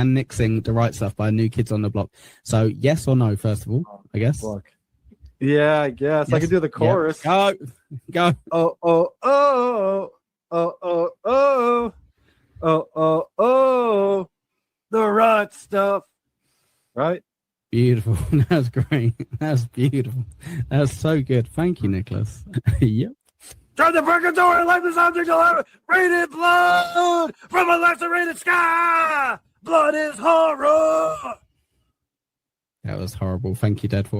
Can Nick sing The Right Stuff by New Kids on the Block? So yes or no, first of all, I guess. Fuck. Yeah, I guess. Yes. I can do the chorus. Yep. Go. Oh, oh, oh, oh, oh, oh, oh, oh, oh, the right stuff. Right? Beautiful. That's great. That's beautiful. That's so good. Thank you, Nicholas. Yep. Turn the purgatory, life is object alive. Rated blood from a lacerated sky. Blood is horror. That was horrible. Thank you, Deadfall.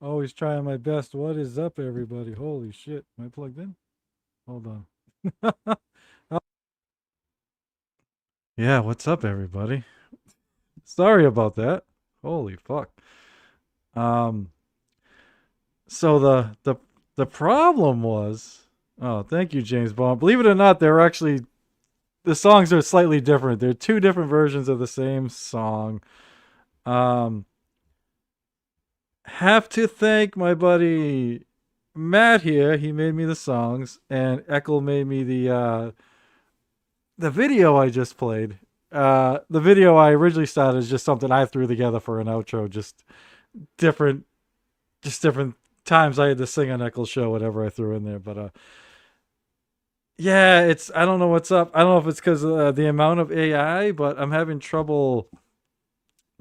Always trying my best. What is up, everybody? Holy shit. Am I plugged in? Hold on. Yeah, what's up, everybody? Sorry about that. Holy fuck. So the problem was, oh, thank you, James Bond. Believe it or not, the songs are slightly different. They're two different versions of the same song. Have to thank my buddy Matt here. He made me the songs, and Eckel made me the video I just played. The video I originally started is just something I threw together for an outro, just different times I had to sing on Eckel's show, whatever I threw in there. But yeah, I don't know what's up. I don't know if it's because of the amount of AI, but I'm having trouble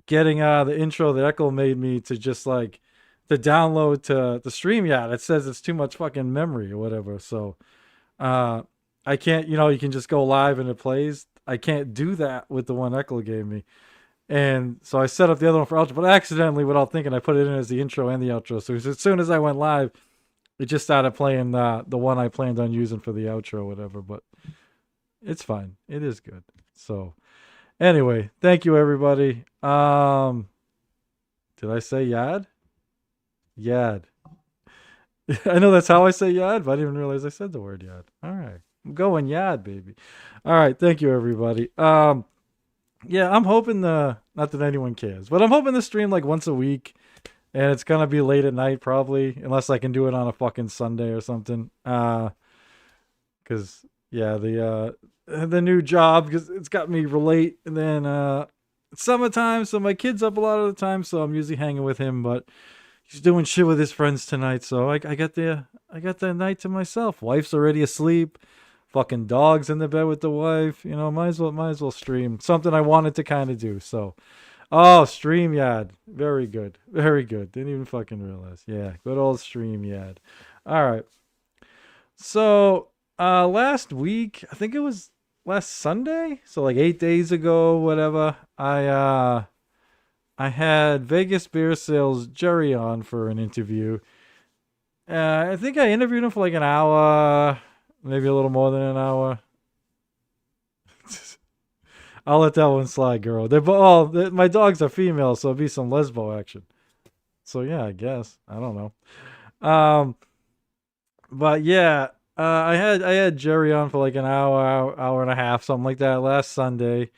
getting the intro that Eckel made me to just like the download to the StreamYard. It says it's too much fucking memory or whatever. So I can't, you can just go live and it plays. I can't do that with the one Eckel gave me. And so I set up the other one for outro, but accidentally, without thinking, I put it in as the intro and the outro. So as soon as I went live, it just started playing the one I planned on using for the outro or whatever. But it's fine. It is good. So anyway, thank you, everybody. Did I say Yad? Yad. I know that's how I say yad, but I didn't even realize I said the word yad. All right. I'm going yad, baby. All right. Thank you, everybody. Yeah, I'm hoping not that anyone cares, but I'm hoping to stream like once a week, and it's gonna be late at night probably, unless I can do it on a fucking Sunday or something. Cause yeah, the new job, because it's got me late, and then it's summertime, so my kid's up a lot of the time, so I'm usually hanging with him, but he's doing shit with his friends tonight, so I got the night to myself. Wife's already asleep. Fucking dog's in the bed with the wife. You know, might as well stream something I wanted to kind of do. So, oh, StreamYard, very good, very good. Didn't even fucking realize. Yeah, good old StreamYard. All right. So, last week, I think it was last Sunday, so like 8 days ago, whatever. I had Vegas Beer Sales Jerry on for an interview. I think I interviewed him for like an hour, maybe a little more than an hour. I'll let that one slide, girl. My dogs are female, so it'll be some lesbo action. So yeah, I guess. I don't know. But yeah, I had Jerry on for like an hour and a half, something like that last Sunday.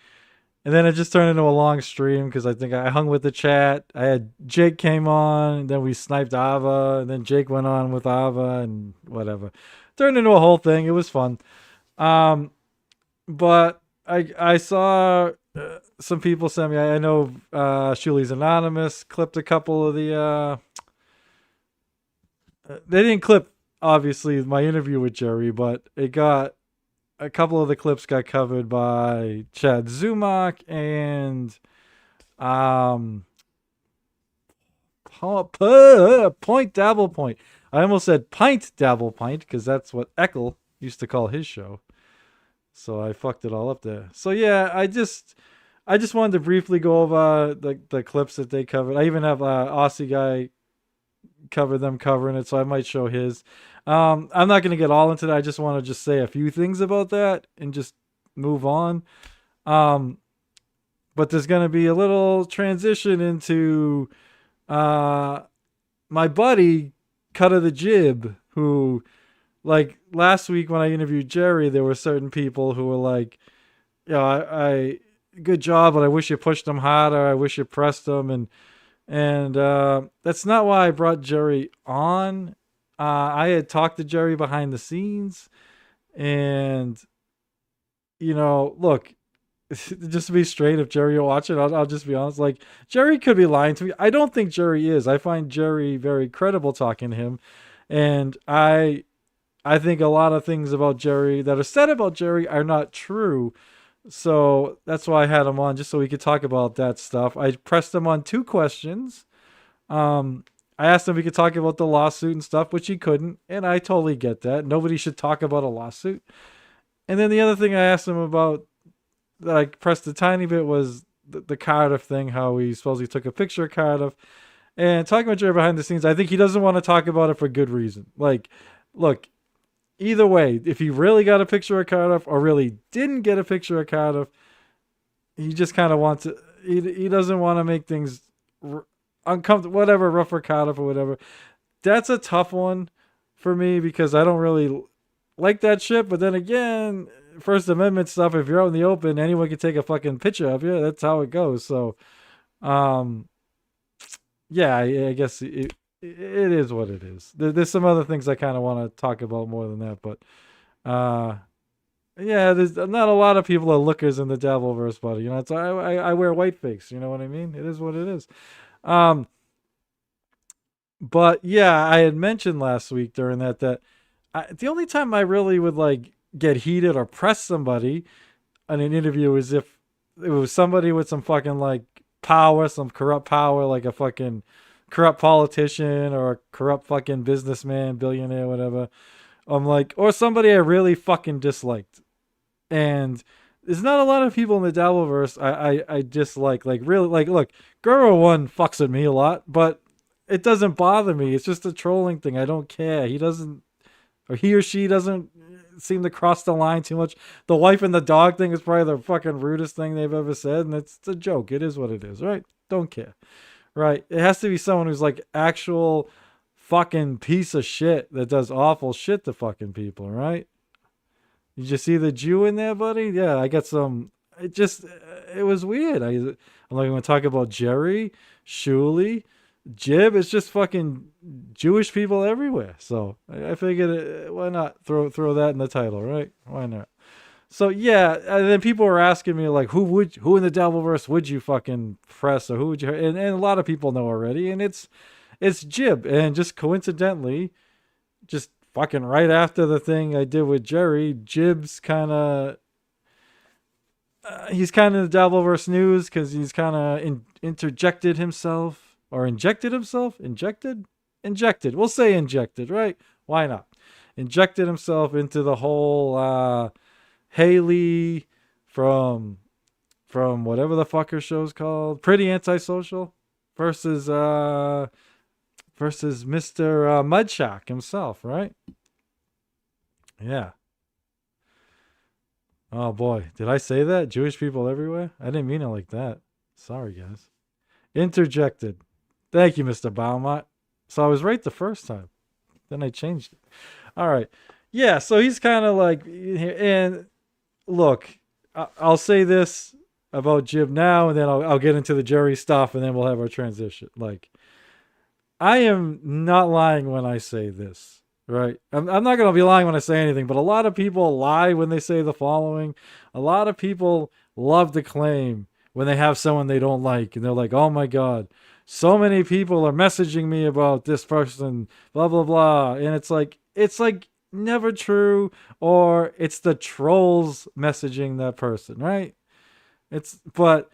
And then it just turned into a long stream because I think I hung with the chat. I had Jake came on, and then we sniped Ava, and then Jake went on with Ava, and whatever. Turned into a whole thing. It was fun. But I saw some people send me. I know Shuli's Anonymous clipped a couple of the. They didn't clip obviously my interview with Jerry, but it got a couple of the clips got covered by Chad Zumock and Point Dabble Point. I almost said Pint Dabble Pint because that's what Eckel used to call his show. So I fucked it all up there. So yeah, I just wanted to briefly go over the clips that they covered. I even have Aussie guy cover them covering it, so I might show his. I'm not going to get all into that. I just want to just say a few things about that and just move on. But there's going to be a little transition into my buddy Cut of the Jib, who, like last week when I interviewed Jerry, there were certain people who were like, I good job, but I wish you pushed them harder. I wish you pressed them, and that's not why I brought Jerry on. I had talked to Jerry behind the scenes, and look, just to be straight, if Jerry will watch it, I'll just be honest. Like, Jerry could be lying to me. I don't think Jerry is. I find Jerry very credible talking to him, and I think a lot of things about Jerry that are said about Jerry are not true. So that's why I had him on, just so we could talk about that stuff. I pressed him on 2 questions. I asked him if he could talk about the lawsuit and stuff, which he couldn't, and I totally get that. Nobody should talk about a lawsuit. And then the other thing I asked him about that I pressed a tiny bit was the Cardiff thing, how he supposedly took a picture of Cardiff. And talking about Jerry behind the scenes, I think he doesn't want to talk about it for good reason. Like, look, either way, if he really got a picture of Cardiff or really didn't get a picture of Cardiff, he just kind of wants to, he doesn't want to make things uncomfortable, whatever, rough for Cardiff or whatever. That's a tough one for me because I don't really like that shit. But then again, First Amendment stuff, if you're out in the open, anyone can take a fucking picture of you. That's how it goes. So, yeah, I guess it is what it is. There's some other things I kind of want to talk about more than that, but yeah, there's not a lot of people are lookers in the Dabbleverse, buddy. It's I wear white fakes. You know what I mean? It is what it is. But yeah, I had mentioned last week during that the only time I really would like get heated or press somebody in an interview is if it was somebody with some fucking like power, some corrupt power, like a fucking corrupt politician or a corrupt fucking businessman, billionaire, whatever. I'm like, or somebody I really fucking disliked. And there's not a lot of people in the Dabbleverse I dislike. Like, really, like, look, Guru One fucks with me a lot, but it doesn't bother me. It's just a trolling thing. I don't care. He or she doesn't seem to cross the line too much. The wife and the dog thing is probably the fucking rudest thing they've ever said, and it's a joke. It is what it is, right? Don't care, right? It has to be someone who's like actual fucking piece of shit that does awful shit to fucking people, right? Did you see the Jew in there, buddy? Yeah, I got some. It was weird. I'm like, going to talk about Jerry, Shuli, Jib. It's just fucking Jewish people everywhere. So I figured, why not throw that in the title, right? Why not? So yeah, and then people were asking me like, who in the Devilverse would you fucking press, or who would you? And a lot of people know already, and it's Jib, and just coincidentally, just fucking right after the thing I did with Jerry, Jib's kind of he's kind of the Dabbleverse news because he's kind of interjected himself or injected himself, injected. We'll say injected, right? Why not? Injected himself into the whole Haley from whatever the fuck her show's called, Pretty Antisocial, versus Mr. Mudshock himself, right? Yeah. Oh boy, did I say that? Jewish people everywhere? I didn't mean it like that. Sorry, guys. Interjected. Thank you, Mr. Baumont. So I was right the first time. Then I changed it. All right. Yeah, so he's kind of like, and look, I'll say this about Jib now, and then I'll get into the Jerry stuff, and then we'll have our transition. Like, I am not lying when I say this. Right. I'm not going to be lying when I say anything, but a lot of people lie when they say the following. A lot of people love to claim when they have someone they don't like, and they're like, oh my God, so many people are messaging me about this person, blah, blah, blah. And it's like never true, or it's the trolls messaging that person, right? But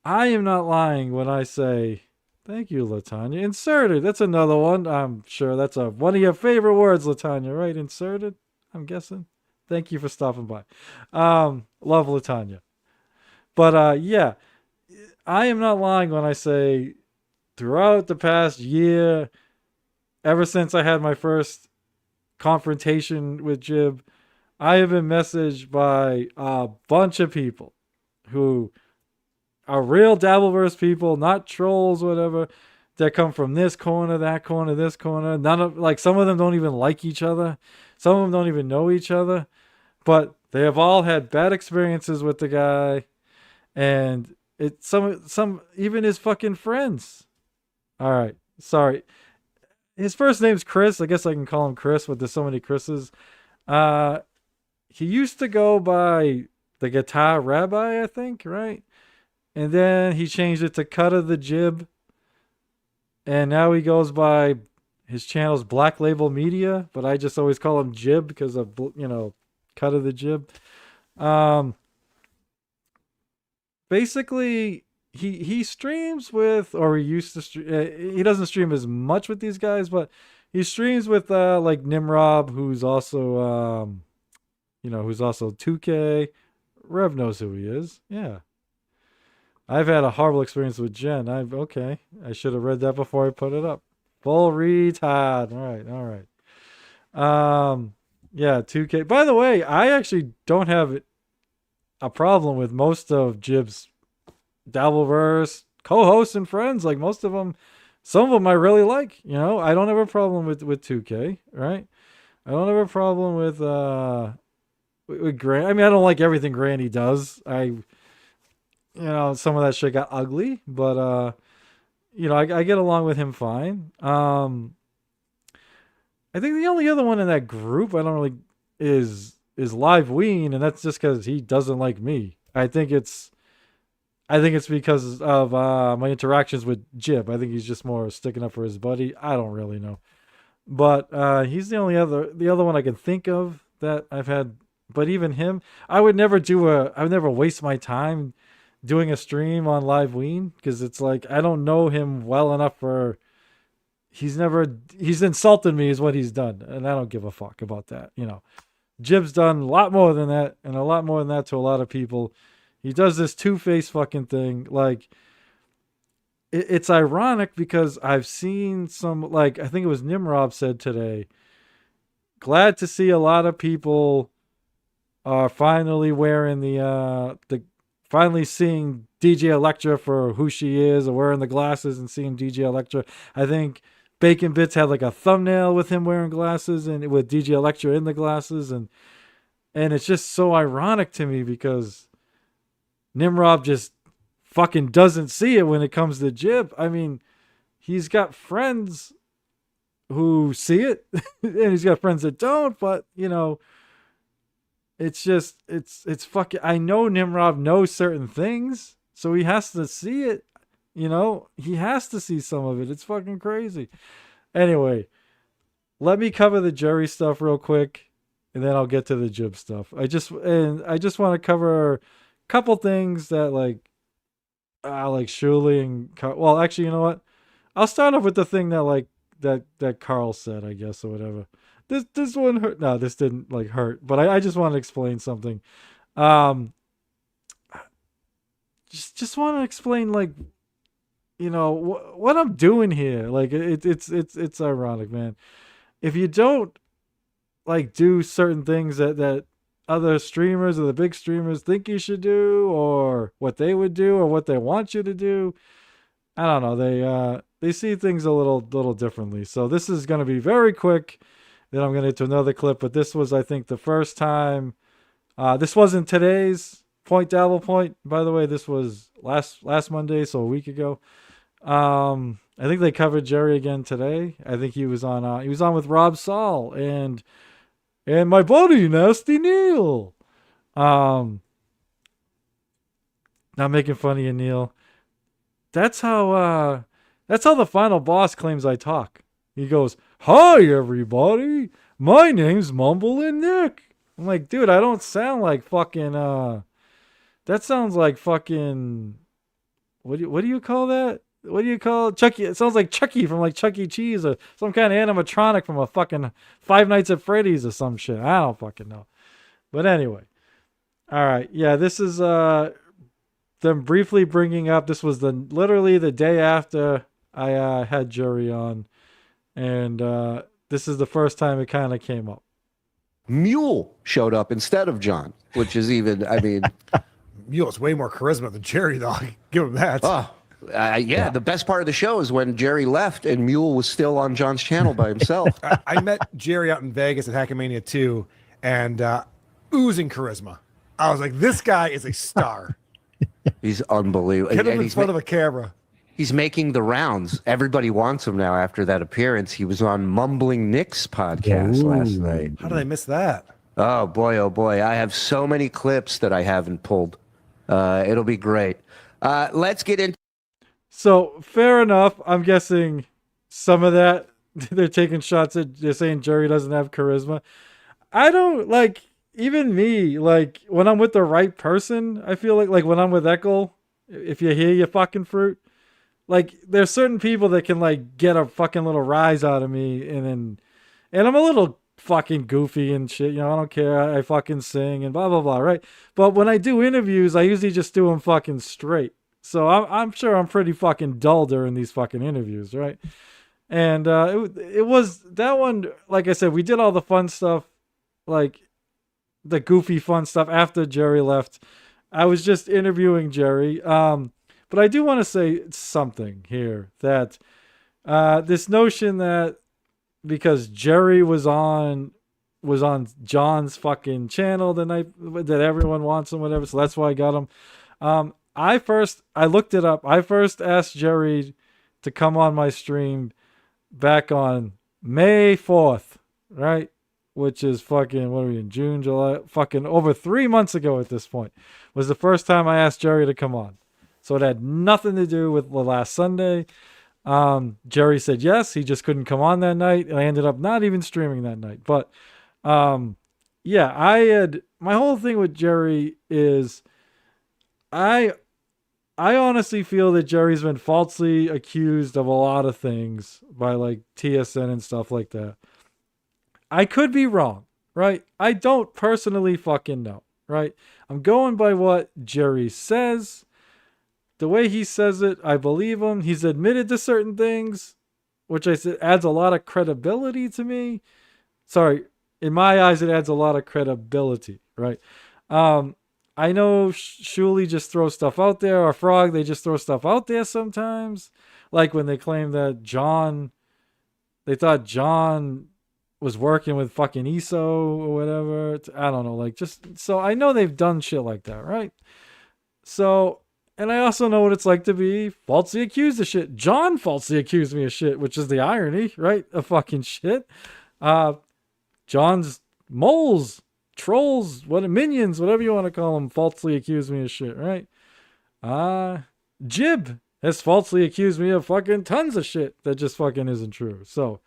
I am not lying when I say, thank you, Latanya. Inserted. That's another one. I'm sure that's one of your favorite words, Latanya, right? Inserted, I'm guessing. Thank you for stopping by. Love Latanya. But yeah, I am not lying when I say throughout the past year, ever since I had my first confrontation with Jib, I have been messaged by a bunch of people who are real Dabbleverse people, not trolls, whatever, that come from this corner, that corner, this corner. Some of them don't even like each other. Some of them don't even know each other. But they have all had bad experiences with the guy. And some even his fucking friends. All right. Sorry. His first name's Chris. I guess I can call him Chris, but there's so many Chris's. He used to go by the Guitar Rabbi, I think, right? And then he changed it to Cut of the Jib. And now he goes by, his channel's Black Label Media, but I just always call him Jib because of, Cut of the Jib. Basically, he streams with, or he used to stream, he doesn't stream as much with these guys, but he streams with like Nimrob, who's also, who's also 2K. Rev knows who he is. Yeah. I've had a horrible experience with Jen. I should have read that before I put it up. Full retard. All right. Yeah, 2K. By the way, I actually don't have a problem with most of Jib's Dabbleverse co-hosts and friends. Like most of them, some of them I really like. I don't have a problem with 2K, right? I don't have a problem with Grant. I mean, I don't like everything Granny does. Some of that shit got ugly, but I get along with him fine. I think the only other one in that group I don't really is Live Ween, and that's just because he doesn't like me. I think it's because of my interactions with Jib. I think he's just more sticking up for his buddy. I don't really know, but he's the other one I can think of that I've had. But even him, I would never waste my time doing a stream on Live Ween because it's like I don't know him well enough for. He's insulted me is what he's done, and I don't give a fuck about that. Jib's done a lot more than that, and a lot more than that to a lot of people. He does this two-faced fucking thing. Like, it's ironic because I've seen some, like, I think it was Nimrob said today, glad to see a lot of people are finally wearing finally seeing DJ Electra for who she is, or wearing the glasses and seeing DJ Electra. I think Bacon Bits had like a thumbnail with him wearing glasses and with DJ Electra in the glasses, and it's just so ironic to me because Nimrod just fucking doesn't see it when it comes to Jib. I mean, he's got friends who see it and he's got friends that don't, but it's just it's fucking, I know Nimrod knows certain things, so he has to see it. He has to see some of it. It's fucking crazy. Anyway, let me cover the Jerry stuff real quick, and then I'll get to the Jib stuff. I just want to cover a couple things that like Shuli and well, actually, you know what? I'll start off with the thing that like that Carl said, I guess, or whatever. This one hurt. No, this didn't like hurt, but I just want to explain something. Just want to explain like what I'm doing here. Like it's ironic, man. If you don't like do certain things that other streamers or the big streamers think you should do, or what they would do, or what they want you to do, I don't know. They see things a little differently. So this is going to be very quick. Then I'm going to get to another clip. But this was, I think, the first time. This wasn't today's Point Dabble Point, by the way. This was last Monday, so a week ago. I think they covered Jerry again today. I think he was on. He was on with Rob Saul and my buddy Nasty Neil. Not making fun of you, Neil. That's how the final boss claims I talk. He goes, "Hi everybody, my name's Mumbling Nick." I'm like, dude, I don't sound like fucking. That sounds like fucking. What do you call that? What do you call Chucky? It sounds like Chucky from like Chuck E. Cheese or some kind of animatronic from a fucking Five Nights at Freddy's or some shit. I don't fucking know. But anyway, all right, yeah, this is them briefly bringing up. This was literally the day after I had Jerry on, and this is the first time it kind of came up. Mule showed up instead of John, which is even, I mean... Mule has way more charisma than Jerry, though. Give him that. Oh, yeah, the best part of the show is when Jerry left and Mule was still on John's channel by himself. I met Jerry out in Vegas at Hackamania 2, and oozing charisma. I was like, this guy is a star. He's unbelievable. Get him in front of a camera. He's making the rounds. Everybody wants him now after that appearance. He was on Mumbling Nick's podcast last night. How did I miss that? Oh, boy. I have so many clips that I haven't pulled. It'll be great. Let's get into... So, fair enough. I'm guessing some of that, they're taking shots at, they're saying Jerry doesn't have charisma. I don't, like, even me, like, when I'm with the right person, I feel like when I'm with Eckel, if you hear your fucking fruit, like, there's certain people that can, like, get a fucking little rise out of me, and I'm a little fucking goofy and shit, I don't care, I fucking sing and blah, blah, blah, right? But when I do interviews, I usually just do them fucking straight. So I'm sure I'm pretty fucking dull during these fucking interviews, right? And it was, that one, like I said, we did all the fun stuff, like, the goofy fun stuff after Jerry left. I was just interviewing Jerry, but I do want to say something here, that this notion that because Jerry was on John's fucking channel the night that everyone wants him, whatever, so that's why I got him. I looked it up. I first asked Jerry to come on my stream back on May 4th, right? Which is fucking, what are we in, June, July? Fucking over 3 months ago at this point was the first time I asked Jerry to come on. So it had nothing to do with the last Sunday. Jerry said yes, he just couldn't come on that night, and I ended up not even streaming that night. But yeah, my whole thing with Jerry is I honestly feel that Jerry's been falsely accused of a lot of things by like TSN and stuff like that. I could be wrong, right? I don't personally fucking know, right? I'm going by what Jerry says. The way he says it, I believe him. He's admitted to certain things, which I said adds a lot of credibility to me. Sorry, in my eyes, it adds a lot of credibility, right? I know Shuli just throws stuff out there, or Frog, they just throw stuff out there sometimes. Like when they claim that John They thought John was working with fucking ESO or whatever. I don't know. Like, just so I know they've done shit like that, right? So, and I also know what it's like to be falsely accused of shit. John falsely accused me of shit, which is the irony, right? Of fucking shit. John's moles, trolls, minions, whatever you want to call them, falsely accused me of shit, right? Jib has falsely accused me of fucking tons of shit that just fucking isn't true. So,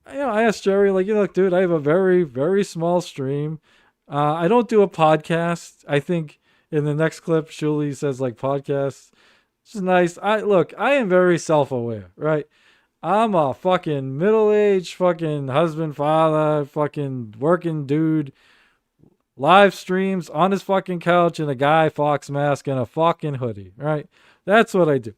I asked Jerry, like, look, dude, I have a very, very small stream. I don't do a podcast. I think in the next clip, Shuli says, like, podcasts. Which is nice. I am very self-aware, right? I'm a fucking middle-aged fucking husband, father, fucking working dude. Live streams on his fucking couch in a Guy Fawkes mask and a fucking hoodie, right? That's what I do.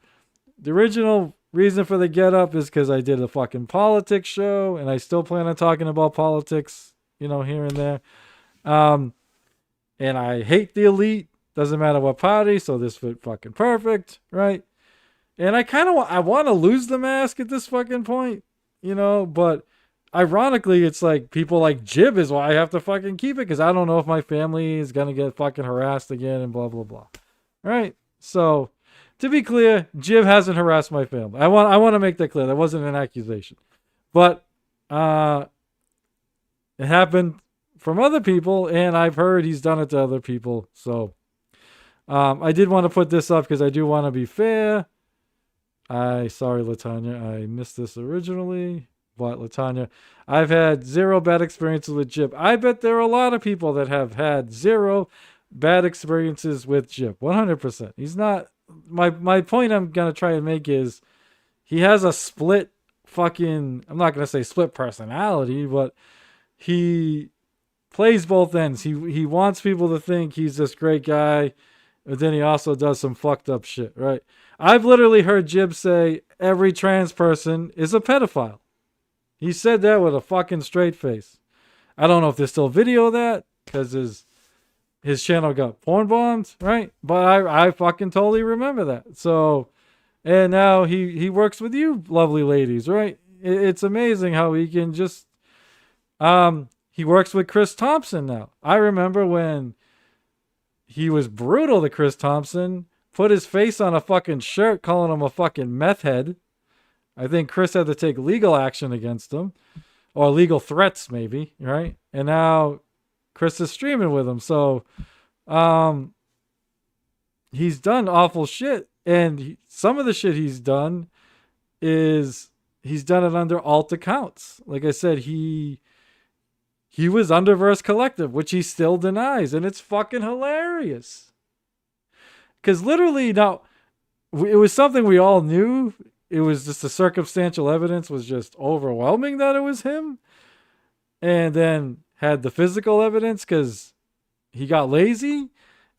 The original reason for the get up is because I did a fucking politics show, and I still plan on talking about politics, here and there. And I hate the elite. Doesn't matter what party, so this fit fucking perfect, right? And I kind of I want to lose the mask at this fucking point, but ironically, it's like people like Jib is why I have to fucking keep it, because I don't know if my family is going to get fucking harassed again and blah, blah, blah. Right? So, to be clear, Jib hasn't harassed my family. I want to make that clear. That wasn't an accusation. But it happened from other people, and I've heard he's done it to other people. So I did want to put this up because I do want to be fair. Sorry, Latanya, I missed this originally. But Latanya, I've had 0 bad experiences with Jib. I bet there are a lot of people that have had 0 bad experiences with Jib. 100%. He's not. My point I'm going to try and make is he has a split fucking, I'm not going to say split personality, but he plays both ends. He wants people to think he's this great guy, but then he also does some fucked up shit, right? I've literally heard Jib say every trans person is a pedophile. He said that with a fucking straight face. I don't know if there's still video of that, because his channel got porn bombed, right? But I fucking totally remember that. So, and now he works with you lovely ladies, right? It's amazing how he can just, he works with Chris Thompson now. I remember when he was brutal to Chris Thompson, put his face on a fucking shirt calling him a fucking meth head. I think Chris had to take legal action against him, or legal threats maybe, right? And now Chris is streaming with him. So he's done awful shit. And some of the shit he's done is he's done it under alt accounts. Like I said, he was Underverse Collective, which he still denies. And it's fucking hilarious. Because literally, now, it was something we all knew. It was just the circumstantial evidence was just overwhelming that it was him. And then had the physical evidence because he got lazy.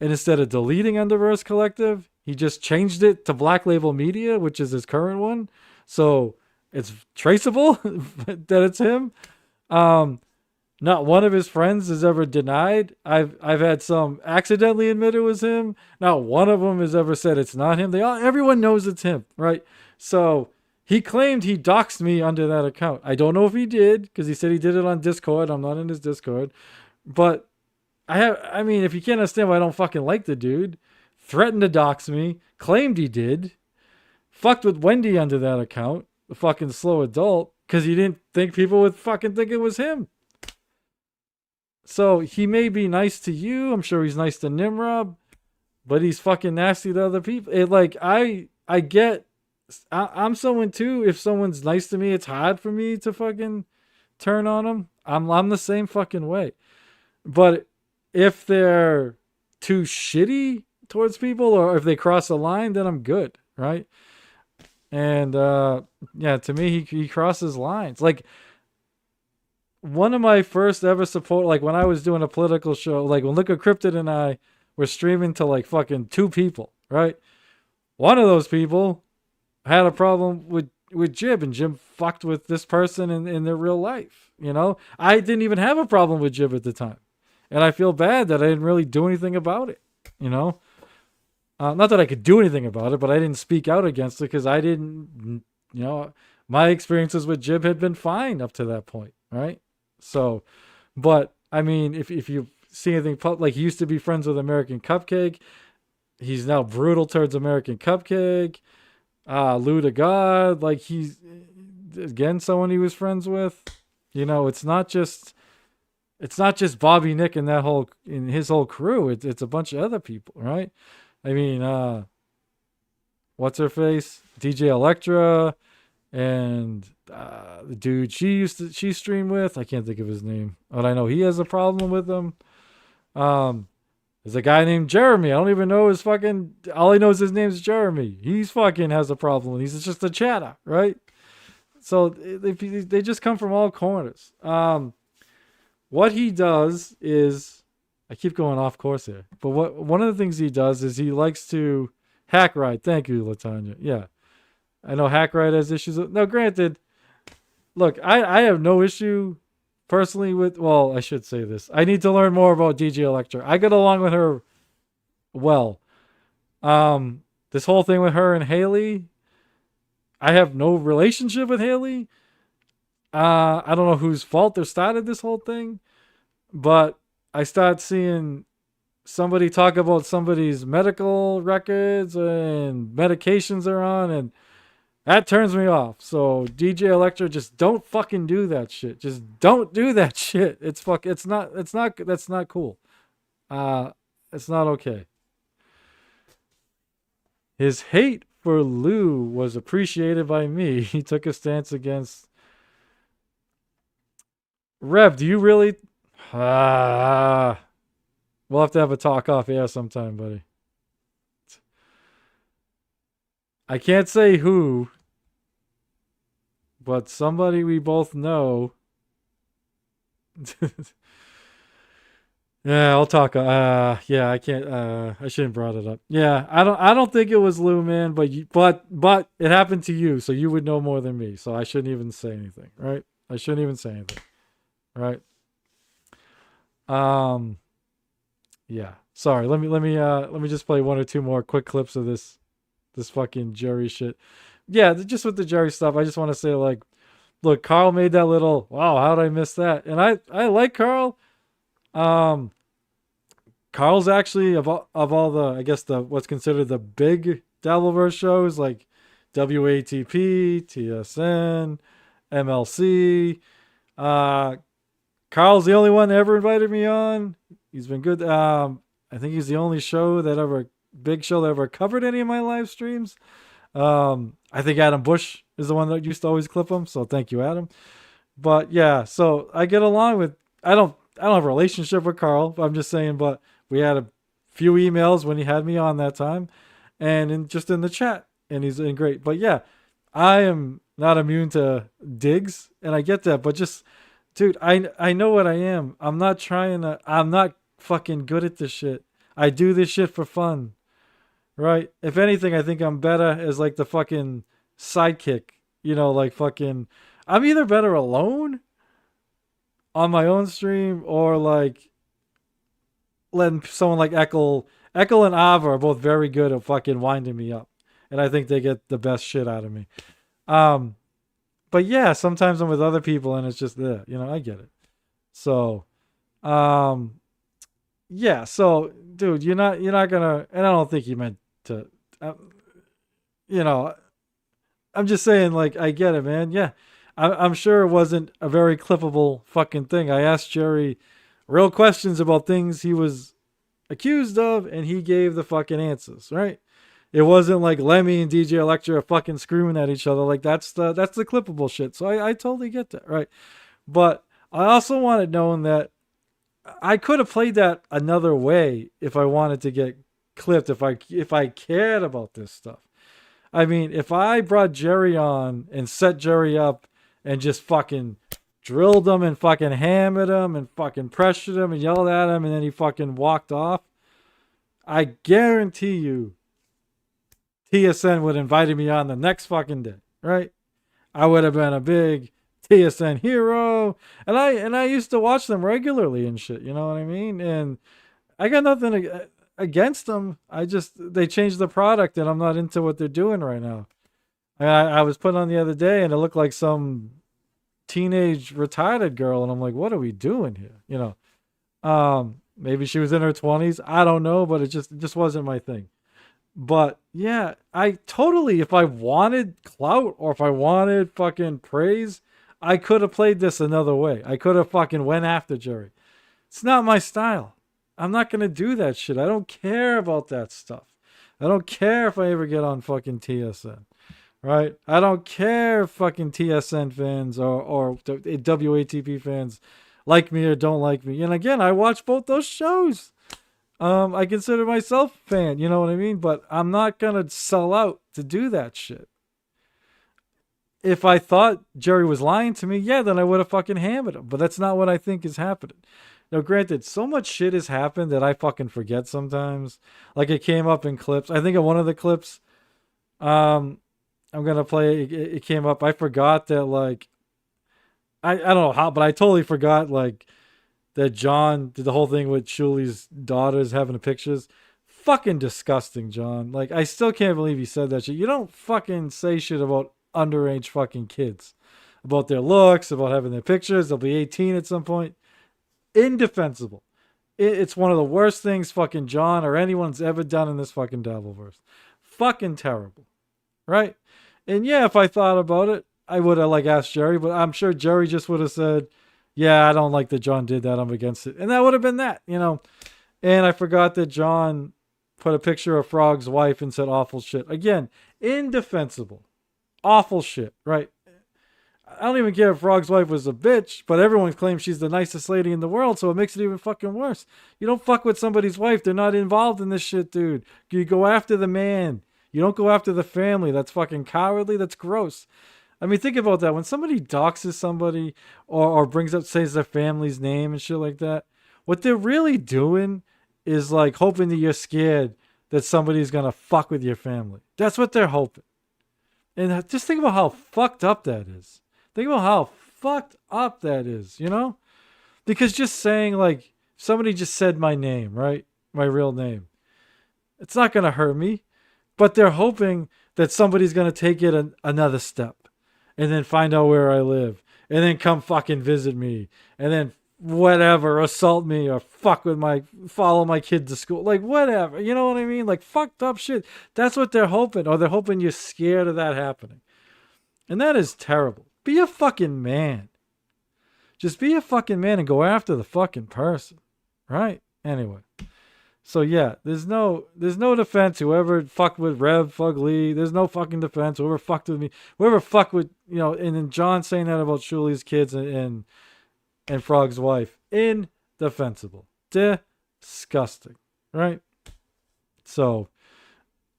And instead of deleting Underverse Collective, he just changed it to Black Label Media, which is his current one. So it's traceable that it's him. Not one of his friends has ever denied. I've had some accidentally admit it was him. Not one of them has ever said it's not him. Everyone knows it's him, right? So he claimed he doxed me under that account. I don't know if he did, because he said he did it on Discord. I'm not in his Discord. But I mean, if you can't understand why I don't fucking like the dude, threatened to dox me, claimed he did, fucked with Wendy under that account, the fucking slow adult, because he didn't think people would fucking think it was him. So he may be nice to you. I'm sure he's nice to Nimrod, but he's fucking nasty to other people. I'm someone too. If someone's nice to me, it's hard for me to fucking turn on them. I'm the same fucking way. But if they're too shitty towards people, or if they cross a line, then I'm good, right? And yeah, to me, he crosses lines. Like, one of my first ever support, like when I was doing a political show, like when Liquid Cryptid and I were streaming to like fucking 2 people, right? One of those people had a problem with Jib, and Jib fucked with this person in their real life, I didn't even have a problem with Jib at the time. And I feel bad that I didn't really do anything about it, not that I could do anything about it, but I didn't speak out against it because I didn't, my experiences with Jib had been fine up to that point, right? So, but I mean, if you see anything like he used to be friends with American Cupcake, he's now brutal towards American Cupcake. Lou to God, like he's again someone he was friends with. It's not just Bobby Nick and his whole crew. It's a bunch of other people, right? I mean, what's her face? DJ Electra and the dude she streamed with. I can't think of his name, but I know he has a problem with them. There's a guy named Jeremy. I don't even know his fucking. All I know is his name's Jeremy. He's fucking has a problem. He's just a chatter, right? So they just come from all corners. What he does is, I keep going off course here, but one of the things he does is he likes to hack ride. Thank you, Latanya. Yeah, I know hack ride has issues. No, granted, look, I have no issue personally with, well, I should say this. I need to learn more about DJ Electra. I get along with her well. This whole thing with her and Haley, I have no relationship with Haley. I don't know whose fault they started this whole thing, but I start seeing somebody talk about somebody's medical records and medications they're on, and that turns me off. So DJ Electra, just don't fucking do that shit. Just don't do that shit. That's not cool. It's not okay. His hate for Lou was appreciated by me. He took a stance against Rev. Do you really? We'll have to have a talk off air sometime, buddy. I can't say who, but somebody we both know. Yeah, I'll talk. Yeah, I can't. I shouldn't have brought it up. Yeah, I don't think it was Lou, man. But it happened to you, so you would know more than me. So I shouldn't even say anything, right? I shouldn't even say anything, right? Yeah. Sorry. Let me just play one or two more quick clips of this fucking Jerry shit. Yeah, just with the Jerry stuff, I just want to say, like, look, Carl made that little, wow, how did I miss that? And I like Carl. Carl's actually of all the, I guess, the what's considered the big Dabbleverse shows, like WATP, TSN, MLC. Carl's the only one that ever invited me on. He's been good. I think he's the only big show that ever covered any of my live streams. I think Adam Bush is the one that used to always clip him. So thank you, Adam. But yeah, so I get along with, I don't have a relationship with Carl, I'm just saying, but we had a few emails when he had me on that time and just in the chat, and he's been great. But yeah, I am not immune to digs, and I get that, but just, dude, I know what I am. I'm not fucking good at this shit. I do this shit for fun, right? If anything, I think I'm better as like the fucking sidekick, like fucking, I'm either better alone on my own stream or like letting someone like Eckel and Ava are both very good at fucking winding me up. And I think they get the best shit out of me. But yeah, sometimes I'm with other people and it's just there, I get it. So, yeah, so dude, you're not gonna, and I don't think you meant to, I'm just saying, like, I get it, man. Yeah. I'm sure it wasn't a very clippable fucking thing. I asked Jerry real questions about things he was accused of, and he gave the fucking answers, right? It wasn't like Lemmy and DJ Electra are fucking screaming at each other. Like, that's the clippable shit. So I totally get that, right? But I also wanted known that I could have played that another way if I wanted to get clipped, if I cared about this stuff. I mean, if I brought Jerry on and set Jerry up and just fucking drilled him and fucking hammered him and fucking pressured him and yelled at him and then he fucking walked off, I guarantee you TSN would have invited me on the next fucking day, right? I would have been a big TSN hero. And I used to watch them regularly and shit, you know what I mean? And I got nothing against them. They changed the product and I'm not into what they're doing right now. I was put on the other day, and it looked like some teenage retarded girl, and I'm like, what are we doing here? Maybe she was in her 20s. I don't know, but it just wasn't my thing. But yeah, I totally, if I wanted clout or if I wanted fucking praise, I could have played this another way. I could have fucking went after Jerry. It's not my style. I'm not going to do that shit. I don't care about that stuff. I don't care if I ever get on fucking TSN. Right? I don't care if fucking TSN fans or WATP fans like me or don't like me. And again, I watch both those shows. I consider myself a fan, you know what I mean? But I'm not gonna sell out to do that shit. If I thought Jerry was lying to me, yeah, then I would have fucking hammered him. But that's not what I think is happening. Now, granted, so much shit has happened that I fucking forget sometimes. Like it came up in clips. I think in one of the clips, I'm gonna play. It came up. I forgot that like, I don't know how, but I totally forgot like that John did the whole thing with Shuli's daughters having the pictures. Fucking disgusting, John. Like I still can't believe you said that shit. You don't fucking say shit about underage fucking kids, about their looks, about having their pictures. They'll be 18 at some point. Indefensible. It's one of the worst things fucking John or anyone's ever done in this fucking Dabbleverse. Fucking terrible. Right? And yeah, if I thought about it, I would have like asked Jerry, but I'm sure Jerry just would have said, yeah, I don't like that John did that. I'm against it. And that would have been that, And I forgot that John put a picture of Frog's wife and said awful shit. Again, indefensible. Awful shit, right? I don't even care if Frog's wife was a bitch, but everyone claims she's the nicest lady in the world, so it makes it even fucking worse. You don't fuck with somebody's wife. They're not involved in this shit, dude. You go after the man. You don't go after the family. That's fucking cowardly. That's gross. I mean, think about that. When somebody doxes somebody or brings up, says their family's name and shit like that, what they're really doing is like hoping that you're scared that somebody's going to fuck with your family. That's what they're hoping. And just think about how fucked up that is. Think about how fucked up that is, Because just saying like, somebody just said my name, right? My real name. It's not going to hurt me. But they're hoping that somebody's going to take it another step and then find out where I live and then come fucking visit me and then whatever, assault me or follow my kid to school. Like whatever, you know what I mean? Like fucked up shit. That's what they're hoping. Or they're hoping you're scared of that happening. And that is terrible. Be a fucking man. Just be a fucking man and go after the fucking person. Right? Anyway. So yeah, there's no defense. Whoever fucked with Rev, fuck Lee, there's no fucking defense. Whoever fucked with me, whoever fucked with, and then John saying that about Shuli's kids and Frog's wife, indefensible, disgusting, right? So,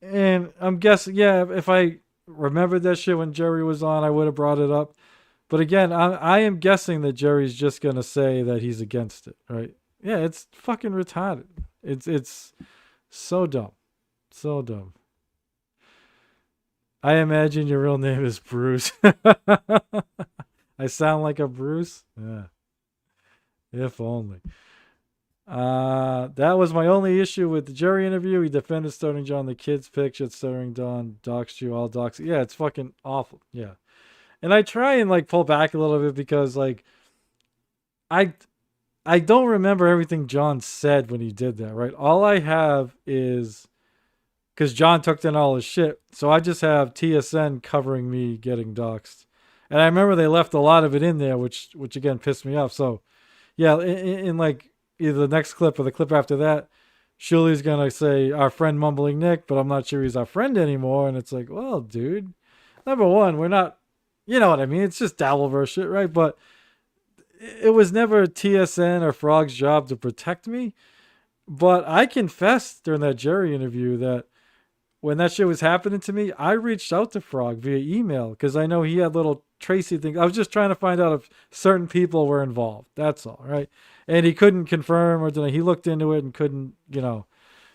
and I'm guessing, yeah, if I remembered that shit when Jerry was on, I would have brought it up. But again, I am guessing that Jerry's just gonna say that he's against it, right? Yeah, it's fucking retarded. It's so dumb. So dumb. I imagine your real name is Bruce. I sound like a Bruce? Yeah. If only. That was my only issue with the Jerry interview. He defended starting John the kids picture starring Don, doxed you, all doxed. Yeah, it's fucking awful. Yeah. And I try and like pull back a little bit because like I don't remember everything John said when he did that, right? All I have is, because John took down all his shit, so I just have TSN covering me getting doxxed. And I remember they left a lot of it in there, which again pissed me off. So, yeah, in like either the next clip or the clip after that, Shuli's going to say, our friend Mumbling Nick, but I'm not sure he's our friend anymore. And it's like, well, dude, number one, we're not, you know what I mean? It's just Dabbleverse shit, right? But it was never TSN or Frog's job to protect me. But I confessed during that Jerry interview that when that shit was happening to me, I reached out to Frog via email because I know he had little Tracy things. I was just trying to find out if certain people were involved. That's all, right? And he couldn't confirm or deny. He looked into it and couldn't,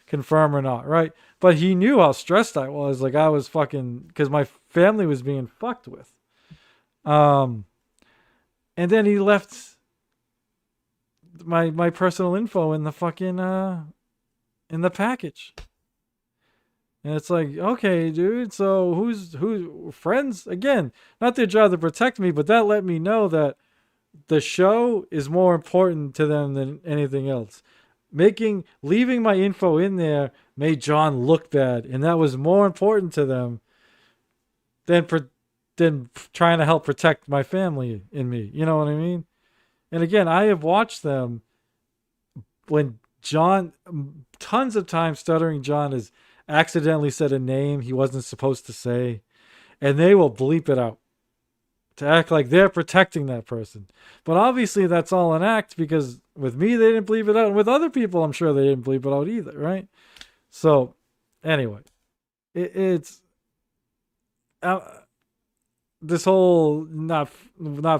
confirm or not, right? But he knew how stressed I was. Like I was fucking, because my family was being fucked with. And then he left my personal info in the fucking in the package. And it's like, okay, dude, so who's friends? Again, not their job to protect me, but that let me know that the show is more important to them than anything else. Leaving my info in there made John look bad, and that was more important to them than trying to help protect my family and me. You know what I mean? And again, I have watched them when John, tons of times, Stuttering John has accidentally said a name he wasn't supposed to say, and they will bleep it out to act like they're protecting that person. But obviously that's all an act, because with me they didn't bleep it out, and with other people I'm sure they didn't bleep it out either, right? So anyway, it's this whole not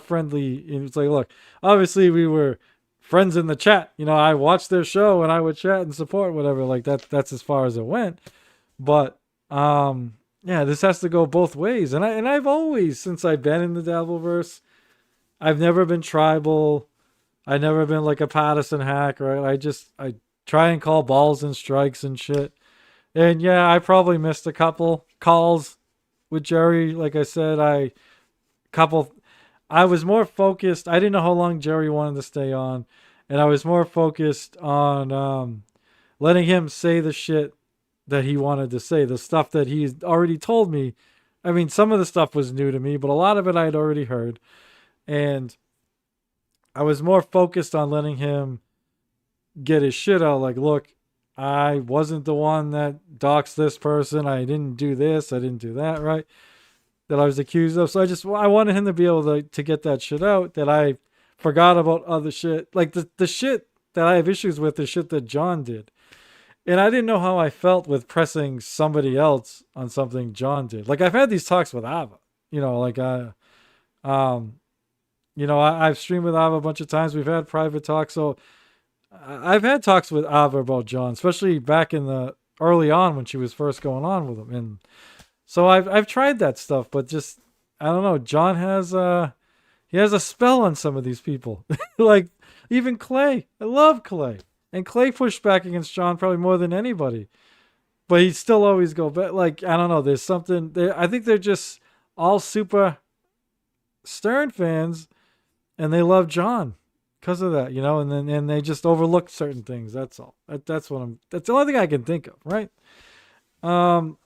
friendly. It's like, look, obviously we were friends in the chat. You know, I watched their show and I would chat and support whatever. Like that's as far as it went. But yeah, this has to go both ways. And I've always, since I've been in the Dabbleverse, I've never been tribal. I've never been like a partisan hack, right? I try and call balls and strikes and shit. And yeah, I probably missed a couple calls with Jerry. Like I said, I was more focused. I didn't know how long Jerry wanted to stay on, and I was more focused on letting him say the shit that he wanted to say, the stuff that he's already told me. I mean, some of the stuff was new to me, but a lot of it I had already heard, and I was more focused on letting him get his shit out. Like, look, I wasn't the one that doxed this person. I didn't do this. I didn't do that, right? That I was accused of. So I wanted him to be able to get that shit out, that I forgot about other shit. Like the shit that I have issues with, the shit that John did. And I didn't know how I felt with pressing somebody else on something John did. Like, I've had these talks with Ava, you know, like I've streamed with Ava a bunch of times. We've had private talks. So I've had talks with Ava about John, especially back in the early on when she was first going on with him. And so I've tried that stuff, but just, I don't know. John has he has a spell on some of these people. Like even Clay. I love Clay. And Clay pushed back against John probably more than anybody. But he'd still always go back. Like, I don't know. There's something there. I think they're just all super Stern fans, and they love John because of that, you know, and they just overlook certain things. That's all. That's the only thing I can think of, right? You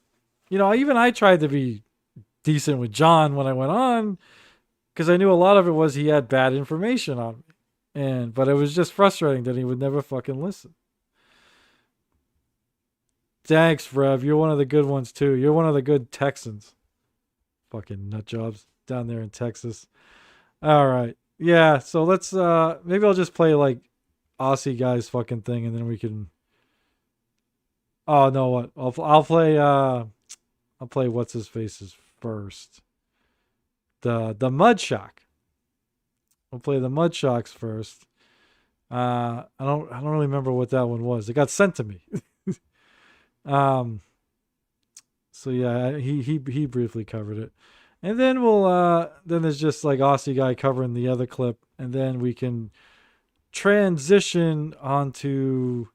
know, even I tried to be decent with John when I went on, because I knew a lot of it was he had bad information on me. But it was just frustrating that he would never fucking listen. Thanks, Rev. You're one of the good ones too. You're one of the good Texans. Fucking nut jobs down there in Texas. All right. Yeah, so let's maybe I'll just play like Aussie guys fucking thing, and then we can. Oh no, what? I'll play what's his faces first. The Mud Shock. We'll play the Mud Shocks first. I don't really remember what that one was. It got sent to me. So yeah, he briefly covered it. And then then there's just like Aussie guy covering the other clip, and then we can transition onto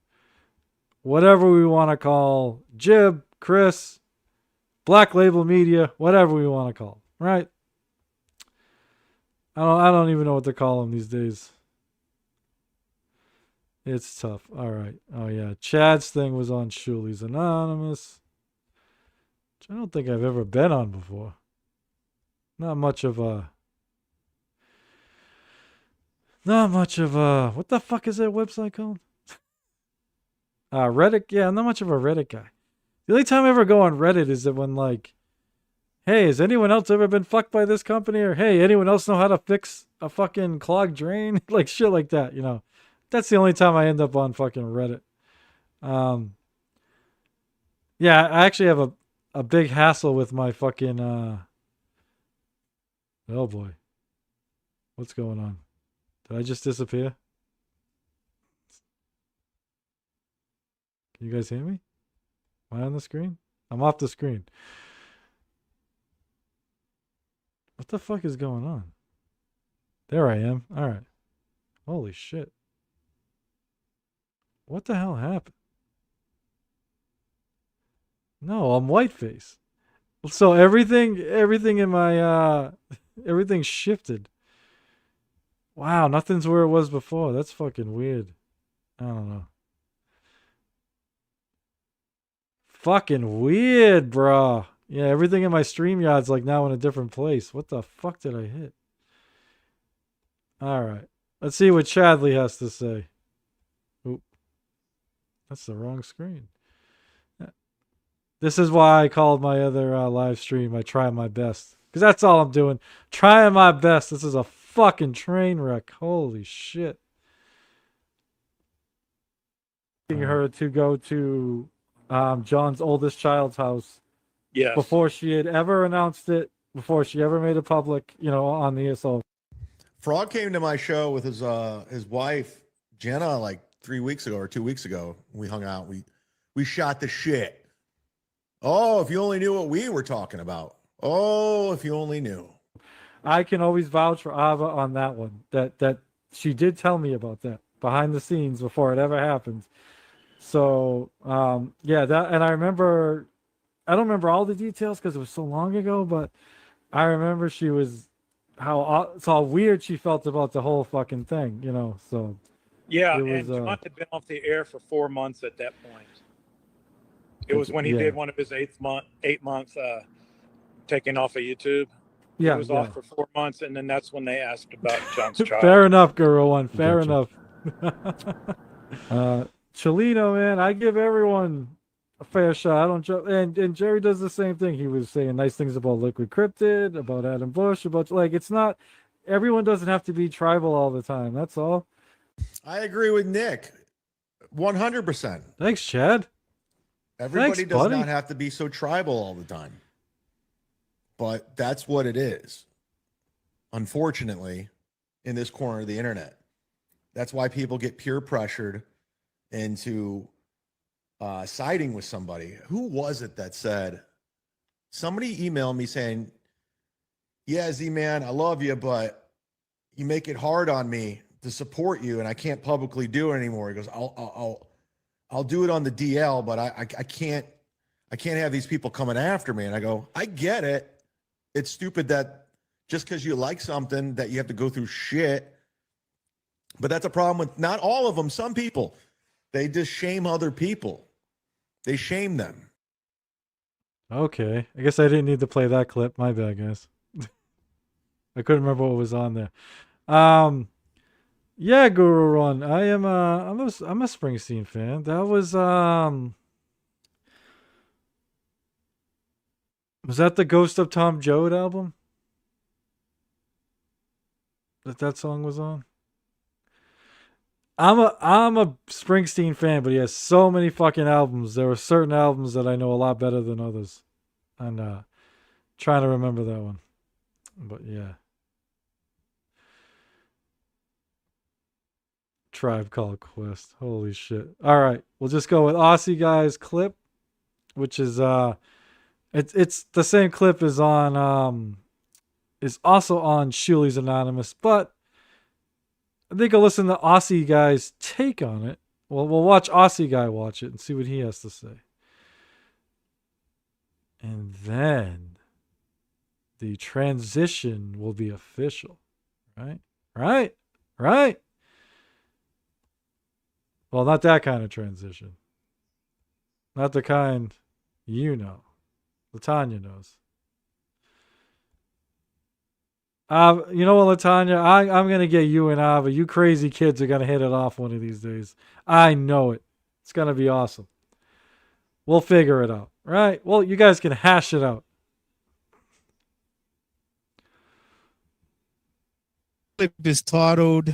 whatever we want to call Jib, Chris, Black Label Media, whatever we want to call, right? I don't even know what to call them these days. It's tough. All right. Oh yeah, Chad's thing was on Shuli's Anonymous, which I don't think I've ever been on before. Not much of a what the fuck is that website called? Reddit. Yeah, I'm not much of a Reddit guy. The only time I ever go on Reddit is that when like, hey, has anyone else ever been fucked by this company? Or hey, anyone else know how to fix a fucking clogged drain? Like shit like that, you know. That's the only time I end up on fucking Reddit. Yeah, I actually have a big hassle with my fucking oh boy. What's going on? Did I just disappear? Can you guys hear me? Am I on the screen? I'm off the screen. What the fuck is going on? There I am. All right. Holy shit. What the hell happened? No, I'm whiteface. So everything in my everything shifted. Wow, nothing's where it was before. That's fucking weird. I don't know. Fucking weird, bro. Yeah, everything in my StreamYard's like now in a different place. What the fuck did I hit? All right. Let's see what Chadley has to say. Oop. That's the wrong screen. This is why I called my other live stream I Try My Best. Because that's all I'm doing. Trying my best. This is a fucking train wreck. Holy shit. Her to go to John's oldest child's house. Yes. Before she had ever announced it. Before she ever made it public, on the ESO. Frog came to my show with his wife Jenna like 3 weeks ago or 2 weeks ago. We hung out. We shot the shit. Oh, if you only knew what we were talking about. Oh, if you only knew. I can always vouch for Ava on that one. That she did tell me about that behind the scenes before it ever happened. So yeah, that, and I don't remember all the details because it was so long ago, but I remember she was how weird she felt about the whole fucking thing, so Yeah, it and was, John had been off the air for 4 months at that point. It was when he did one of his 8 month taking off of YouTube. Yeah, he was off for 4 months, and then that's when they asked about John's child. Fair enough, Guru One. Fair enough. Cholino, man, I give everyone a fair shot. I don't joke. And Jerry does the same thing. He was saying nice things about Liquid Cryptid, about Adam Bush, about it's not everyone doesn't have to be tribal all the time. That's all. I agree with Nick 100%. Thanks, Chad. Everybody does not have to be so tribal all the time. But that's what it is. Unfortunately, in this corner of the internet. That's why people get peer pressured into siding with somebody. Who was it that said, somebody emailed me saying, yeah, Z-Man, I love you, but you make it hard on me to support you and I can't publicly do it anymore. He goes, I'll do it on the DL, but I can't have these people coming after me. And I go, I get it. It's stupid that just because you like something that you have to go through shit. But that's a problem with not all of them. Some people, they just shame other people. They shame them. Okay. I guess I didn't need to play that clip. My bad, guys. I couldn't remember what was on there. Yeah, Guru Run. I'm a Springsteen fan. That was that the Ghost of Tom Joad album? That song was on? I'm a Springsteen fan, but he has so many fucking albums. There are certain albums that I know a lot better than others. And trying to remember that one. But yeah. Tribe Called Quest. Holy shit. All right. We'll just go with Aussie Guy's clip, which is it's the same clip as on is also on Shuli's Anonymous, but I think I'll listen to Aussie Guy's take on it. Well, we'll watch Aussie Guy watch it and see what he has to say. And then the transition will be official. Right? Well, not that kind of transition. Not the kind you know. Latanya knows. You know what, Latanya? I'm going to get you and Ava. You crazy kids are going to hit it off one of these days. I know it. It's going to be awesome. We'll figure it out. Right? Well, you guys can hash it out. Clip is titled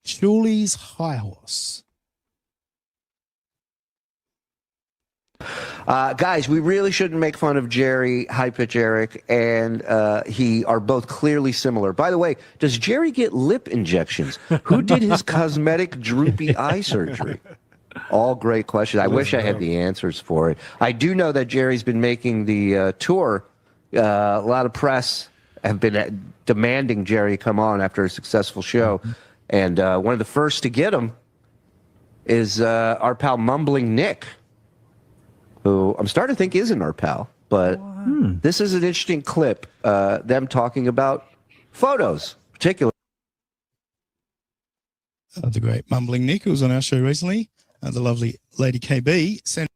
Shuli's High Horse. Guys, we really shouldn't make fun of Jerry, High Pitch Eric, and he are both clearly similar. By the way, does Jerry get lip injections? Who did his cosmetic droopy eye surgery? All great questions. I wish I had the answers for it. I do know that Jerry's been making the tour. A lot of press have been demanding Jerry come on after a successful show. And one of the first to get him is our pal Mumbling Nick. who I'm starting to think isn't our pal, but this is an interesting clip. Them talking about photos, particularly. The great Mumbling Nick, who was on our show recently. The lovely Lady KB sent.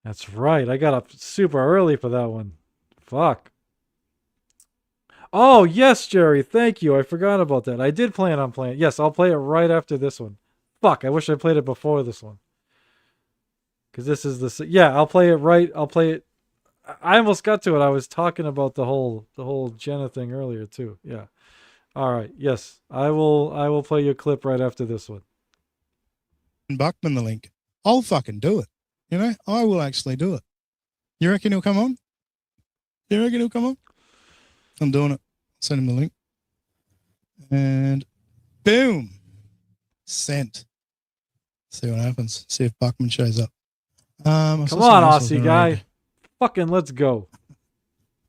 That's right. I got up super early for that one. Fuck. Oh, yes, Jerry. Thank you. I forgot about that. I did plan on playing. Yes, I'll play it right after this one. Fuck, I wish I played it before this one. Because this is the... Yeah, I'll play it right. I'll play it... I almost got to it. I was talking about the whole Jenna thing earlier, too. Yeah. All right. Yes, I will play your clip right after this one. Buckman the link. I'll fucking do it. You know, I will actually do it. You reckon he'll come on? You reckon he'll come on? I'm doing it. Send him the link. And boom. Sent. See what happens. See if Buckman shows up. Come on, Aussie guy. Read. Fucking let's go.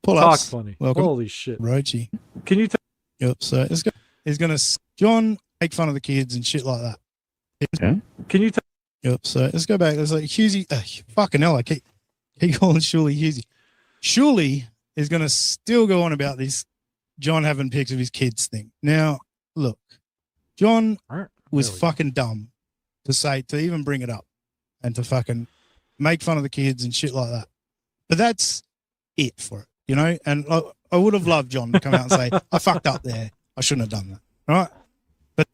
Pull Talk ups. funny. Welcome. Holy shit. Roachy. Can you tell? Yep. So he's gonna John make fun of the kids and shit like that. Okay. Can you tell? Yep. So let's go back. There's like Husey. Fucking hell. I keep calling Shuli Husey. Shuli is gonna still go on about this John having pics of his kids thing. Now, look, John was fucking dumb to even bring it up and to fucking make fun of the kids and shit like that. But that's it for it, you know? And I would have loved John to come out and say, I fucked up there. I shouldn't have done that. Right? But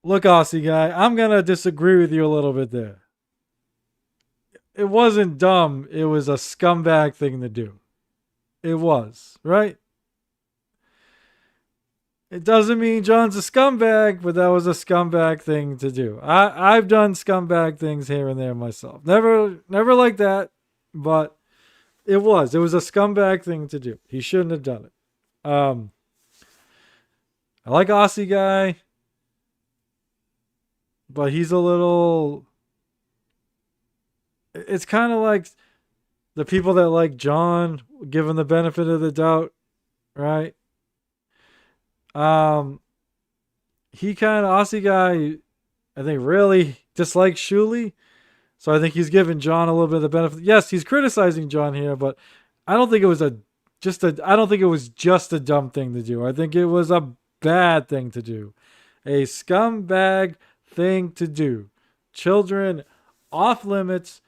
look, Aussie guy, I'm going to disagree with you a little bit there. It wasn't dumb. It was a scumbag thing to do. It was, right? It doesn't mean John's a scumbag, but that was a scumbag thing to do. I've done scumbag things here and there myself. Never like that, but it was a scumbag thing to do. He shouldn't have done it. I like Aussie guy, but he's a little... It's kind of like the people that like John, given the benefit of the doubt, right? He kind of, Aussie guy, I think really dislikes Shuli. So I think he's giving John a little bit of the benefit. Yes, he's criticizing John here, but I don't think it was just a dumb thing to do. I think it was a bad thing to do. A scumbag thing to do. Children off limits,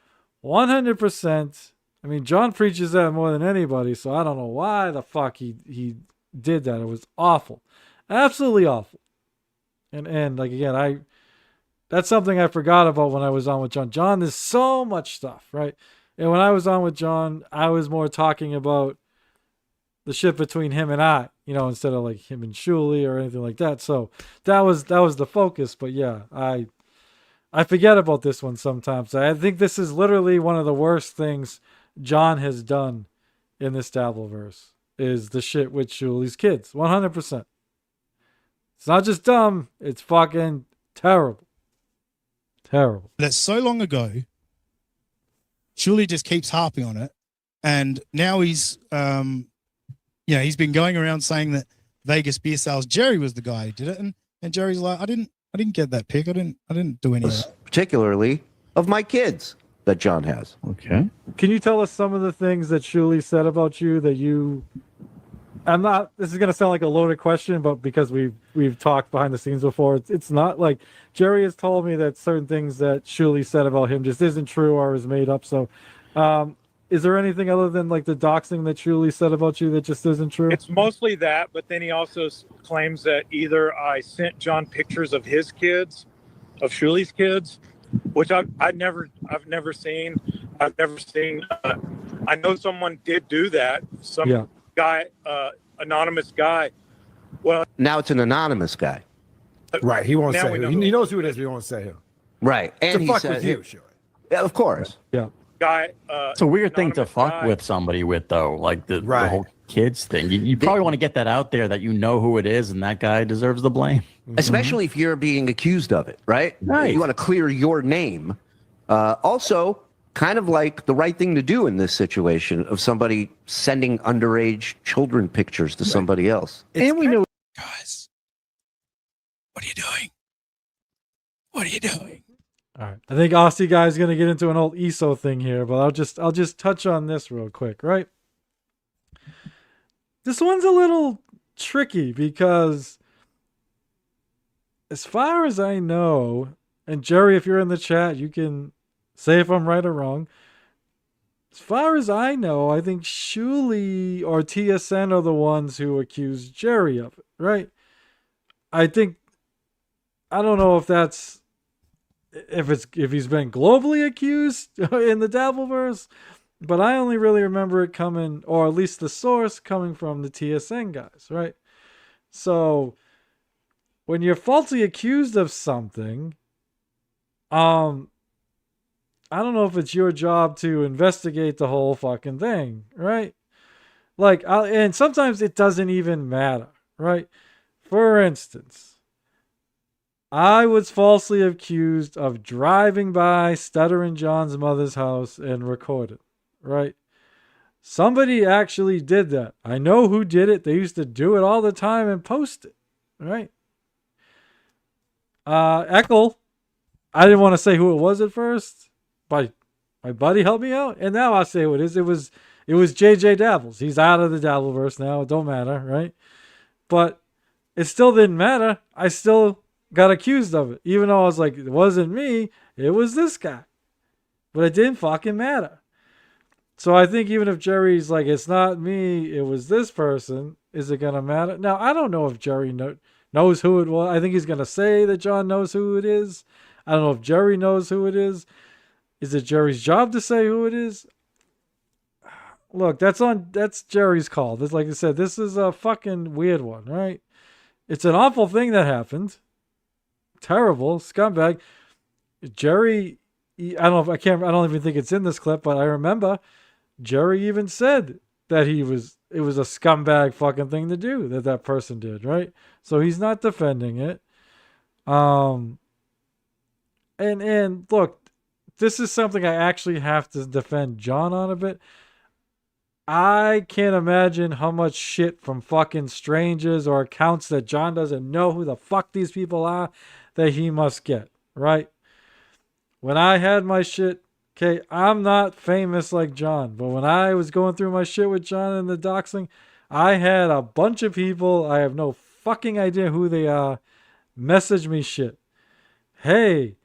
100%. I mean, John preaches that more than anybody, so I don't know why the fuck he did that. It was awful. Absolutely awful. And like, again, that's something I forgot about when I was on with John. John, there's so much stuff, right? And when I was on with John, I was more talking about the shit between him and I, you know, instead of like him and Shuli or anything like that. So that was the focus. But yeah, I forget about this one sometimes. I think this is literally one of the worst things John has done in this Dabbleverse is the shit with Shuli's kids. 100%. It's not just dumb. It's fucking terrible. Terrible. That's so long ago. Shuli just keeps harping on it. And now he's, he's been going around saying that Vegas beer sales, Jerry was the guy who did it. And Jerry's like, I didn't get that pick. I didn't do any of that. Particularly of my kids that John has. Okay. Can you tell us some of the things that Shuli said about you that you... this is going to sound like a loaded question, but because we've talked behind the scenes before, it's not like Jerry has told me that certain things that Shuli said about him just isn't true or is made up. So is there anything other than like the doxing that Shuli said about you that just isn't true? It's mostly that, but then he also claims that either I sent John pictures of his kids, of Shuli's kids, which I've never seen. I've never seen. I know someone did do that. Guy, anonymous guy. Well, now it's an anonymous guy. Right. He won't say who. He knows who it is, but he won't say who. Right. And he said, with you, sure. Yeah, of course. Yeah. Guy. It's a weird thing to fuck with somebody with, though. Like the whole kids thing. You probably want to get that out there that you know who it is, and that guy deserves the blame. Especially if you're being accused of it, right? Right. You want to clear your name. Also, kind of like the right thing to do in this situation of somebody sending underage children pictures to somebody else. And we know, guys, what are you doing? What are you doing? All right. I think Aussie guy is going to get into an old ESO thing here, but I'll just touch on this real quick, right? This one's a little tricky because as far as I know, and Jerry, if you're in the chat, you can say if I'm right or wrong. As far as I know, I think Shuli or TSN are the ones who accused Jerry of it, right? I don't know if that's if he's been globally accused in the Dabbleverse, but I only really remember it coming, or at least the source coming from the TSN guys, right? So when you're falsely accused of something, I don't know if it's your job to investigate the whole fucking thing, right? Like, and sometimes it doesn't even matter, right? For instance, I was falsely accused of driving by Stuttering John's mother's house and recorded, right? Somebody actually did that. I know who did it. They used to do it all the time and post it, right? Eckel, I didn't want to say who it was at first, but my buddy helped me out, and now I'll say who it is. It was JJ Dabbles. He's out of the Dabbleverse now. It don't matter, right? But it still didn't matter. I still got accused of it, even though I was like, it wasn't me. It was this guy. But it didn't fucking matter. So I think even if Jerry's like, it's not me, it was this person, is it going to matter? Now, I don't know if Jerry knows who it was. I think he's going to say that John knows who it is. I don't know if Jerry knows who it is. Is it Jerry's job to say who it is? Look, that's Jerry's call. This, like I said, this is a fucking weird one, right? It's an awful thing that happened. Terrible scumbag. Jerry, I don't even think it's in this clip, but I remember Jerry even said that it was a scumbag fucking thing to do that person did, right? So he's not defending it. And look, this is something I actually have to defend John on a bit. I can't imagine how much shit from fucking strangers or accounts that John doesn't know who the fuck these people are that he must get, right? When I had my shit, okay, I'm not famous like John, but when I was going through my shit with John and the doxing, I had a bunch of people, I have no fucking idea who they are, message me shit. Hey,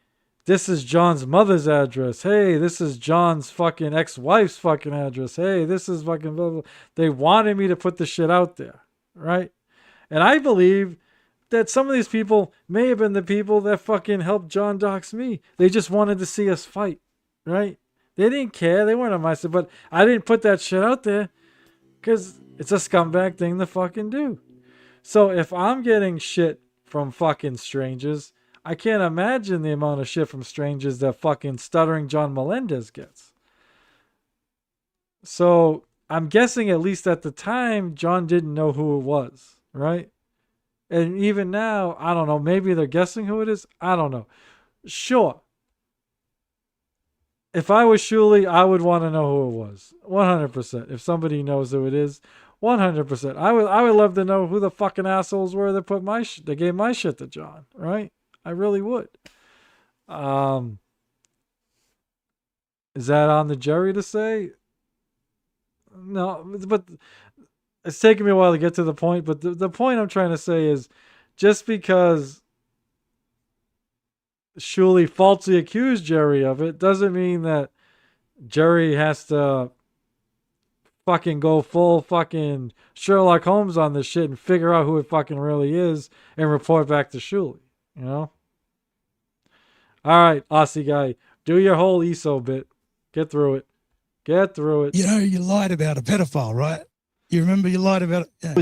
this is John's mother's address. Hey, this is John's fucking ex-wife's fucking address. Hey, this is fucking blah, blah. They wanted me to put the shit out there, right? And I believe that some of these people may have been the people that fucking helped John dox me. They just wanted to see us fight, right? They didn't care. They weren't on my side. But I didn't put that shit out there because it's a scumbag thing to fucking do. So if I'm getting shit from fucking strangers, I can't imagine the amount of shit from strangers that fucking Stuttering John Melendez gets. So I'm guessing at least at the time, John didn't know who it was, right? And even now, I don't know. Maybe they're guessing who it is. I don't know. Sure. If I was Shuli, I would want to know who it was. 100%. If somebody knows who it is, 100%. I would love to know who the fucking assholes were that put that gave my shit to John, right? I really would. Is that on the Jerry to say? No, but it's taken me a while to get to the point. But the point I'm trying to say is just because Shuli falsely accused Jerry of it doesn't mean that Jerry has to fucking go full fucking Sherlock Holmes on this shit and figure out who it fucking really is and report back to Shuli. You know? All right, Aussie guy, do your whole ESO bit. Get through it. Get through it. You know, you lied about a pedophile, right? You remember you lied about it? Yeah.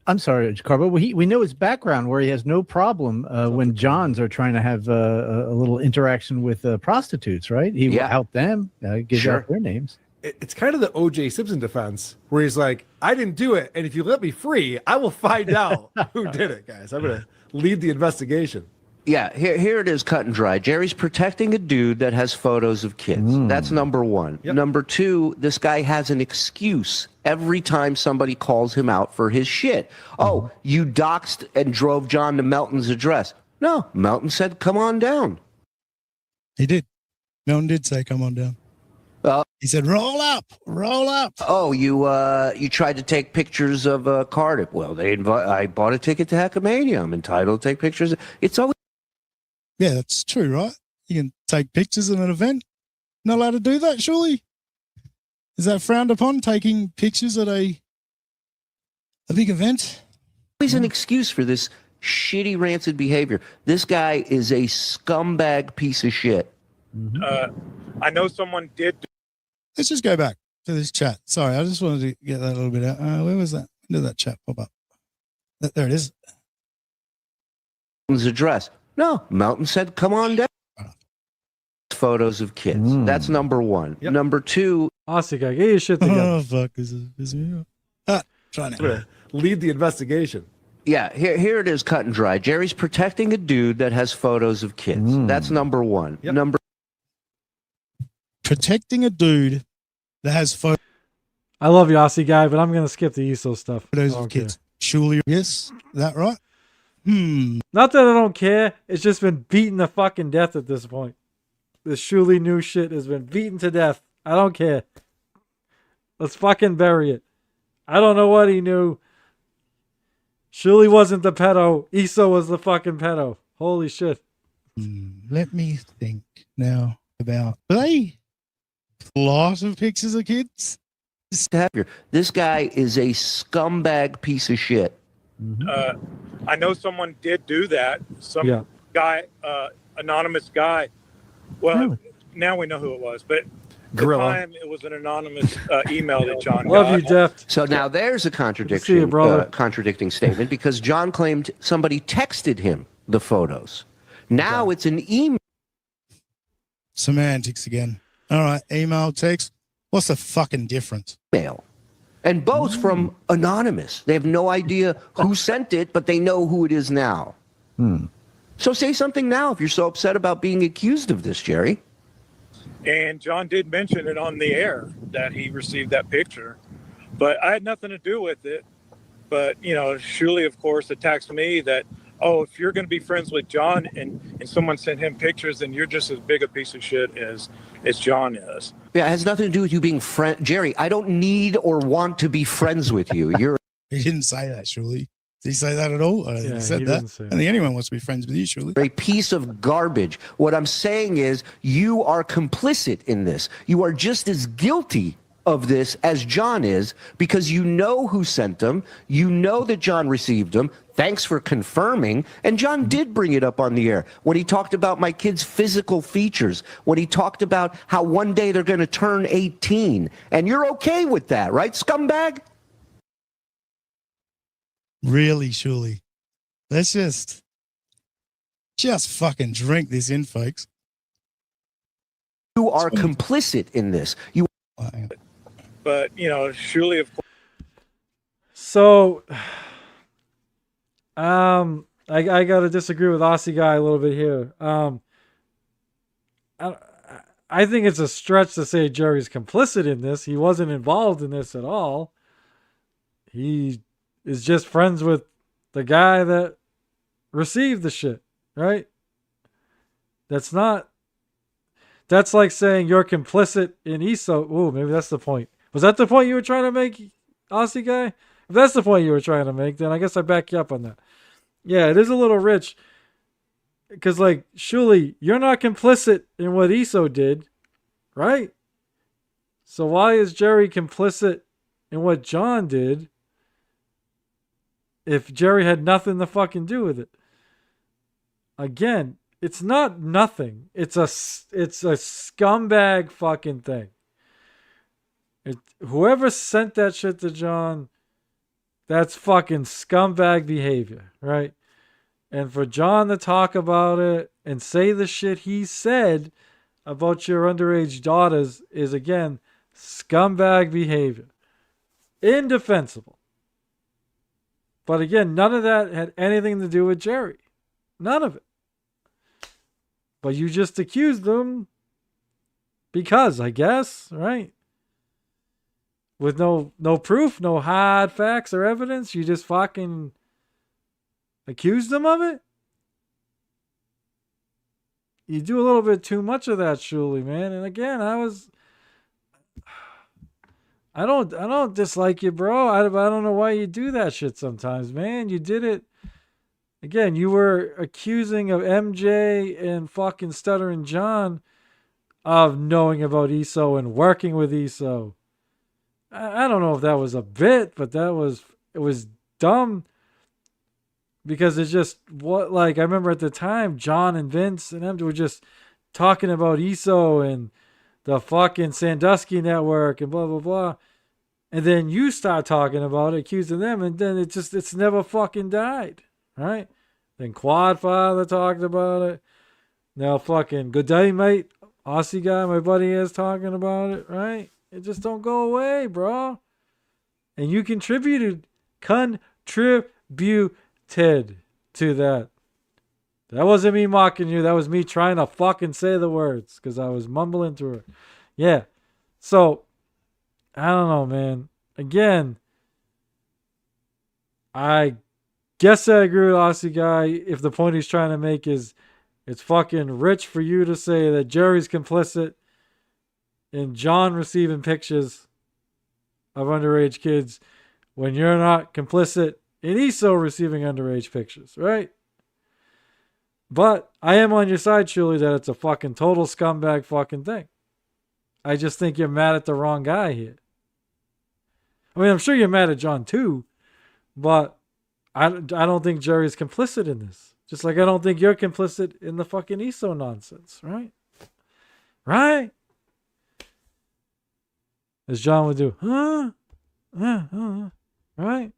I'm sorry, Carbo. We know his background where he has no problem when Johns are trying to have a little interaction with prostitutes, right? He will help them, give out their names. It's kind of the O.J. Simpson defense where he's like, I didn't do it. And if you let me free, I will find out who did it, guys. I'm going to lead the investigation. Yeah, here it is, cut and dry. Jerry's protecting a dude that has photos of kids. That's number one. Yep. Number two, this guy has an excuse every time somebody calls him out for his shit. Oh, you doxed and drove John to Melton's address. No, Melton said, come on down. He did. Melton did say, "Come on down." He said, "Roll up, roll up." Oh, you tried to take pictures of Cardiff. Well, I bought a ticket to Heckamania. I'm entitled to take pictures. It's always that's true, right? You can take pictures at an event. Not allowed to do that, surely. Is that frowned upon? Taking pictures at a big event? Always an excuse for this shitty, rancid behavior. This guy is a scumbag piece of shit. I know someone did. Let's just go back to this chat. Sorry, I just wanted to get that a little bit out. Where was that? When did that chat pop up? There it is. His address. No, Melton said, "Come on down." Photos of kids. That's number one. Yep. Number two. Aussie guy, get your shit together. Oh, fuck. This is me. Trying to lead the investigation. Yeah, here it is, cut and dry. Jerry's protecting a dude that has photos of kids. That's number one. Yep. Protecting a dude that has photos I love you, Aussie guy, but I'm gonna skip the ESO stuff. of kids. Surely, yes, is that right? Not that I don't care. It's just been beaten to fucking death at this point. The Shuli new shit has been beaten to death. I don't care. Let's fucking bury it. I don't know what he knew. Shuli wasn't the pedo. ESO was the fucking pedo. Holy shit. Let me think now about, are they a lot of pictures of kids? This guy is a scumbag piece of shit. I know someone did do that. Some guy, anonymous guy. Well, now we know who it was, but at the time it was an anonymous email that John got. Love you, Deft. So now there's a contradiction, contradicting statement, because John claimed somebody texted him the photos. Now it's an email. Semantics again. All right, email, text. What's the fucking difference? Email. And both from anonymous. They have no idea who sent it, but they know who it is now. So say something now if you're so upset about being accused of this, Jerry. And John did mention it on the air that he received that picture, but I had nothing to do with it. But, you know, Shuli, of course, attacks me that, oh, if you're going to be friends with John and someone sent him pictures, then you're just as big a piece of shit as John is. Yeah, it has nothing to do with you being friend. Jerry, I don't need or want to be friends with you. He didn't say that, Shuli. Did he say that at all? I don't think he said that. I don't think anyone wants to be friends with you, Shuli. A piece of garbage. What I'm saying is you are complicit in this. You are just as guilty of this as John is, because you know who sent them. You know that John received them. Thanks for confirming. And John did bring it up on the air when he talked about my kids' physical features, when he talked about how one day they're going to turn 18. And you're okay with that, right, scumbag? Really, Shuli. Let's just fucking drink this in, folks. You are complicit in this. But, you know, Shuli, of course. So, I got to disagree with Aussie guy a little bit here. I think it's a stretch to say Jerry's complicit in this. He wasn't involved in this at all. He is just friends with the guy that received the shit, right? That's like saying you're complicit in ESO. Ooh, maybe that's the point. Was that the point you were trying to make, Aussie guy? If that's the point you were trying to make, then I guess I back you up on that. Yeah, it is a little rich. Because, like, Shuli, you're not complicit in what ESO did, right? So why is Jerry complicit in what John did if Jerry had nothing to fucking do with it? Again, it's not nothing. It's a scumbag fucking thing. Whoever sent that shit to John, that's fucking scumbag behavior, right? And for John to talk about it and say the shit he said about your underage daughters is, again, scumbag behavior. Indefensible. But again, none of that had anything to do with Jerry. None of it. But you just accused them because, I guess, right? With no proof, no hard facts or evidence, you just fucking accused them of it? you do a little bit too much of that, Shuli, man. And again, I don't dislike you, bro. I don't know why you do that shit sometimes, man. You did it. Again, you were accusing of MJ and fucking Stuttering John of knowing about ESO and working with ESO. I don't know if that was a bit, but it was dumb because it's just what, like, I remember at the time, John and Vince and MJ were just talking about ESO and the fucking Sandusky network and blah, blah, blah. And then you start talking about it, accusing them, and then it's never fucking died, right? Then Quadfather talked about it. Now fucking Good Day Mate, Aussie guy, my buddy is talking about it, right? It just don't go away, bro. And you contributed to that. That wasn't me mocking you. That was me trying to fucking say the words because I was mumbling through it. Yeah. So, I don't know, man. Again, I guess I agree with Aussie guy if the point he's trying to make is it's fucking rich for you to say that Jerry's complicit in John receiving pictures of underage kids when you're not complicit in ESO receiving underage pictures, right? But I am on your side, Shuli, that it's a fucking total scumbag fucking thing. I just think you're mad at the wrong guy here. I mean, I'm sure you're mad at John too, but I don't think Jerry's complicit in this. Just like I don't think you're complicit in the fucking ESO nonsense, right? Right? As John would do, huh? Right?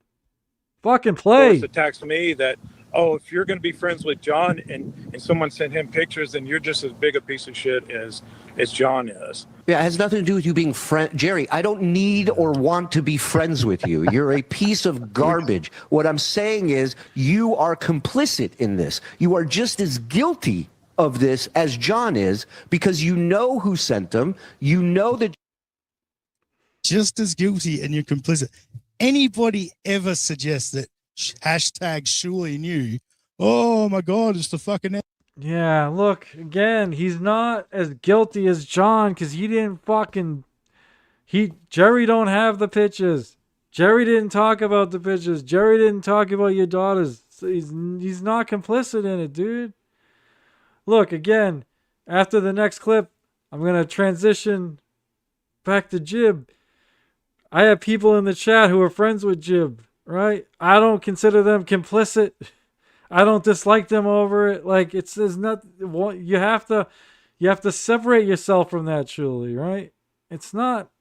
Fucking play. Of course, attacks me that, oh, if you're going to be friends with John and someone sent him pictures, then you're just as big a piece of shit as John is. Yeah, it has nothing to do with you being friend. Jerry, I don't need or want to be friends with you. You're a piece of garbage. What I'm saying is you are complicit in this. You are just as guilty of this as John is because you know who sent them. You know that. Just as guilty and you're complicit. Anybody ever suggests that hashtag Shuli knew, oh my God, it's the fucking... Yeah, look, again, he's not as guilty as John because he didn't fucking... Jerry don't have the pictures. Jerry didn't talk about the pictures. Jerry didn't talk about your daughters. So he's not complicit in it, dude. Look, again, after the next clip, I'm going to transition back to Jib. I have people in the chat who are friends with Jib, right? I don't consider them complicit. I don't dislike them over it. Like there's not. You have to separate yourself from that, Shuli, right? It's not.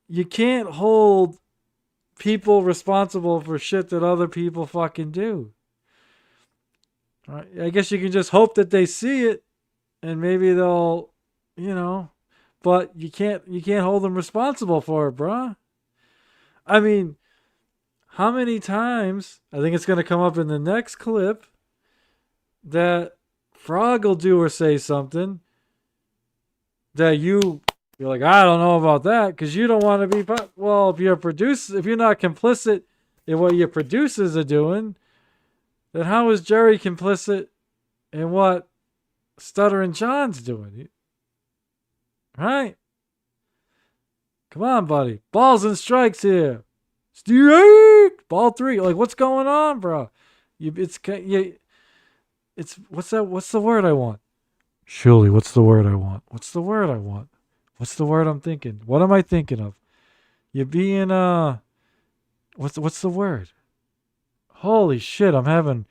You can't hold people responsible for shit that other people fucking do. Right? I guess you can just hope that they see it, and maybe they'll, but you can't hold them responsible for it, bruh. I mean, how many times, I think it's going to come up in the next clip, that Frog will do or say something that you're like, I don't know about that, because you don't want to be, well, if you're not complicit in what your producers are doing, then how is Jerry complicit in what Stuttering John's doing? Right? Come on, buddy. Balls and strikes here. Ball 3. Like, what's going on, bro? It's what's that? What's the word I want? Shuli, what's the word I want? What's the word I want? What's the word I'm thinking? What am I thinking of? You're being what's the word? Holy shit, I'm having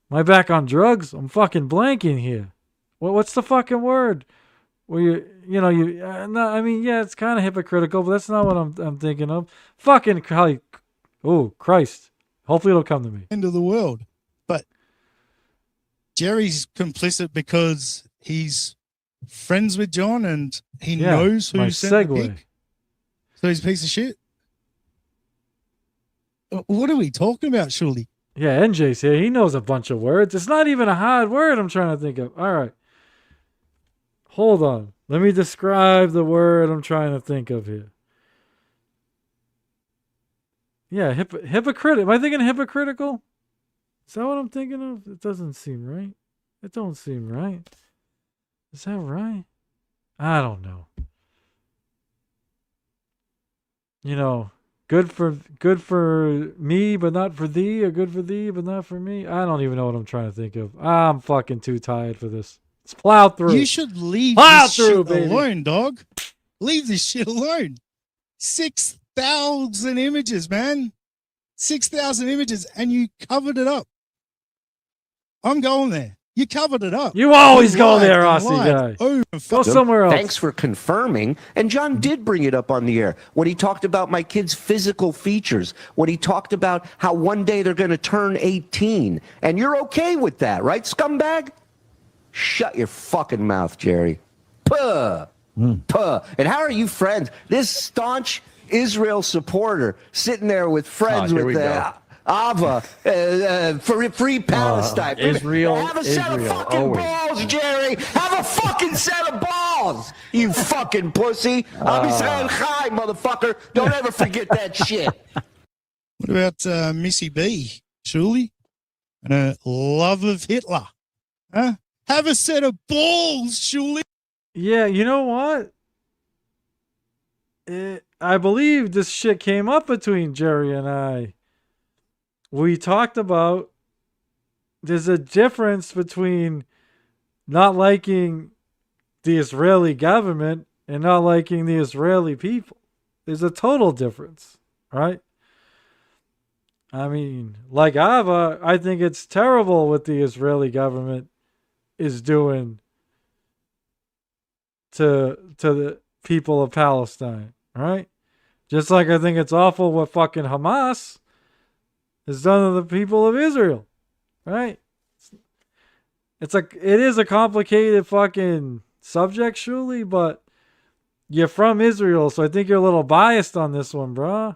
my back on drugs. I'm fucking blanking here. What's the fucking word? Where it's kind of hypocritical, but that's not what I'm thinking of. Fucking Christ. Hopefully it'll come to me. End of the world. But Jerry's complicit because he's friends with John and he knows who sent the pic. So he's a piece of shit. What are we talking about, Shuli? Yeah, NJ's here. He knows a bunch of words. It's not even a hard word I'm trying to think of. All right. Hold on. Let me describe the word I'm trying to think of here. Yeah, hypocritical. Am I thinking hypocritical? Is that what I'm thinking of? It doesn't seem right. It don't seem right. Is that right? I don't know. You know, good for me, but not for thee, or good for thee, but not for me. I don't even know what I'm trying to think of. I'm fucking too tired for this. Let's plow through. You should leave this shit alone, dog. Leave this shit alone. 6,000 images, man. 6,000 images, and you covered it up. I'm going there. You covered it up. You always go there, Aussie guy. Go somewhere else. Thanks for confirming. And John did bring it up on the air when he talked about my kids' physical features, when he talked about how one day they're going to turn 18. And you're okay with that, right, scumbag? Shut your fucking mouth, Jerry. Puh. Puh. And how are you friends? This staunch Israel supporter sitting there with friends with Ava for free Palestine. Israel. Have a set of fucking balls, Jerry. Have a fucking set of balls, you fucking pussy. I'll be saying hi, motherfucker. Don't ever forget that shit. What about Missy B, Shuli, and her love of Hitler? Huh? Have a set of balls, Shuli. Yeah, you know what? I believe this shit came up between Jerry and I. We talked about there's a difference between not liking the Israeli government and not liking the Israeli people. There's a total difference, right? I mean, like Ava, I think it's terrible what the Israeli government is doing to the people of Palestine, right? Just like I think it's awful what fucking Hamas has done to the people of Israel, right? It's like, it is a complicated fucking subject, Shuli, but you're from Israel, so I think you're a little biased on this one, bro.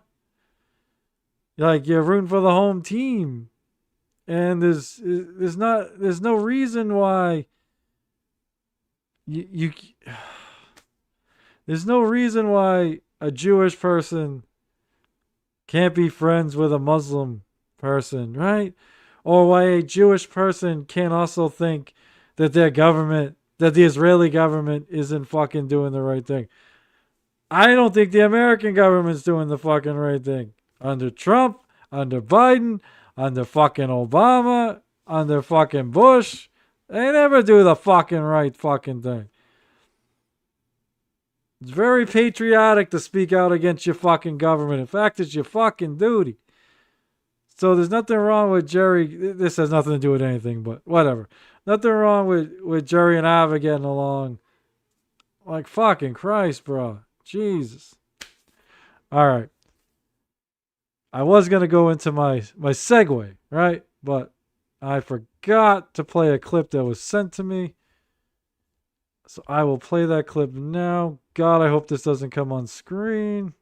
You're rooting for the home team, and there's no reason why there's no reason why a Jewish person can't be friends with a Muslim person, right? Or why a Jewish person can't also think that their government, that the Israeli government isn't fucking doing the right thing. I don't think the American government's doing the fucking right thing. Under Trump, under Biden, under fucking Obama, under fucking Bush, they never do the fucking right fucking thing. It's very patriotic to speak out against your fucking government. In fact, it's your fucking duty. So there's nothing wrong with Jerry. This has nothing to do with anything, but whatever. Nothing wrong with Jerry and Ava getting along. Like fucking Christ, bro. Jesus. All right. I was going to go into my segue, right? But I forgot to play a clip that was sent to me. So I will play that clip now. God, I hope this doesn't come on screen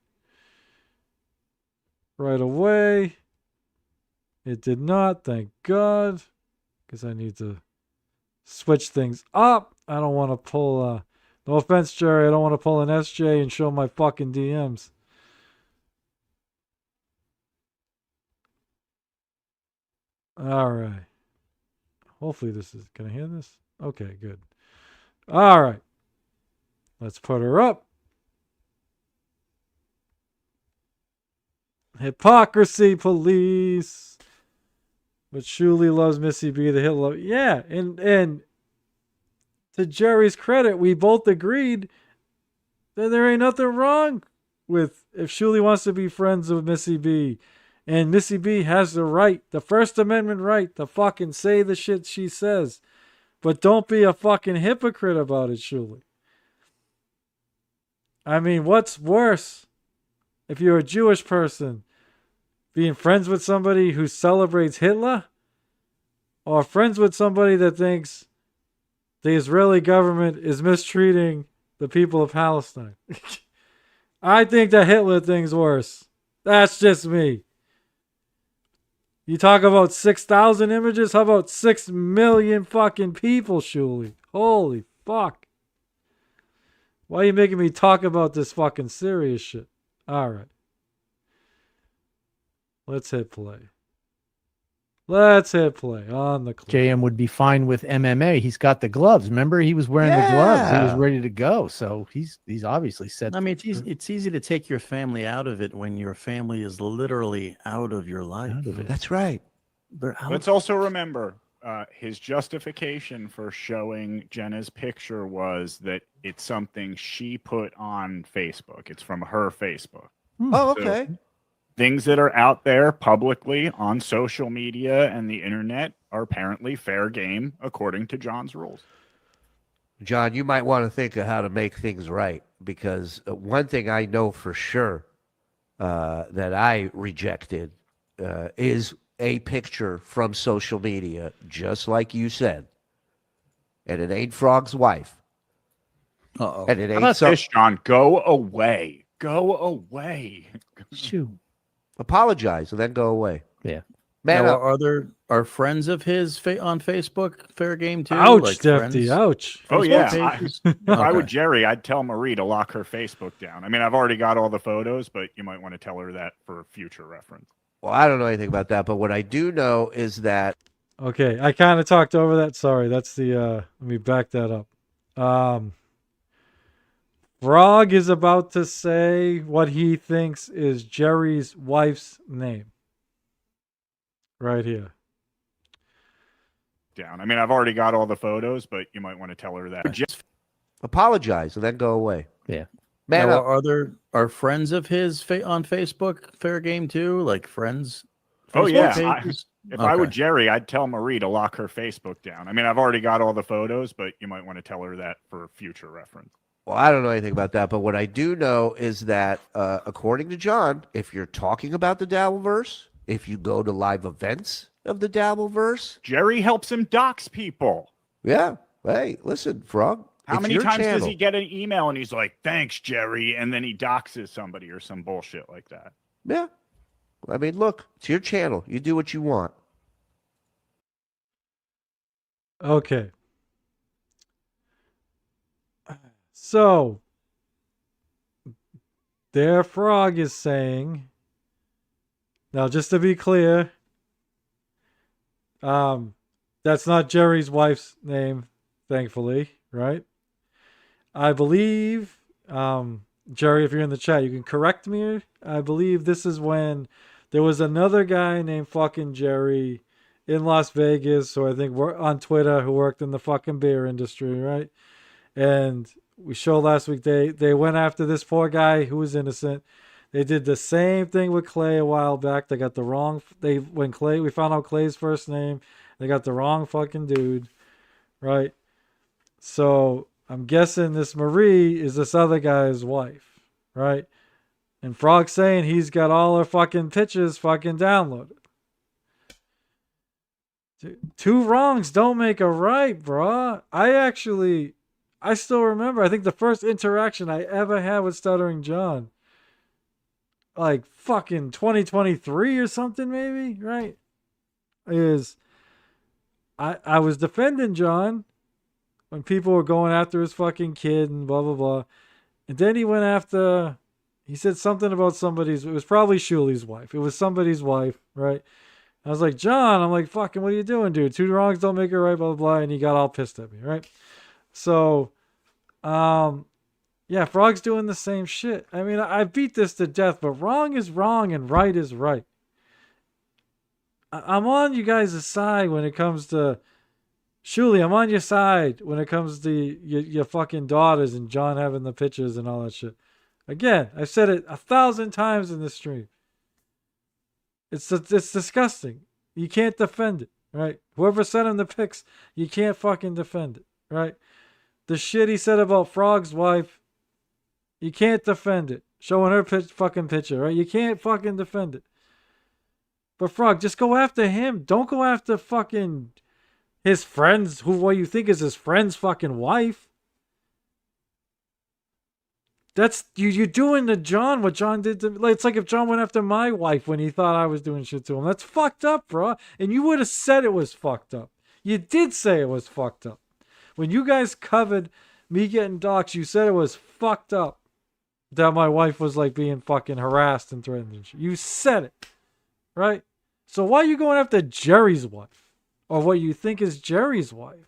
right away. It did not, thank God, because I need to switch things up. I don't want to pull, no offense, Jerry, I don't want to pull an SJ and show my fucking DMs. All right. Hopefully this is, can I hear this? Okay, good. All right. Let's put her up. Hypocrisy police. But Shuli loves Missy B, the Hitler. Yeah, and to Jerry's credit, we both agreed that there ain't nothing wrong with if Shuli wants to be friends with Missy B. And Missy B has the right, the First Amendment right, to fucking say the shit she says. But don't be a fucking hypocrite about it, Shuli. I mean, what's worse if you're a Jewish person? Being friends with somebody who celebrates Hitler? Or friends with somebody that thinks the Israeli government is mistreating the people of Palestine? I think the Hitler thing's worse. That's just me. You talk about 6,000 images? How about 6 million fucking people, Shuli? Holy fuck. Why are you making me talk about this fucking serious shit? All right. Let's hit play. Let's hit play on the clip. JM would be fine with MMA. He's got the gloves. Remember, he was wearing the gloves. He was ready to go. So he's obviously set. I mean, it's easy to take your family out of it when your family is literally out of your life. That's right. Let's also remember his justification for showing Jenna's picture was that it's something she put on Facebook. It's from her Facebook. Oh, okay. So, things that are out there publicly on social media and the internet are apparently fair game according to John's rules. John, you might want to think of how to make things right, because one thing I know for sure that I rejected is a picture from social media, just like you said. And it ain't Frog's wife. Uh-oh. And it How ain't about this, John? Go away. Go away. Shoot. Apologize and then go away. Yeah. Man, Now, are friends of his on Facebook fair game too? Ouch, like Defty, friends? ouch. Oh, Facebook yeah. pages? If I Okay. were Jerry, I'd tell Marie to lock her Facebook down. I mean, I've already got all the photos, but you might want to tell her that for future reference. well, I don't know anything about that, but what I do know is that Okay, I kind of talked over that. Sorry, that's the let me back that up. Frog is about to say what he thinks is Jerry's wife's name. Right here. Down. I mean, I've already got all the photos, but you might want to tell her that. Just apologize and then go away. Yeah. Man, Now, are friends of his on Facebook fair game too? Like friends? Oh, Facebook yeah. pages? If I were Okay. Jerry, I'd tell Marie to lock her Facebook down. I mean, I've already got all the photos, but you might want to tell her that for future reference. well, I don't know anything about that, but what I do know is that according to John, if you're talking about the Dabbleverse, if you go to live events of the Dabbleverse, Jerry helps him dox people. yeah. Hey, listen, Frog. How it's many your times does channel. he get an email and he's like, thanks, Jerry, and then he doxes somebody or some bullshit like that? Yeah. I mean, look, it's your channel. You do what you want. Okay. So, their Frog is saying, now just to be clear, that's not Jerry's wife's name, thankfully, right? I believe, Jerry, if you're in the chat, you can correct me. I believe this is when there was another guy named fucking Jerry in Las Vegas, or I think on Twitter, who worked in the fucking beer industry, right? And we showed last week they went after this poor guy who was innocent. They did the same thing with Clay a while back. They got the wrong. We found out Clay's first name. They got the wrong fucking dude, right? So I'm guessing this Marie is this other guy's wife, right? And Frog's saying he's got all her fucking pictures fucking downloaded. Two wrongs don't make a right, bruh. I still remember, I think the first interaction I ever had with Stuttering John, like fucking 2023 or something maybe, right? Is I was defending John when people were going after his fucking kid and blah, blah, blah. And then he said something about it was probably Shuli's wife. It was somebody's wife, right? I was like, John, I'm like, fucking, what are you doing, dude? Two wrongs don't make it right, blah, blah, blah. And he got all pissed at me, right? So, yeah, Frog's doing the same shit. I mean, I beat this to death, but wrong is wrong and right is right. I'm on you guys' side when it comes to Shuli. I'm on your side when it comes to your fucking daughters and John having the pictures and all that shit. Again, I've said it 1,000 times in this stream. It's disgusting. You can't defend it, right? Whoever sent him the pics, you can't fucking defend it, right? The shit he said about Frog's wife, you can't defend it. Showing her fucking picture, right? You can't fucking defend it. But Frog, just go after him. Don't go after fucking his friends, what you think is his friend's fucking wife. That's you're doing to John what John did to me. Like, it's like if John went after my wife when he thought I was doing shit to him. That's fucked up, bro. And you would have said it was fucked up. You did say it was fucked up. When you guys covered me getting doxxed, you said it was fucked up that my wife was like being fucking harassed and threatened and shit. You said it, right? So why are you going after Jerry's wife? Or what you think is Jerry's wife?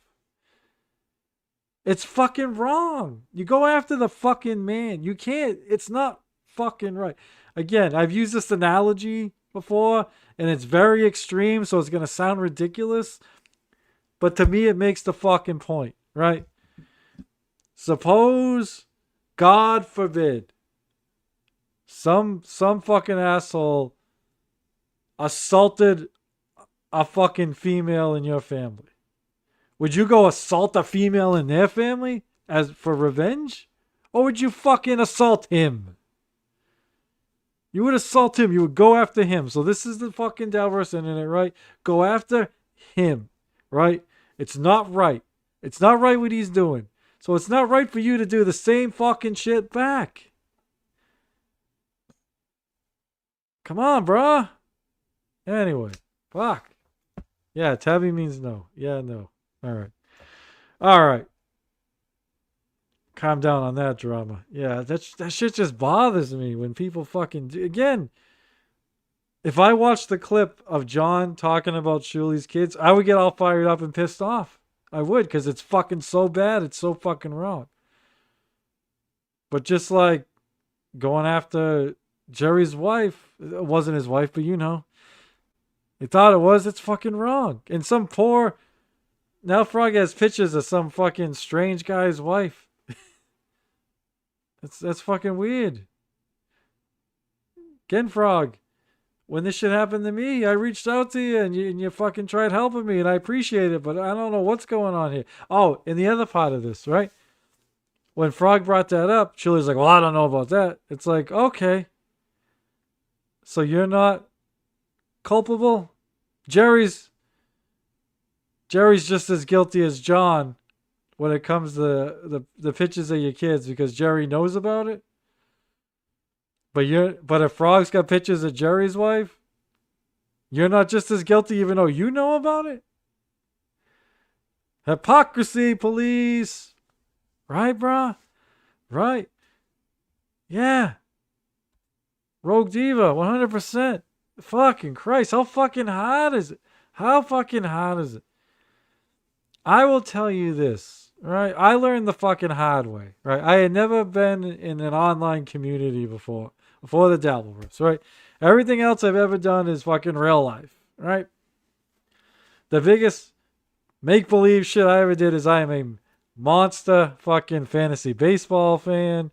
It's fucking wrong. You go after the fucking man. You can't. It's not fucking right. Again, I've used this analogy before, and it's very extreme, so it's going to sound ridiculous. But to me, it makes the fucking point, right? Suppose, God forbid, some fucking asshole assaulted a fucking female in your family. Would you go assault a female in their family as for revenge? Or would you fucking assault him? You would assault him. You would go after him. So this is the fucking Dalverse internet, right? Go after him, right? It's not right. It's not right what he's doing. So it's not right for you to do the same fucking shit back. Come on, bruh. Anyway, fuck. Yeah, tabby means no. Yeah, no. All right. All right. Calm down on that drama. Yeah, that shit just bothers me when people fucking do. Again, if I watched the clip of John talking about Shuli's kids, I would get all fired up and pissed off. I would, because it's fucking so bad. It's so fucking wrong. But just like going after Jerry's wife, it wasn't his wife, but you know. He thought it was. It's fucking wrong. And some poor... Now Frog has pictures of some fucking strange guy's wife. That's fucking weird. Again, Frog, when this shit happened to me, I reached out to you and you fucking tried helping me, and I appreciate it, but I don't know what's going on here. Oh, and the other part of this, right? When Frog brought that up, Chuli's like, well, I don't know about that. It's like, okay. So you're not culpable? Jerry's just as guilty as John when it comes to the pictures of your kids because Jerry knows about it. But if Frog's got pictures of Jerry's wife, you're not just as guilty even though you know about it? Hypocrisy, police. Right, brah? Right. Yeah. Rogue Diva, 100%. Fucking Christ, how fucking hard is it? How fucking hard is it? I will tell you this, right? I learned the fucking hard way, right? I had never been in an online community before the Dabbleverse, right? Everything else I've ever done is fucking real life, right? The biggest make-believe shit I ever did is I am a monster fucking fantasy baseball fan.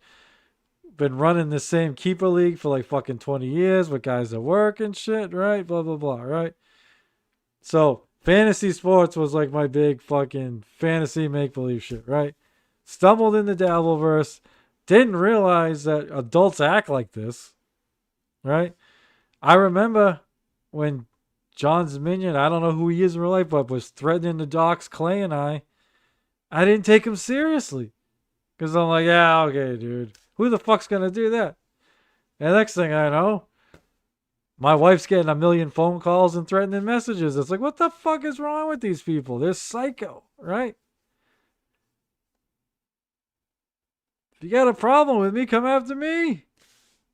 Been running the same keeper league for like fucking 20 years with guys at work and shit, right? Blah, blah, blah, right? So, fantasy sports was like my big fucking fantasy make-believe shit, right? Stumbled in the Dabbleverse. Didn't realize that adults act like this, right? I remember when John's minion, I don't know who he is in real life, but was threatening to dox Clay and I didn't take him seriously. Because I'm like, yeah, okay, dude. Who the fuck's going to do that? And next thing I know, my wife's getting a million phone calls and threatening messages. It's like, what the fuck is wrong with these people? They're psycho, right? If you got a problem with me, come after me.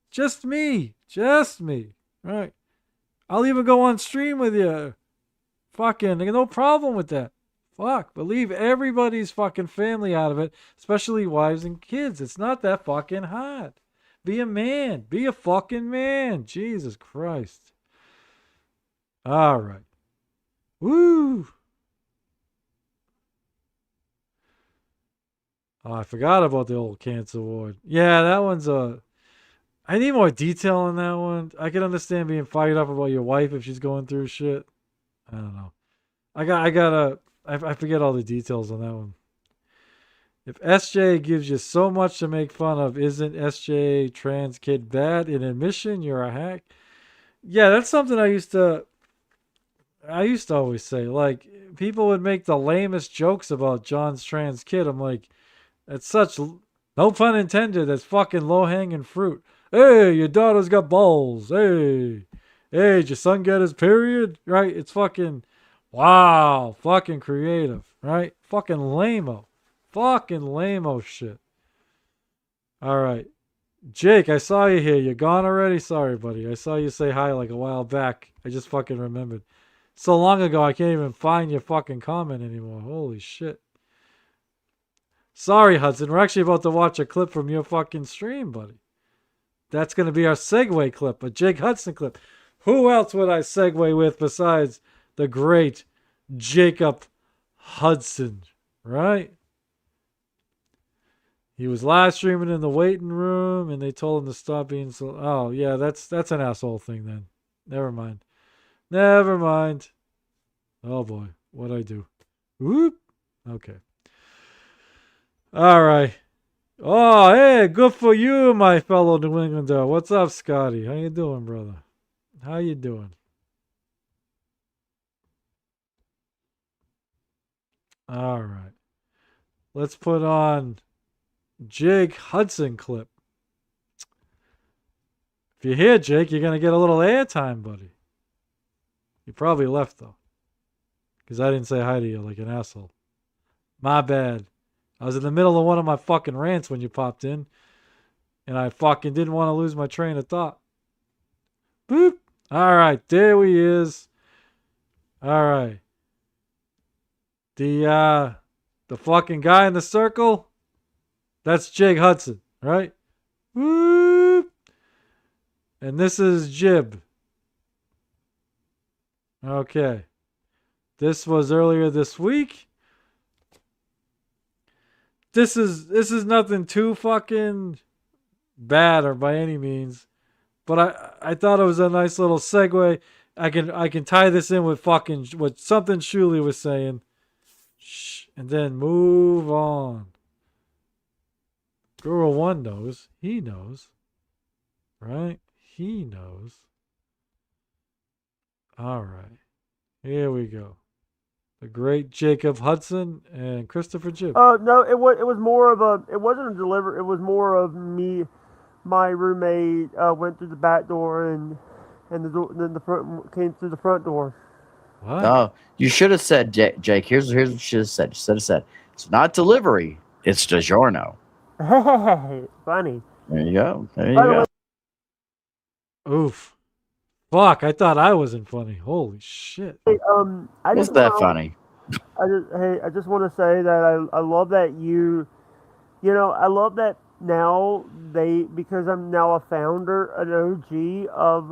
Just me. Just me. Right? I'll even go on stream with you. Fucking, no problem with that. Fuck, but leave everybody's fucking family out of it, especially wives and kids. It's not that fucking hard. Be a man. Be a fucking man. Jesus Christ. All right. Woo. Oh, I forgot about the old cancer ward. Yeah, that one's I need more detail on that one. I can understand being fired up about your wife if she's going through shit. I don't know. I forget all the details on that one. If SJ gives you so much to make fun of, isn't SJ trans kid bad? In admission, you're a hack. Yeah, that's something I used to always say. Like, people would make the lamest jokes about John's trans kid. I'm like, that's such, no pun intended, that's fucking low-hanging fruit. Hey, your daughter's got balls. Hey, did your son get his period? Right? It's fucking, wow, fucking creative, right? Fucking lame-o. Fucking lame-o shit. All right. Jake, I saw you here. You gone already? Sorry, buddy. I saw you say hi like a while back. I just fucking remembered. So long ago, I can't even find your fucking comment anymore. Holy shit. Sorry, Hudson. We're actually about to watch a clip from your fucking stream, buddy. That's going to be our segue clip, a Jake Hudson clip. Who else would I segue with besides the great Jacob Hudson, right? He was live streaming in the waiting room, and they told him to stop being so... Oh, yeah, that's an asshole thing then. Never mind. Never mind. Oh, boy. What'd I do? Whoop. Okay. All right. Oh, hey, good for you, my fellow New Englander. What's up, Scotty? How you doing, brother? How you doing? All right. Let's put on Jake Hudson clip. If you're here, Jake, you're going to get a little airtime, buddy. You probably left, though. Because I didn't say hi to you like an asshole. My bad. I was in the middle of one of my fucking rants when you popped in. And I fucking didn't want to lose my train of thought. Boop. All right. There he is. All right. The fucking guy in the circle, that's Jake Hudson, right? Whoop. And this is Jib. Okay. This was earlier this week. This is nothing too fucking bad or by any means, but I thought it was a nice little segue. I can tie this in with fucking what something Shuli was saying, and then move on. Girl one knows, he knows, right? He knows. All right, here we go. The great Jacob Hudson and Christopher Jib. No, it was more of a. It wasn't a deliver. It was more of me. My roommate went through the back door and then the front came through the front door. What? Oh, you should have said, Jake. Here's what you should have said. You should have said, it's not delivery. It's DiGiorno. Funny. There you go. There you go. Oof. Fuck, I thought I wasn't funny. Holy shit. Hey, What's that funny? I just want to say that I love that I love that now because I'm now a founder, an OG of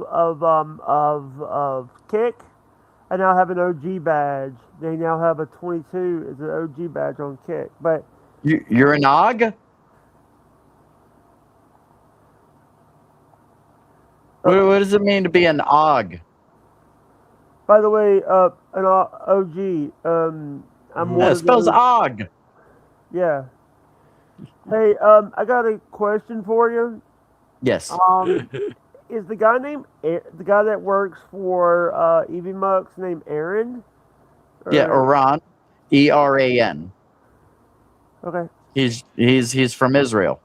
Kick. I now have an OG badge. They now have a 22 as an OG badge on Kick. But you're an OG? What does it mean to be an OG? By the way, an OG. I'm it spells OG. Yeah. Hey, I got a question for you. Yes. Is the guy that works for EVMux named Aaron? Yeah, Iran. ERAN. Okay. He's from Israel.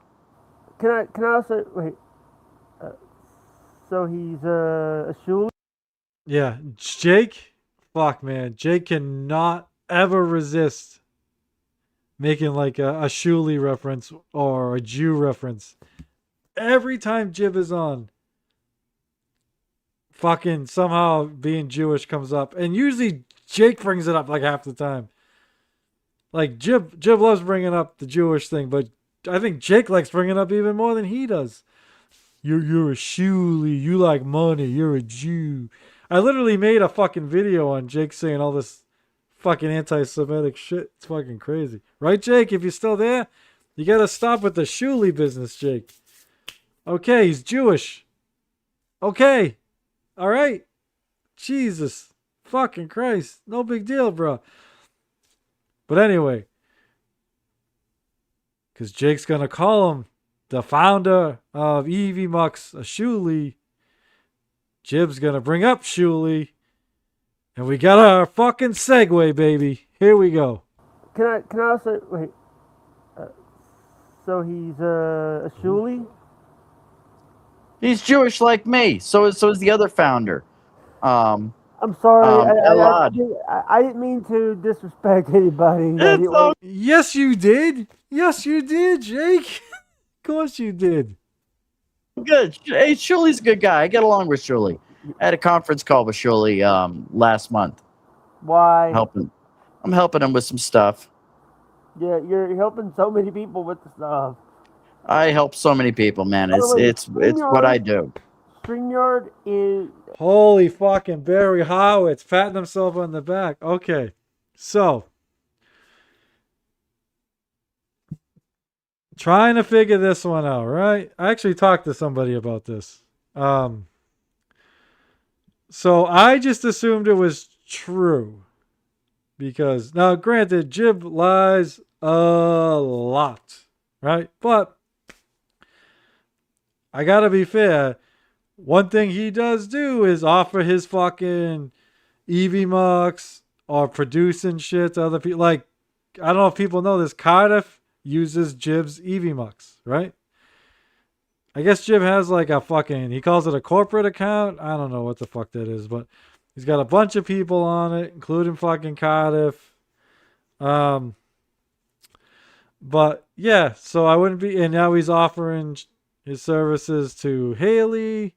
Can I also wait? So he's a Shuli? Yeah, Jake. Fuck, man. Jake cannot ever resist making like a Shuli reference or a Jew reference. Every time Jib is on, fucking somehow being Jewish comes up. And usually Jake brings it up like half the time. Like Jib loves bringing up the Jewish thing, but I think Jake likes bringing up even more than he does. You're a Shuli. You like money. You're a Jew. I literally made a fucking video on Jake saying all this fucking anti-Semitic shit. It's fucking crazy. Right, Jake? If you're still there, you gotta stop with the Shuli business, Jake. Okay, he's Jewish. Okay. All right. Jesus. Fucking Christ. No big deal, bro. But anyway. Because Jake's gonna call him the founder of EVMux, a Shuli. Jib's gonna bring up Shuli. And we got our fucking segue, baby. Here we go. Can I also wait? So he's a Shuli? He's Jewish like me. So is the other founder. I'm sorry. I didn't mean to disrespect anybody. Yes, you did. Yes, you did, Jake. Of course you did. Good. Hey, Shuli's a good guy. I get along with Shuli. I had a conference call with Shuli last month. Why? I'm helping him with some stuff. Yeah, you're helping so many people with the stuff. I help so many people, man. It's what I do. StreamYard is... Holy fucking Barry Howitz patting himself on the back. Okay, so trying to figure this one out, right? I actually talked to somebody about this. So I just assumed it was true. Because, now granted, Jib lies a lot, right? But I gotta be fair. One thing he does do is offer his fucking EV Mux or producing shit to other people. Like, I don't know if people know this. Cardiff uses Jib's EV Mux, right? I guess Jib has like a fucking, he calls it a corporate account. I don't know what the fuck that is, but he's got a bunch of people on it, including fucking Cardiff. But yeah, so I wouldn't be, and now he's offering his services to Haley.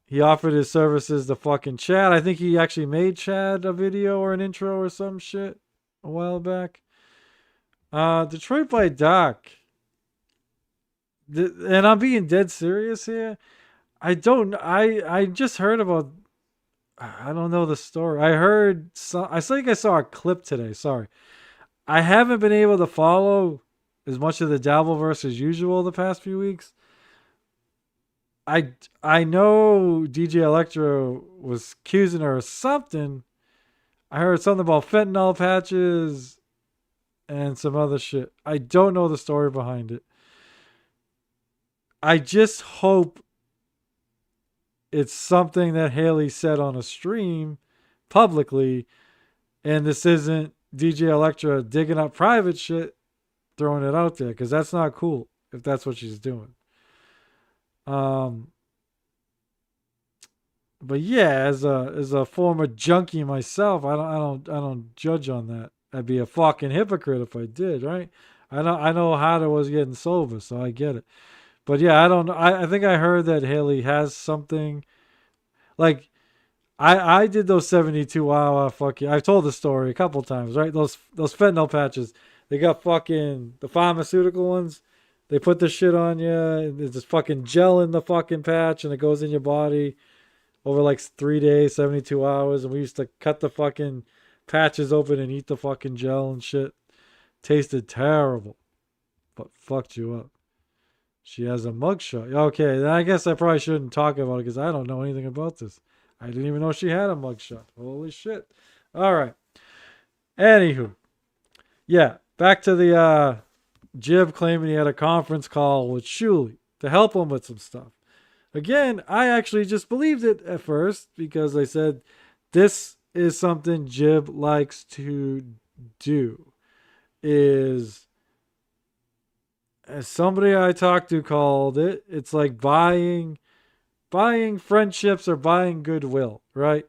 He offered his services to fucking Chad. I think he actually made Chad a video or an intro or some shit a while back. Detroit by Doc. And I'm being dead serious here. I just heard about, I don't know the story. I think I saw a clip today. Sorry. I haven't been able to follow as much of the Dabbleverse as usual the past few weeks. I know DJ Electro was accusing her of something. I heard something about fentanyl patches and some other shit. I don't know the story behind it. I just hope it's something that Haley said on a stream publicly, and this isn't DJ Electra digging up private shit, throwing it out there, because that's not cool if that's what she's doing. But yeah, as a former junkie myself, I don't judge on that. I'd be a fucking hypocrite if I did, right? I know how it was getting sober, so I get it. But yeah, I think I heard that Haley has something. Like, I did those 72-hour fucking, I've told the story a couple times, right? Those fentanyl patches, they got fucking the pharmaceutical ones. They put the shit on you, and there's this fucking gel in the fucking patch, and it goes in your body over like 3 days, 72 hours. And we used to cut the fucking patches open and eat the fucking gel and shit. Tasted terrible, but fucked you up. She has a mugshot. Okay, then I guess I probably shouldn't talk about it because I don't know anything about this. I didn't even know she had a mugshot. Holy shit. All right. Anywho. Yeah, back to the Jib claiming he had a conference call with Shuli to help him with some stuff. Again, I actually just believed it at first because I said this is something Jib likes to do. Is, as somebody I talked to called it, it's like buying friendships or buying goodwill, right?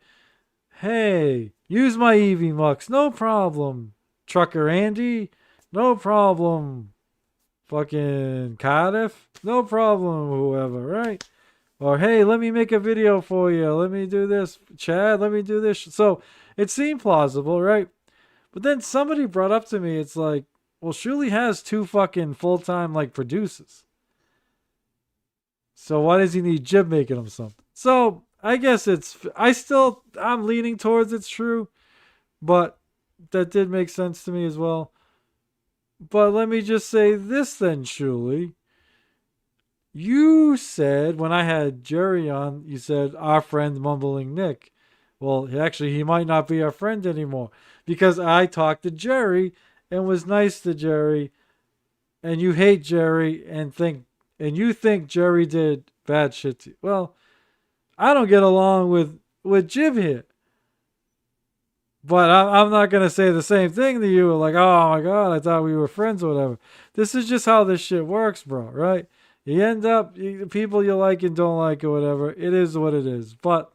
Hey, use my EV Mux, no problem. Trucker Andy, no problem. Fucking Cardiff, no problem. Whoever, right? Or hey, let me make a video for you. Let me do this, Chad. Let me do this. So it seemed plausible, right? But then somebody brought up to me, it's like, well, Shuli has 2 fucking full-time like producers. So why does he need Jib making him something? So I guess I'm leaning towards it's true, but that did make sense to me as well. But let me just say this then, Shuli. You said, when I had Jerry on, you said, our friend Mumbling Nick. Well, actually, he might not be our friend anymore because I talked to Jerry and was nice to Jerry, and you hate Jerry and you think Jerry did bad shit to you. Well, I don't get along with Jib here. But I'm not going to say the same thing to you. Like, oh my God, I thought we were friends or whatever. This is just how this shit works, bro, right? You end up, people you like and don't like or whatever. It is what it is. But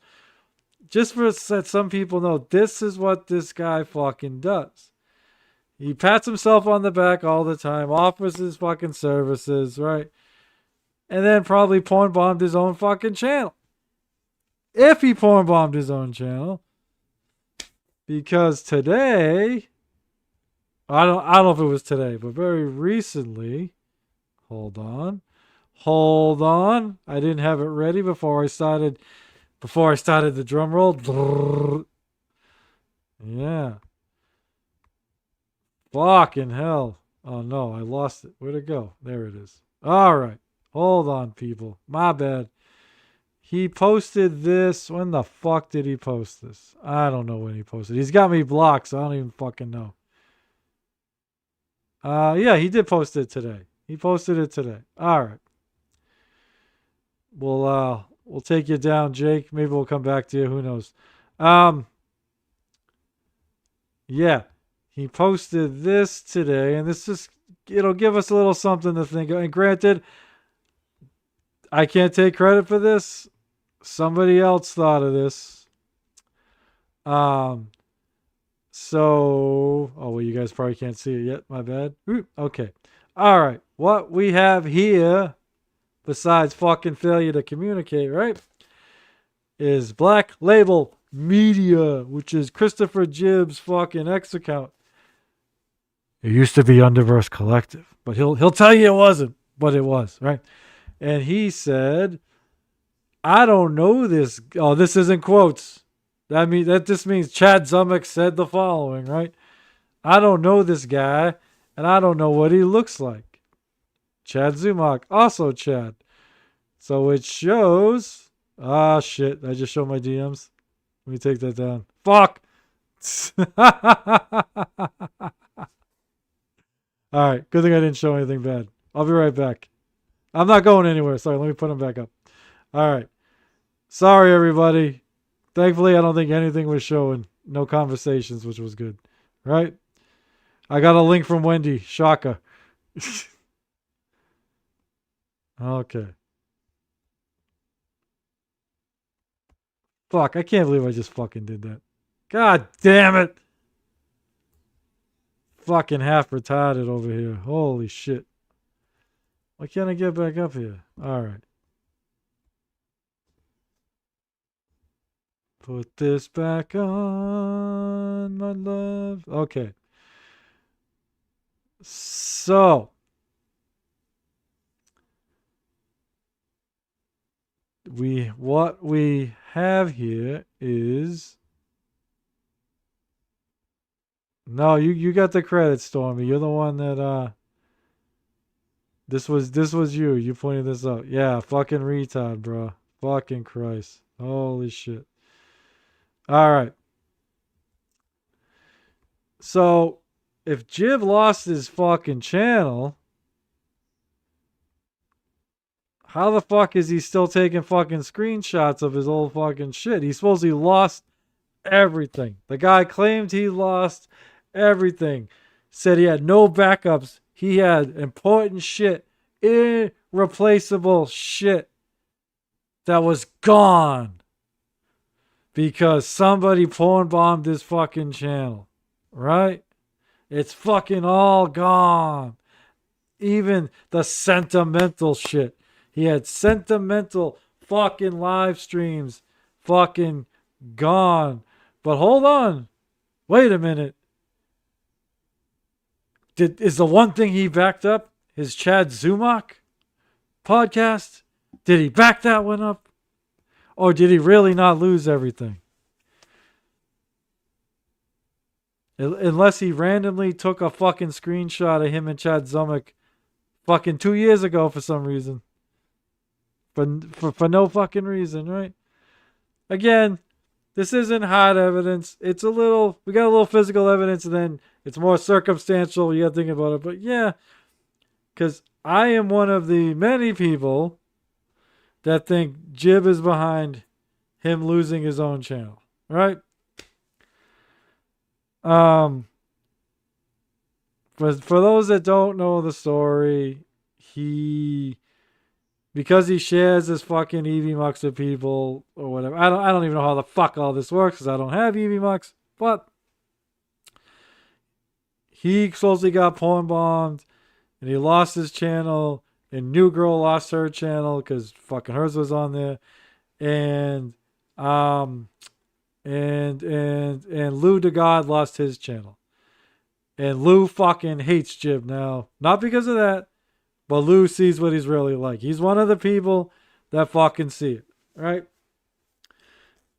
just for that some people know, this is what this guy fucking does. He pats himself on the back all the time, offers his fucking services, right? and then probably porn bombed his own fucking channel. If he porn bombed his own channel. Because today, I don't know if it was today, but very recently, hold on. I didn't have it ready before I started the drum roll. Yeah. Fucking hell. Oh no, I lost it. Where'd it go? There it is. All right. Hold on, people. My bad. He posted this. When the fuck did he post this? I don't know when he posted. He's got me blocked, so I don't even fucking know. Yeah, he did post it today. He posted it today. All right. We'll take you down, Jake. Maybe we'll come back to you. Who knows? Yeah. He posted this today, and it'll give us a little something to think of. And granted, I can't take credit for this. Somebody else thought of this. Well, you guys probably can't see it yet. My bad. Okay. All right. What we have here, besides fucking failure to communicate, right, is Black Label Media, which is Christopher Gibbs' fucking X account. It used to be Underverse Collective, but he'll tell you it wasn't, but it was, right? And he said, I don't know this. Oh, this isn't quotes. That just means Chad Zumick said the following, right? I don't know this guy, and I don't know what he looks like. Chad Zumock, also Chad. So it shows. Ah, shit. I just showed my DMs. Let me take that down. Fuck. All right. Good thing I didn't show anything bad. I'll be right back. I'm not going anywhere. Sorry. Let me put them back up. All right. Sorry, everybody. Thankfully, I don't think anything was showing. No conversations, which was good. Right? I got a link from Wendy. Shaka. Okay. Fuck, I can't believe I just fucking did that. God damn it. Fucking half retarded over here. Holy shit. Why can't I get back up here? All right. Put this back on, my love. Okay. So. What we have here is. No, you got the credit, Stormy. You're the one that this was you. You pointed this out. Yeah, fucking retard, bro. Fucking Christ. Holy shit. All right. So, if Jib lost his fucking channel, how the fuck is he still taking fucking screenshots of his old fucking shit? He supposedly lost everything. The guy claimed he lost everything. Said he had no backups. He had important shit. Irreplaceable shit that was gone. Because somebody porn bombed his fucking channel. Right? It's fucking all gone. Even the sentimental shit. He had sentimental fucking live streams. Fucking gone. But hold on. Wait a minute. Is the one thing he backed up his Chad Zumock podcast? Did he back that one up? Or did he really not lose everything? Unless he randomly took a fucking screenshot of him and Chad Zumock fucking 2 years ago for some reason. For no fucking reason, right? Again, this isn't hard evidence. We got a little physical evidence, and then it's more circumstantial. You got to think about it. But yeah, because I am one of the many people that think Jib is behind him losing his own channel, right? For those that don't know the story, because he shares his fucking EVMux with people or whatever. I don't even know how the fuck all this works because I don't have EVMux, but he supposedly got porn bombed and he lost his channel and New Girl lost her channel because fucking hers was on there, and Lou de God lost his channel, and Lou fucking hates Jib now, not because of that, but Lou sees what he's really like. He's one of the people that fucking see it, right?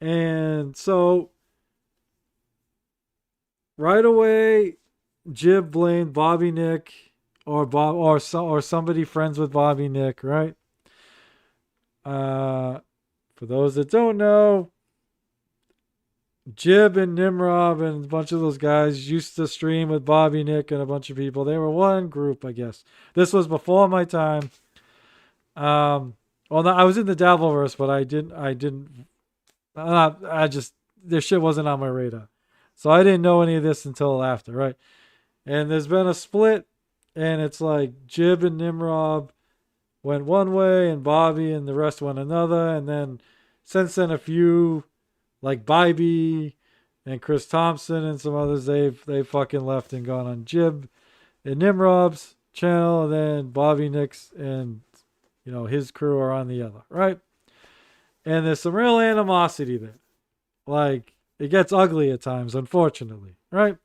And so right away, Jib blamed Bobby Nick or somebody friends with Bobby Nick, right? For those that don't know, Jib and Nimrod and a bunch of those guys used to stream with Bobby Nick and a bunch of people. They were one group, I guess. This was before my time. Well, no, I was in the Dabbleverse, but their shit wasn't on my radar. So I didn't know any of this until after, right? And there's been a split, and it's like Jib and Nimrod went one way, and Bobby and the rest went another. And then since then, a few, like Bybee and Chris Thompson and some others, they fucking left and gone on Jib and Nimrod's channel, and then Bobby Nick's and his crew are on the other, right? And there's some real animosity there. Like, it gets ugly at times, unfortunately, right?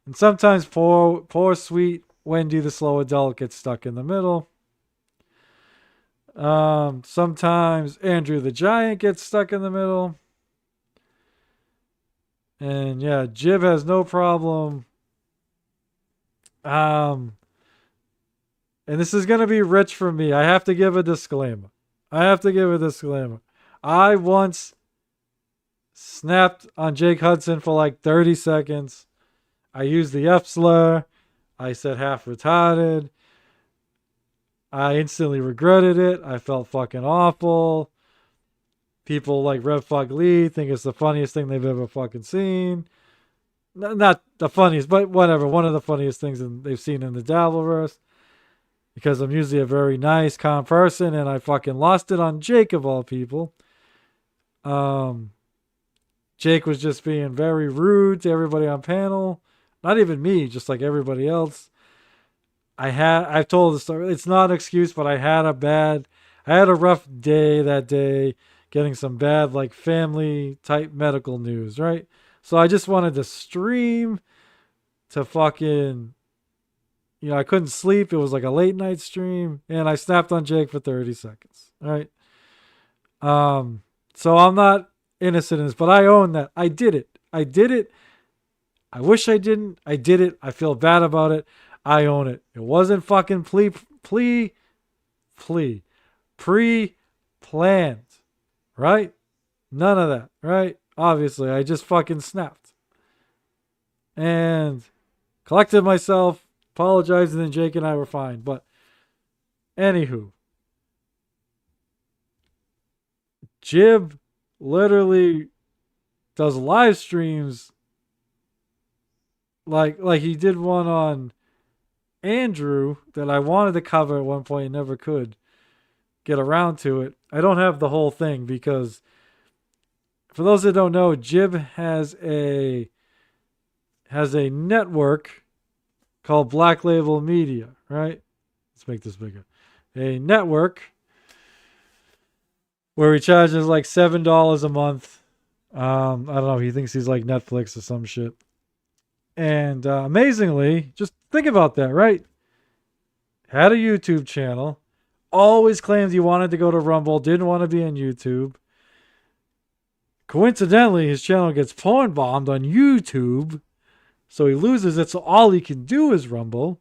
And sometimes poor sweet Wendy the slow adult gets stuck in the middle. Sometimes Andrew the Giant gets stuck in the middle. And yeah, Jib has no problem. And this is going to be rich for me. I have to give a disclaimer. I once snapped on Jake Hudson for like 30 seconds. I used the F slur. I said half retarded. I instantly regretted it. I felt fucking awful. People like Rev Fuck Lee think it's the funniest thing they've ever fucking seen. Not the funniest, but whatever. One of the funniest things they've seen in the Dabbleverse. Because I'm usually a very nice, calm person, and I fucking lost it on Jake of all people. Jake was just being very rude to everybody on panel. Not even me, just like everybody else. I've told the story. It's not an excuse, but I had a rough day that day, getting some bad, like, family type medical news, right? So I just wanted to stream to fucking, I couldn't sleep. It was like a late night stream, and I snapped on Jake for 30 seconds, right? So I'm not innocent in this, but I own that. I did it. I wish I didn't. I did it. I feel bad about it. I own it. It wasn't fucking pre-planned, right? None of that, right? Obviously, I just fucking snapped. And collected myself, apologized, and then Jake and I were fine. But anywho, Jib literally does live streams like he did one on Andrew that I wanted to cover at one point and never could get around to it. I don't have the whole thing because, for those that don't know, Jib has a network called Black Label Media, right? Let's make this bigger. A network where he charges like $7 a month. I don't know. He thinks he's like Netflix or some shit. And amazingly, just think about that, right? Had a YouTube channel. Always claimed he wanted to go to Rumble. Didn't want to be on YouTube. Coincidentally, his channel gets porn bombed on YouTube. So he loses it. So all he can do is Rumble.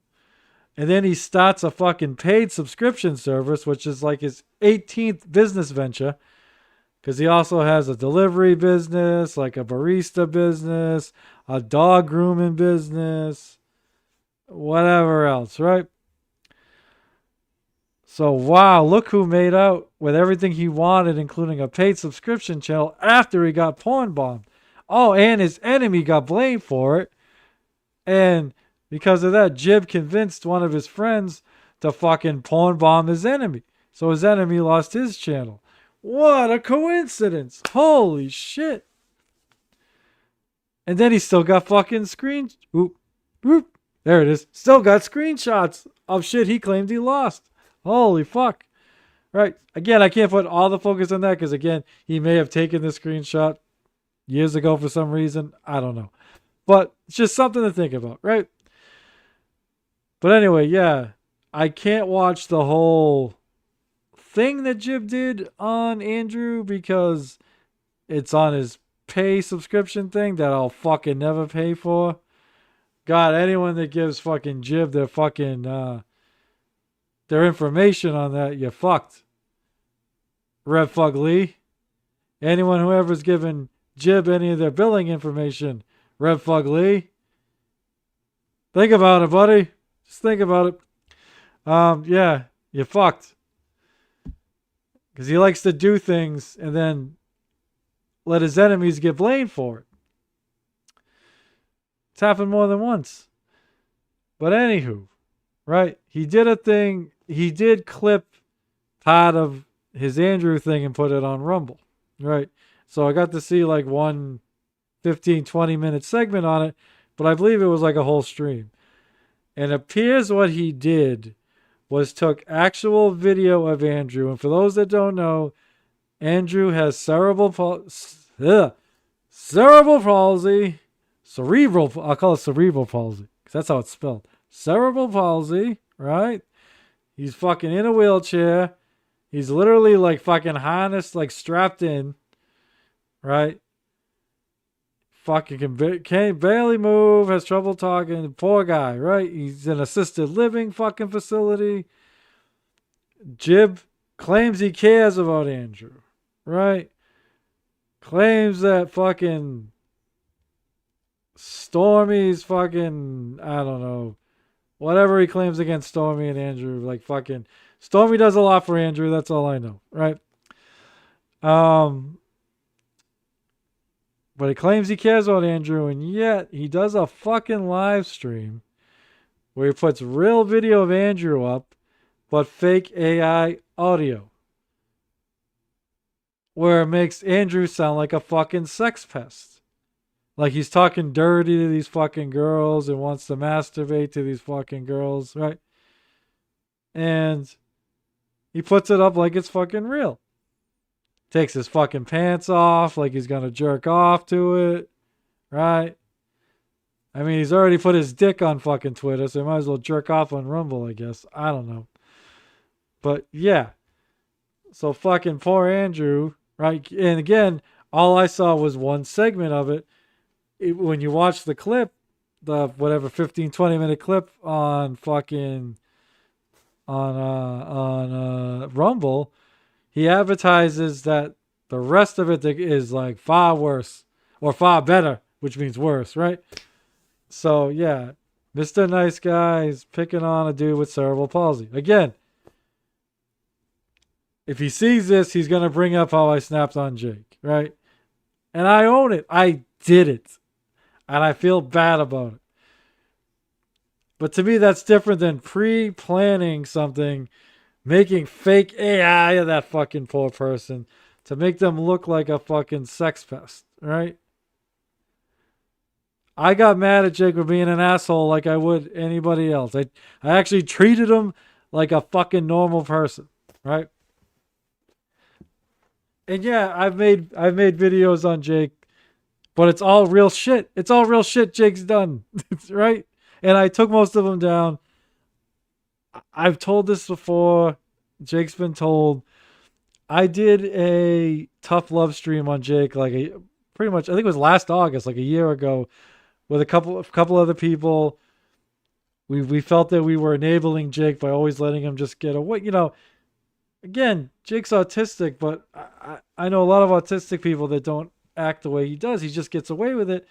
And then he starts a fucking paid subscription service, which is like his 18th business venture. Because he also has a delivery business, like a barista business, a dog grooming business, whatever else, right? So, wow, look who made out with everything he wanted, including a paid subscription channel after he got porn bombed. Oh, and his enemy got blamed for it. And because of that, Jib convinced one of his friends to fucking porn bomb his enemy. So his enemy lost his channel. What a coincidence. Holy shit. And then he still got fucking there it is. Still got screenshots of shit he claimed he lost. Holy fuck. Right. Again, I can't put all the focus on that because, again, he may have taken the screenshot years ago for some reason. I don't know. But it's just something to think about, right? But anyway, yeah. I can't watch the whole thing that Jib did on Andrew because it's on his pay subscription thing that I'll fucking never pay for. God, anyone that gives fucking Jib their fucking their information on that, you're fucked. Red Fug Lee. Anyone who ever's given Jib any of their billing information, Red Fug Lee. Think about it, buddy. Just think about it. Yeah, you're fucked. Because he likes to do things and then let his enemies get blamed for it. It's happened more than once. But anywho, right? He did a thing. He did clip part of his Andrew thing and put it on Rumble. Right? So I got to see like one 15, 20-minute segment on it. But I believe it was like a whole stream. And it appears what he did was took actual video of Andrew. And for those that don't know, Andrew has cerebral palsy. I'll call it cerebral palsy because that's how it's spelled. Cerebral palsy, right? He's fucking in a wheelchair. He's literally like fucking harnessed, like strapped in, right? Fucking can't barely move, has trouble talking. Poor guy, right? He's in assisted living fucking facility. Jib claims he cares about Andrew, right? Claims that fucking Stormy's fucking, I don't know, whatever he claims against Stormy and Andrew, like fucking Stormy does a lot for Andrew. That's all I know, right? But he claims he cares about Andrew, and yet he does a fucking live stream where he puts real video of Andrew up, but fake AI audio. Where it makes Andrew sound like a fucking sex pest. Like he's talking dirty to these fucking girls and wants to masturbate to these fucking girls, right? And he puts it up like it's fucking real. Takes his fucking pants off like he's gonna jerk off to it, right? I mean, he's already put his dick on fucking Twitter, so he might as well jerk off on Rumble, I guess. I don't know. But yeah. So fucking poor Andrew, right? And again, all I saw was one segment of it. When you watch the clip, the whatever 15, 20-minute clip on fucking on Rumble, he advertises that the rest of it is like far worse or far better, which means worse, right? So yeah, Mr. Nice Guy is picking on a dude with cerebral palsy. Again, if he sees this, he's going to bring up how I snapped on Jake, right? And I own it. I did it. And I feel bad about it. But to me, that's different than pre-planning something, making fake AI of that fucking poor person to make them look like a fucking sex pest, right? I got mad at Jake for being an asshole like I would anybody else. I actually treated him like a fucking normal person, right? And yeah, I've made videos on Jake, but it's all real shit. It's all real shit Jake's done, right? And I took most of them down. I've told this before. Jake's been told. I did a tough love stream on Jake, like pretty much. I think it was last August, like a year ago, with a couple other people. We felt that we were enabling Jake by always letting him just get away. You know, again, Jake's autistic, but I know a lot of autistic people that don't act the way he does. He just gets away with it,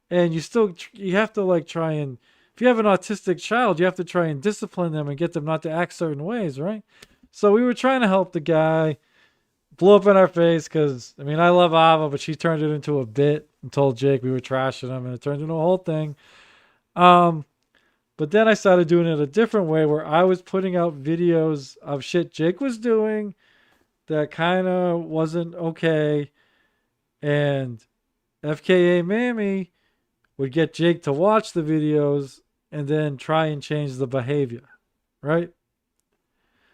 and you have to like try and. If you have an autistic child, you have to try and discipline them and get them not to act certain ways, right? So we were trying to help the guy. Blew up in our face because, I mean, I love Ava, but she turned it into a bit and told Jake we were trashing him, and it turned into a whole thing. But then I started doing it a different way where I was putting out videos of shit Jake was doing that kind of wasn't okay. And FKA Mammy would get Jake to watch the videos and then try and change the behavior, right?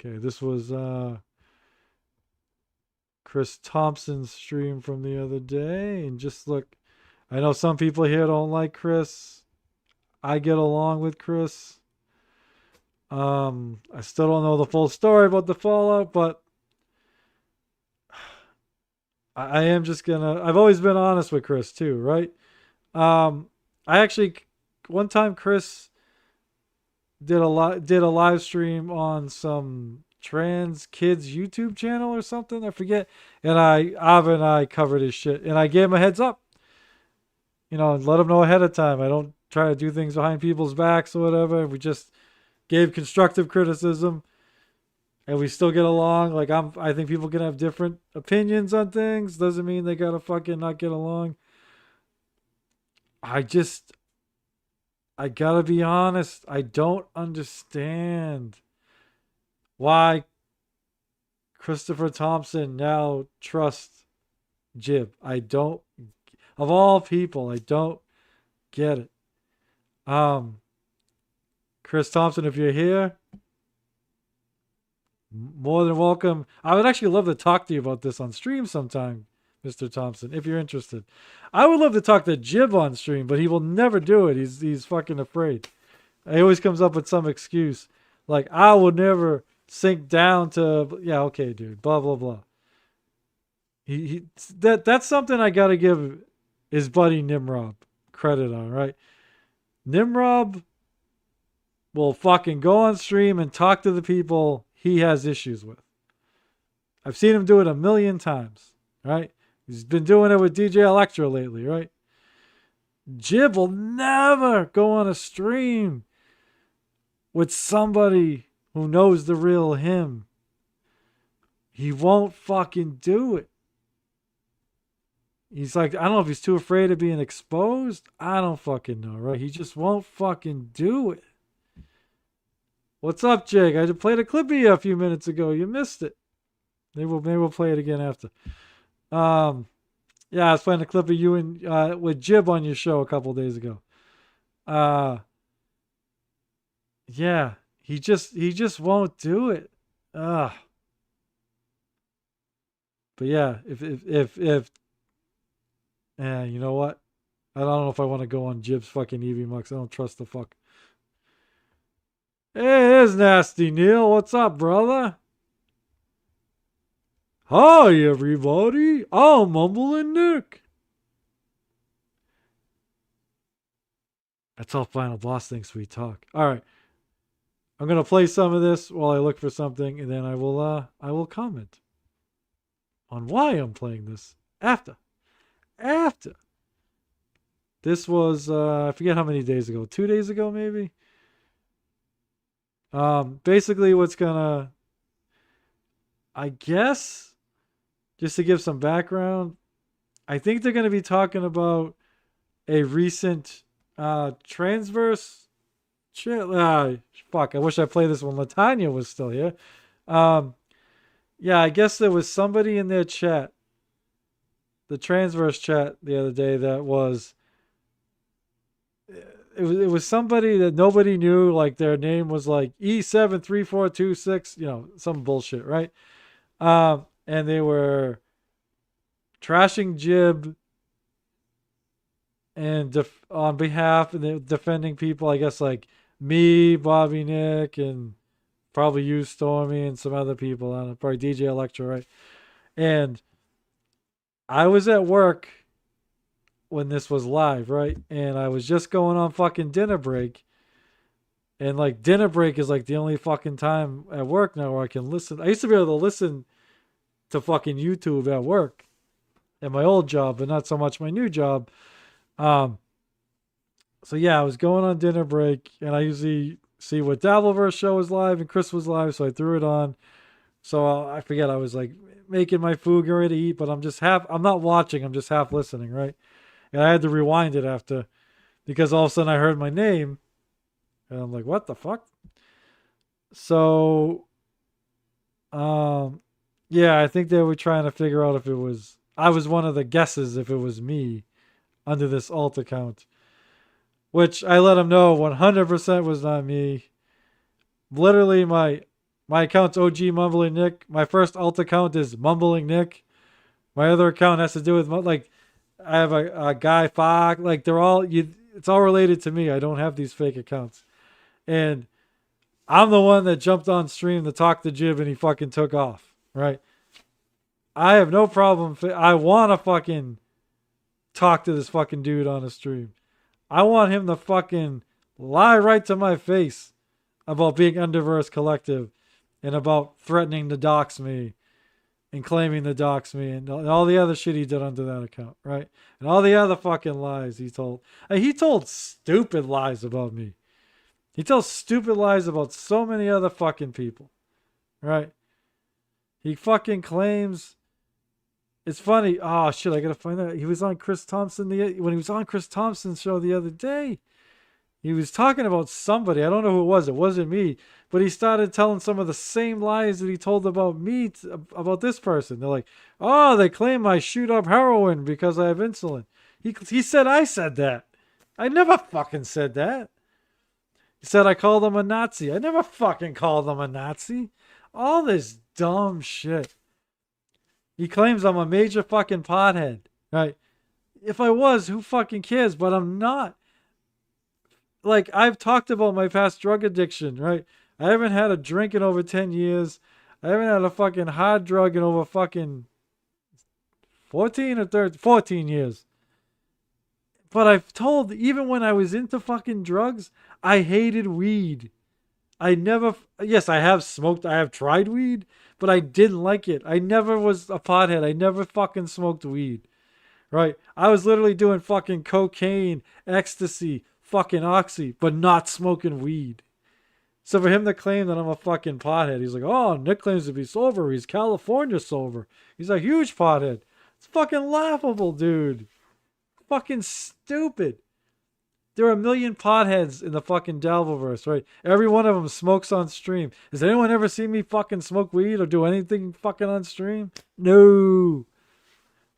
Okay, this was Chris Thompson's stream from the other day. And just look, I know some people here don't like Chris. I get along with Chris. I still don't know the full story about the fallout, but I am just gonna. I've always been honest with Chris too, right? I actually one time Chris did a live stream on some trans kids YouTube channel or something, I forget. And Ava and I covered his shit, and I gave him a heads up. Let him know ahead of time. I don't try to do things behind people's backs or whatever. We just gave constructive criticism, and we still get along. Like I think people can have different opinions on things. Doesn't mean they gotta fucking not get along. I gotta be honest. I don't understand why Christopher Thompson now trusts Jib. I don't. Of all people, I don't get it. Chris Thompson, if you're here, more than welcome. I would actually love to talk to you about this on stream sometime, Mr. Thompson, if you're interested. I would love to talk to Jib on stream, but he will never do it. He's fucking afraid. He always comes up with some excuse. Like, I would never sink down to, yeah, okay, dude, blah, blah, blah. That's something I got to give his buddy Nimrod credit on, right? Nimrod will fucking go on stream and talk to the people he has issues with. I've seen him do it 1,000,000 times, right? He's been doing it with DJ Electra lately, right? Jib will never go on a stream with somebody who knows the real him. He won't fucking do it. He's like, I don't know if he's too afraid of being exposed. I don't fucking know, right? He just won't fucking do it. What's up, Jake? I just played a clip of you a few minutes ago. You missed it. Maybe we'll play it again after. Yeah, I was playing a clip of you and with Jib on your show a couple days ago. Yeah, he just won't do it. But yeah, if you know what? I don't know if I want to go on Jib's fucking EV Mux. I don't trust the fuck. Hey, there's Nasty Neil. What's up, brother? Hi, everybody. I'm Mumbling Nick. That's all Final Boss thinks we talk. All right. I'm going to play some of this while I look for something, and then I will comment on why I'm playing this after. This was, I forget how many days ago. 2 days ago, maybe? Basically what's gonna, I guess, just to give some background, I think they're gonna be talking about a recent transverse fuck, I wish I played this when Latanya was still here. Yeah, I guess there was somebody in their chat, the transverse chat the other day, that was it was somebody that nobody knew, like their name was like E73426, some bullshit, right? And they were trashing Jib and on behalf, and they're defending people, I guess, like me, Bobby Nick, and probably you, Stormy, and some other people. I don't know, probably DJ Electra, right? And I was at work when this was live, right? And I was just going on fucking dinner break. And like dinner break is like the only fucking time at work now where I can listen. I used to be able to listen to fucking YouTube at work at my old job, but not so much my new job. So yeah, I was going on dinner break, and I usually see what Dabbleverse show was live and Chris was live, so I threw it on. So I forget, I was like making my food, getting ready to eat, but I'm not watching, I'm just half listening, right? And I had to rewind it after, because all of a sudden I heard my name, and I'm like, what the fuck? So, yeah, I think they were trying to figure out if I was one of the guesses if it was me under this alt account, which I let them know 100% was not me. Literally, my My account's OG Mumbling Nick. My first alt account is Mumbling Nick. My other account has to do with like I have a guy Fox. Like they're all it's all related to me. I don't have these fake accounts, and I'm the one that jumped on stream to talk to Jib, and he fucking took off. Right? I have no problem. I want to fucking talk to this fucking dude on the stream. I want him to fucking lie right to my face about being Underverse Collective and about threatening to dox me and claiming to dox me and all the other shit he did under that account, right? And all the other fucking lies he told. He told stupid lies about me. He tells stupid lies about so many other fucking people, right? He fucking claims... It's funny. Oh, shit, I gotta find out. He was on Chris Thompson. When he was on Chris Thompson's show the other day, he was talking about somebody. I don't know who it was. It wasn't me. But he started telling some of the same lies that he told about me, about this person. They're like, oh, they claim I shoot up heroin because I have insulin. He said I said that. I never fucking said that. He said I called him a Nazi. I never fucking called him a Nazi. All this dumb shit. He claims I'm a major fucking pothead, right? If I was, who fucking cares? But I'm not. Like, I've talked about my past drug addiction, right? I haven't had a drink in over 10 years. I haven't had a fucking hard drug in over fucking 14 years. But I've told, even when I was into fucking drugs, I hated weed. Yes, I have smoked, I have tried weed, but I didn't like it. I never was a pothead. I never fucking smoked weed, right? I was literally doing fucking cocaine, ecstasy, fucking oxy, but not smoking weed. So for him to claim that I'm a fucking pothead, he's like, oh, Nick claims to be sober. He's California sober. He's a huge pothead. It's fucking laughable, dude. Fucking stupid. There are a million potheads in the fucking Dalvaverse, right? Every one of them smokes on stream. Has anyone ever seen me fucking smoke weed or do anything fucking on stream? No.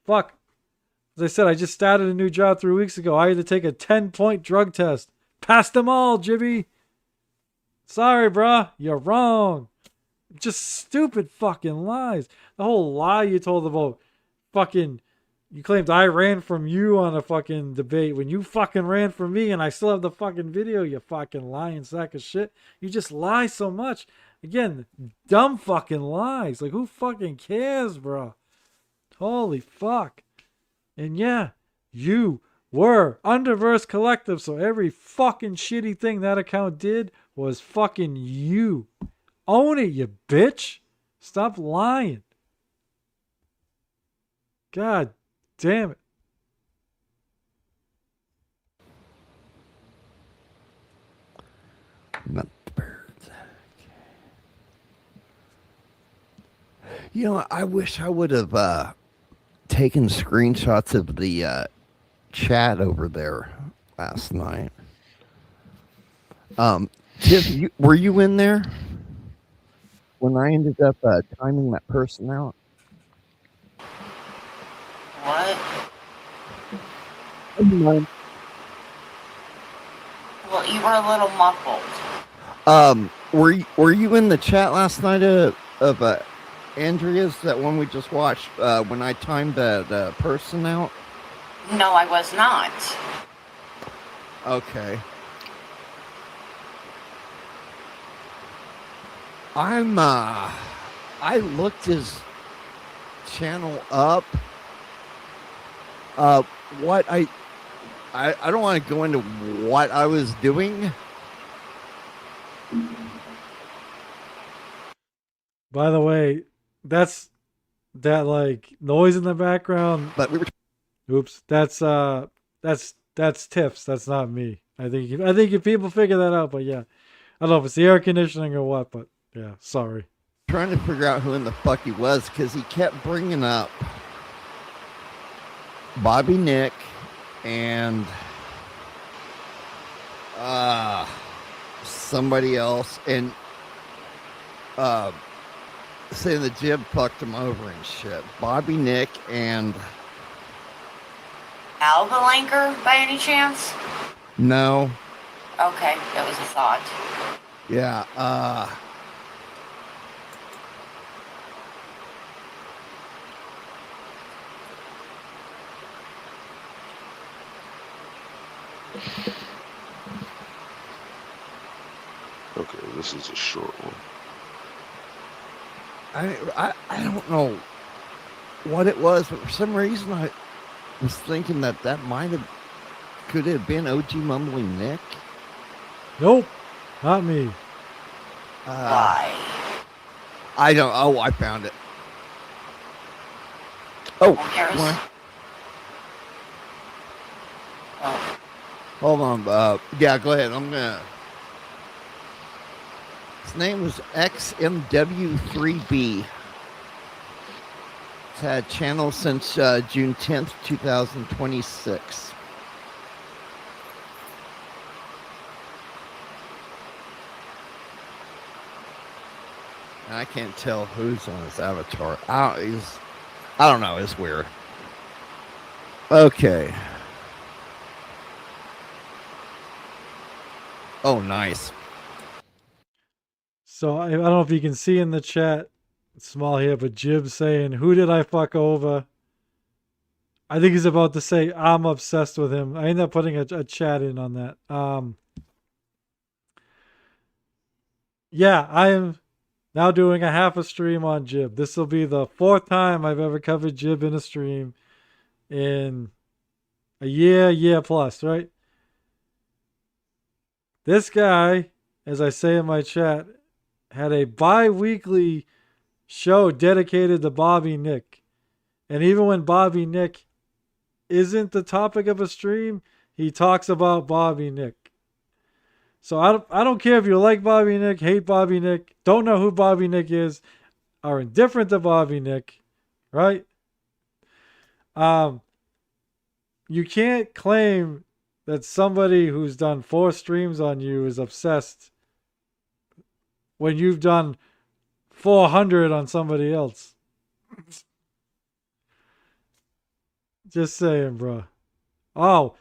Fuck. As I said, I just started a new job 3 weeks ago. I had to take a 10-point drug test. Passed them all, Jibby. Sorry, bruh. You're wrong. Just stupid fucking lies. The whole lie you told about fucking... You claimed I ran from you on a fucking debate when you fucking ran from me and I still have the fucking video, you fucking lying sack of shit. You just lie so much. Again, dumb fucking lies. Like, who fucking cares, bro? Holy fuck. And yeah, you were Underverse Collective, so every fucking shitty thing that account did was fucking you. Own it, you bitch. Stop lying. God damn it. Not the birds. You know, I wish I would have taken screenshots of the chat over there last night. Tiff, were you in there when I ended up timing that person out? What? Well, you were a little muffled. Were you in the chat last night of Andrea's, that one we just watched, when I timed the person out? No, I was not. Okay. I looked his channel up. What I don't want to go into what I was doing. By the way, that's that like noise in the background. But we were. Oops, that's Tiff's. That's not me. I think if people figure that out, but yeah, I don't know if it's the air conditioning or what, but yeah, sorry. Trying to figure out who in the fuck he was because he kept bringing up Bobby Nick and somebody else, and saying the Jib fucked him over and shit. Bobby Nick and Al the Lanker, by any chance? no. Okay, that was a thought. Yeah. Okay, this is a short one. I don't know what it was, but for some reason I was thinking that could it have been OG Mumbling Nick? Nope, not me. Why? I don't. Oh, I found it. Oh, hold on. Yeah, go ahead. I'm gonna. His name was XMW3B. It's had channel since June 10th, 2026. And I can't tell who's on his avatar. I don't know. It's weird. Okay. Oh, nice. So I don't know if you can see in the chat, it's small here, but Jib saying, "Who did I fuck over?" I think he's about to say, "I'm obsessed with him." I ended up putting a chat in on that. Yeah, I am now doing a half a stream on Jib. This will be the 4th time I've ever covered Jib in a stream in a year plus, right? This guy, as I say in my chat, had a bi-weekly show dedicated to Bobby Nick. And even when Bobby Nick isn't the topic of a stream, he talks about Bobby Nick. So I don't care if you like Bobby Nick, hate Bobby Nick, don't know who Bobby Nick is, are indifferent to Bobby Nick, right? You can't claim that somebody who's done 4 streams on you is obsessed when you've done 400 on somebody else. Just saying, bro. Oh,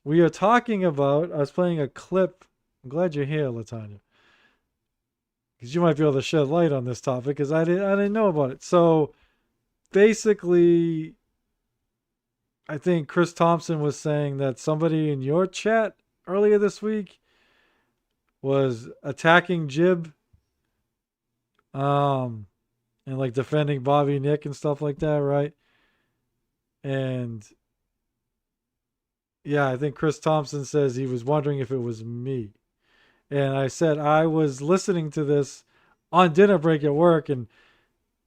we are talking about, I was playing a clip. I'm glad you're here, Latanya. Because you might be able to shed light on this topic, because I didn't know about it. So, basically, I think Chris Thompson was saying that somebody in your chat earlier this week was attacking Jib, and like defending Bobby Nick and stuff like that, right? And yeah, I think Chris Thompson says he was wondering if it was me. And I said I was listening to this on dinner break at work, and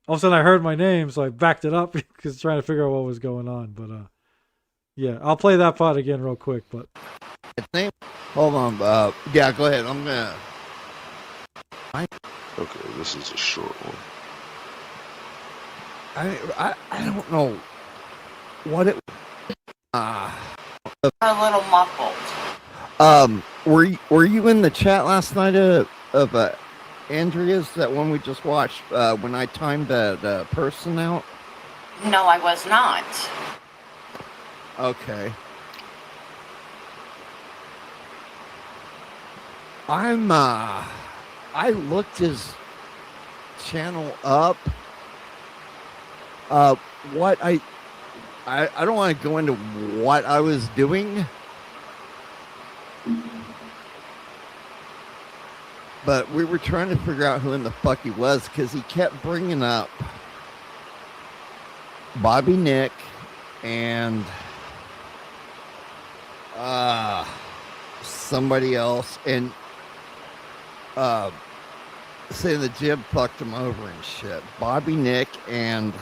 all of a sudden I heard my name, so I backed it up because trying to figure out what was going on. But yeah, I'll play that part again real quick. But hold on. Yeah, go ahead. I'm gonna. Okay, this is a short one. I don't know what it. A little muffled. Were you in the chat last night of Andrea's, that one we just watched, when I timed the person out? No, I was not. Okay. I looked his channel up. What I don't want to go into what I was doing, but we were trying to figure out who in the fuck he was, because he kept bringing up Bobby Nick and somebody else, and saying the Jib fucked him over and shit. Bobby Nick and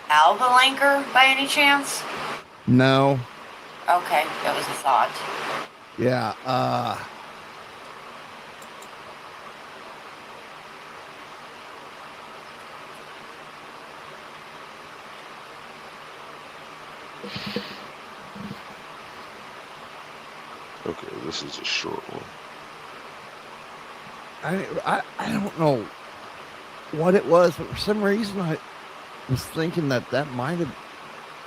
Alba Lanker, by any chance? no. Okay, that was a thought. Yeah, Okay, this is a short one. I don't know what it was, but for some reason I was thinking that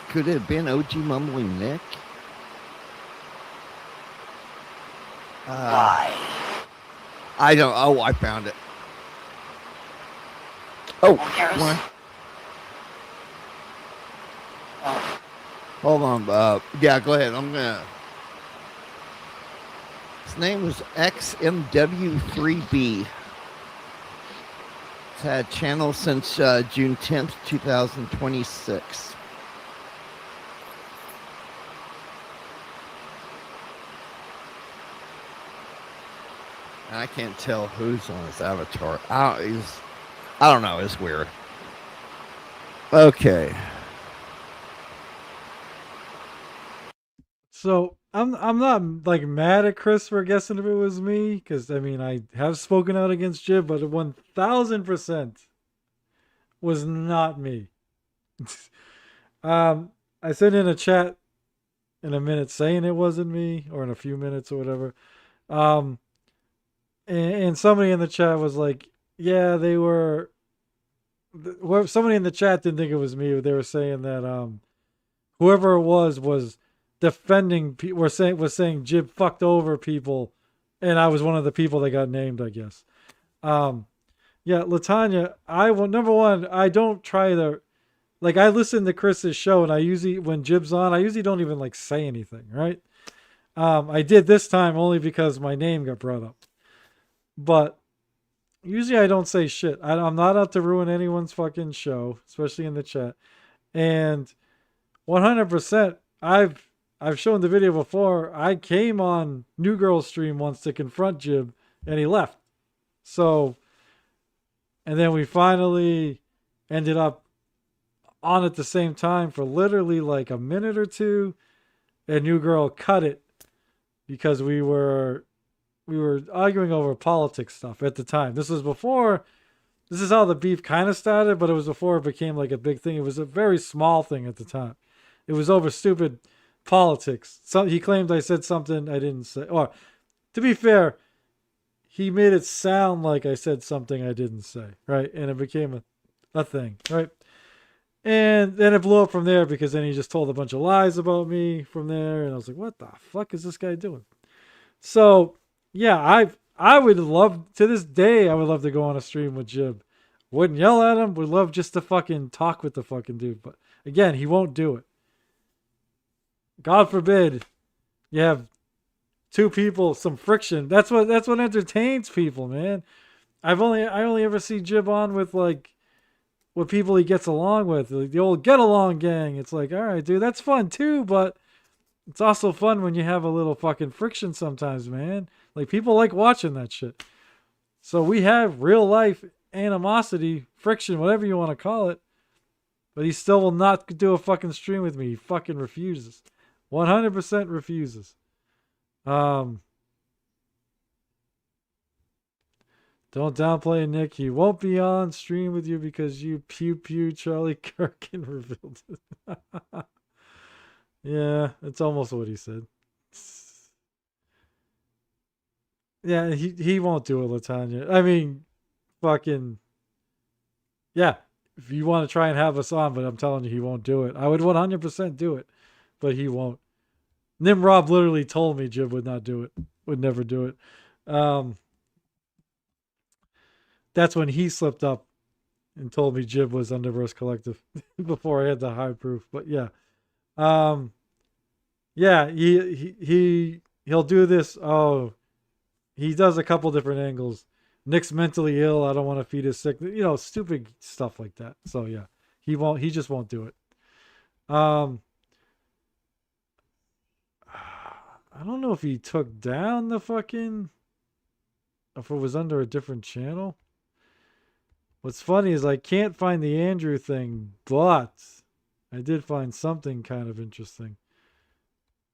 could it have been OG Mumbling Nick? Why? I don't. Oh, I found it. Oh, Hold on. Yeah, go ahead. I'm gonna. His name was XMW3B. It's had a channel since June 10th, 2026. I can't tell who's on his avatar. I don't know. It's weird. Okay. So I'm not like mad at Chris for guessing if it was me, because I mean I have spoken out against Jib, but 1000% was not me. I sent in a chat in a minute saying it wasn't me, or in a few minutes or whatever. And somebody in the chat was like, yeah, they were. Somebody in the chat didn't think it was me. They were saying that whoever it was defending people. Was saying Jib fucked over people, and I was one of the people that got named, I guess. Yeah, Latanya, number one, I don't try to, like, I listen to Chris's show, and I usually, when Jib's on, I usually don't even like say anything, right? I did this time only because my name got brought up. But usually I don't say shit. I'm not out to ruin anyone's fucking show, especially in the chat. And 100%, I've shown the video before. I came on New Girl's stream once to confront Jib, and he left. So, and then we finally ended up on at the same time for literally like a minute or two, and New Girl cut it because we were arguing over politics stuff at the time. This is how the beef kind of started, but it was before it became like a big thing. It was a very small thing at the time. It was over stupid politics. So he claimed I said something I didn't say. Or, to be fair, he made it sound like I said something I didn't say, right? And it became a thing, right? And then it blew up from there, because then he just told a bunch of lies about me from there. And I was like, what the fuck is this guy doing? So, yeah, I would love, to this day, I would love to go on a stream with Jib. Wouldn't yell at him. Would love just to fucking talk with the fucking dude. But again, he won't do it. God forbid you have two people, some friction. That's what entertains people, man. I only ever see Jib on with like with people he gets along with, like the old get along gang. It's like, all right, dude, that's fun too, but it's also fun when you have a little fucking friction sometimes, man. Like, people like watching that shit. So we have real life animosity, friction, whatever you want to call it. But he still will not do a fucking stream with me. He fucking refuses. 100% refuses. Don't downplay Nick. He won't be on stream with you because you pew Charlie Kirkin revealed it. Yeah, it's almost what he said. Yeah, he won't do it, Latanya. I mean, fucking, yeah, if you want to try and have us on, but I'm telling you, he won't do it. I would 100% do it, but he won't. Nimrob literally told me Jib would not do it, would never do it. That's when he slipped up and told me Jib was Underverse Collective before I had the high proof. But yeah. Yeah, he'll do this. Oh, he does a couple different angles. Nick's mentally ill. I don't want to feed his sick. You know, stupid stuff like that. So yeah, he just won't do it. I don't know if he took down the fucking, if it was under a different channel. What's funny is I can't find the Andrew thing, but I did find something kind of interesting,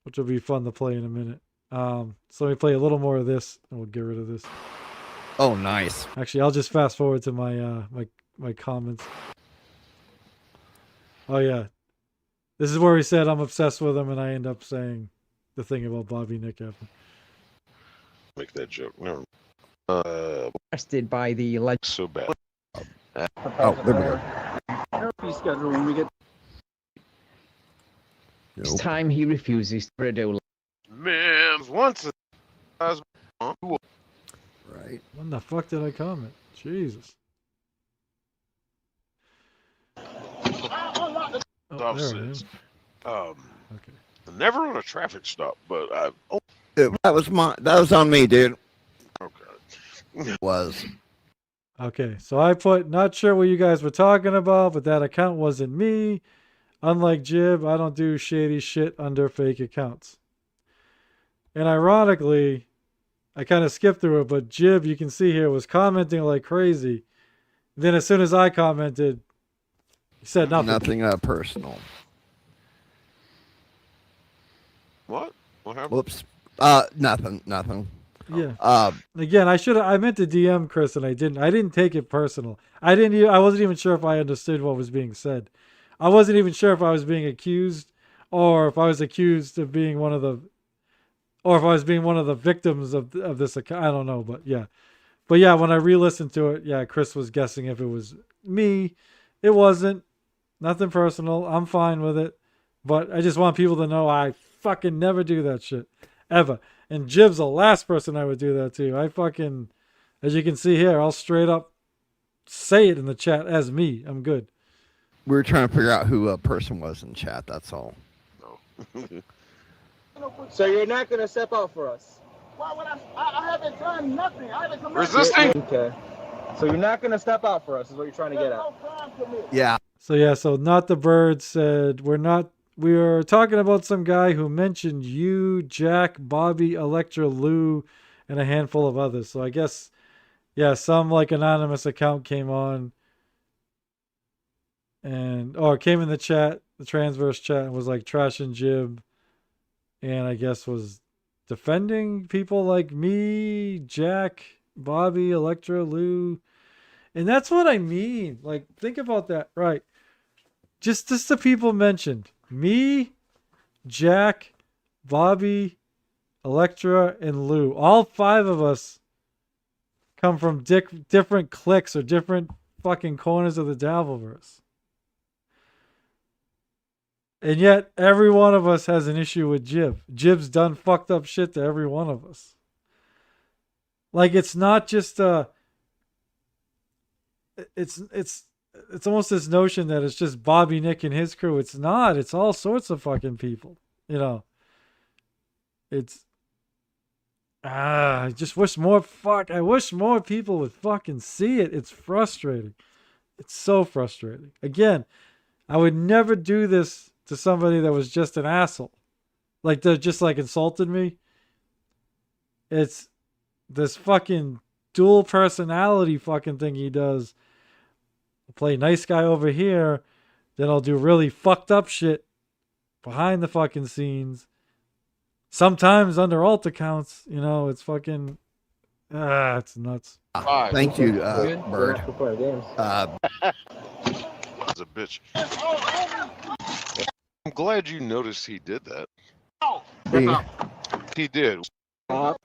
which will be fun to play in a minute. So let me play a little more of this, and we'll get rid of this. Oh, nice. Actually, I'll just fast forward to my my comments. Oh yeah, this is where he said I'm obsessed with him, and I end up saying the thing about Bobby Nick after. Make that joke. Never. Arrested by the So bad. Oh, there we go. therapy schedule when we get. This Nope. time he refuses to do. Man, once. Right. When the fuck did I comment? Jesus. Oh, there I am. Okay. Never on a traffic stop, but I. Oh. That was on me, dude. Okay. It was. Okay, so I put not sure what you guys were talking about, but that account wasn't me. Unlike Jib, I don't do shady shit under fake accounts. And ironically, I kind of skipped through it, but Jib, you can see here, was commenting like crazy. Then as soon as I commented, he said nothing. Nothing personal. What? What happened? Whoops. Nothing. Yeah. Again, I meant to DM Chris and I didn't. I didn't take it personal. I wasn't even sure if I understood what was being said. I wasn't even sure if I was being accused or if I was accused of being one of the victims of this account. I don't know, but yeah. But yeah, when I re-listened to it, yeah, Chris was guessing if it was me. It wasn't. Nothing personal. I'm fine with it. But I just want people to know I fucking never do that shit. Ever. And Jib's the last person I would do that to. I fucking, as you can see here, I'll straight up say it in the chat as me. I'm good. We were trying to figure out who a person was in chat. That's all. No. So you're not going to step out for us? Why would I haven't done nothing. I haven't committed. Resisting. Okay. So you're not going to step out for us is what you're trying to get at. Yeah. So Not the Bird said, we were talking about some guy who mentioned you, Jack, Bobby, Electra, Lou, and a handful of others. So I guess, yeah, some like anonymous account came on or came in the chat, the Transverse chat, and was like trashing Jib, and I guess was defending people like me, Jack, Bobby, Electra, Lou. And that's what I mean. Like, think about that, right? Just the people mentioned. Me, Jack, Bobby, Electra, and Lou. All 5 of us come from different cliques or different fucking corners of the Dabbleverse. And yet, every one of us has an issue with Jib. Jib's done fucked up shit to every one of us. Like, it's not just it's almost this notion that it's just Bobby, Nick, and his crew. It's not. It's all sorts of fucking people. You know. I just wish I wish more people would fucking see it. It's frustrating. It's so frustrating. Again, I would never do this to somebody that was just an asshole. Like, they just like insulted me. It's this fucking dual personality fucking thing he does. I'll play nice guy over here, then I'll do really fucked up shit behind the fucking scenes. Sometimes under alt accounts, you know, it's fucking it's nuts. Thank you, Bird. That's a bitch. I'm glad you noticed he did that. He did.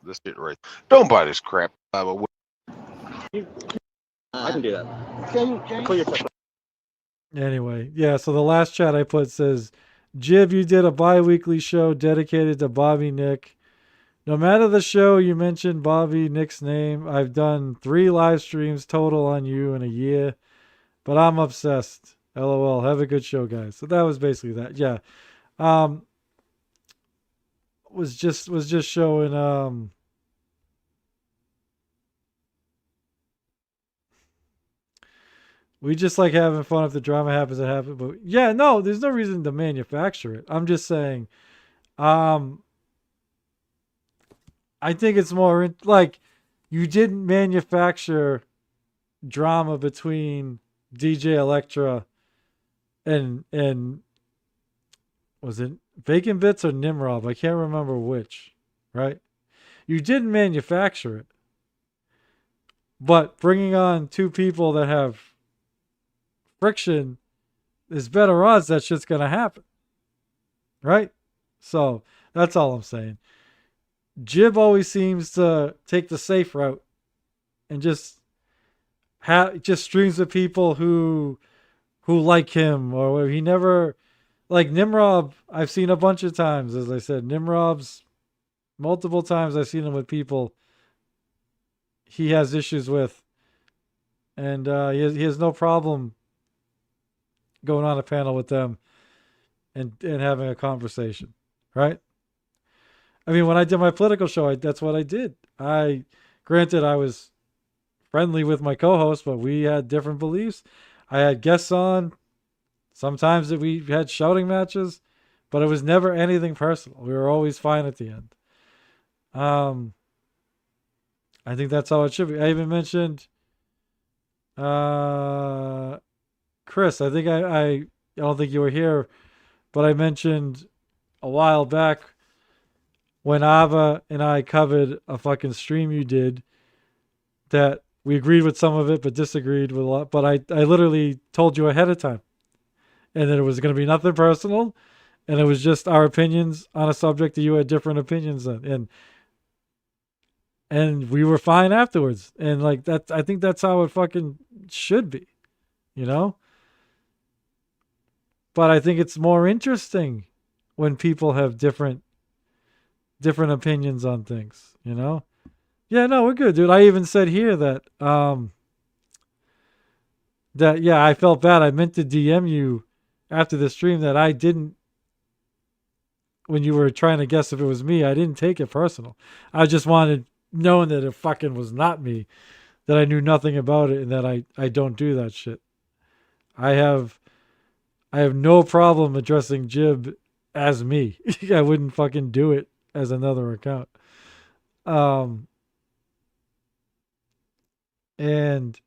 This shit right. Don't buy this crap. I can do that. Anyway, yeah, so the last chat I put says, Jib, you did a bi-weekly show dedicated to Bobby Nick. No matter the show, you mentioned Bobby Nick's name. I've done 3 live streams total on you in a year, but I'm obsessed. LOL. Have a good show, guys. So that was basically that. Yeah. Was just showing we just like having fun. If the drama happens, it happens. But yeah, no, there's no reason to manufacture it. I'm just saying, I think it's more like you didn't manufacture drama between DJ Electra and was it Bacon Bits or Nimrod? I can't remember which, right? You didn't manufacture it. But bringing on 2 people that have friction, there's better odds that shit's going to happen. Right? So, that's all I'm saying. Jib always seems to take the safe route and just streams with people who like him, or he never, like Nimrod, I've seen a bunch of times, as I said. Nimrod's multiple times I've seen him with people he has issues with, and he has no problem going on a panel with them. and having a conversation, right? I mean, when I did my political show, that's what I did. Granted, I was friendly with my co-host, but we had different beliefs. I had guests on. Sometimes that we had shouting matches, but it was never anything personal. We were always fine at the end. I think that's how it should be. I even mentioned Chris. I think I don't think you were here, but I mentioned a while back when Ava and I covered a fucking stream you did that we agreed with some of it but disagreed with a lot. But I literally told you ahead of time. And that it was going to be nothing personal. And it was just our opinions on a subject that you had different opinions on. And we were fine afterwards. And like that, I think that's how it fucking should be, you know? But I think it's more interesting when people have different opinions on things, you know? Yeah, no, we're good, dude. I even said here that I felt bad. I meant to DM you after the stream that I didn't, when you were trying to guess if it was me, I didn't take it personal. I just wanted, knowing that it fucking was not me, that I knew nothing about it and that I don't do that shit. I have no problem addressing Jib as me. I wouldn't fucking do it as another account. And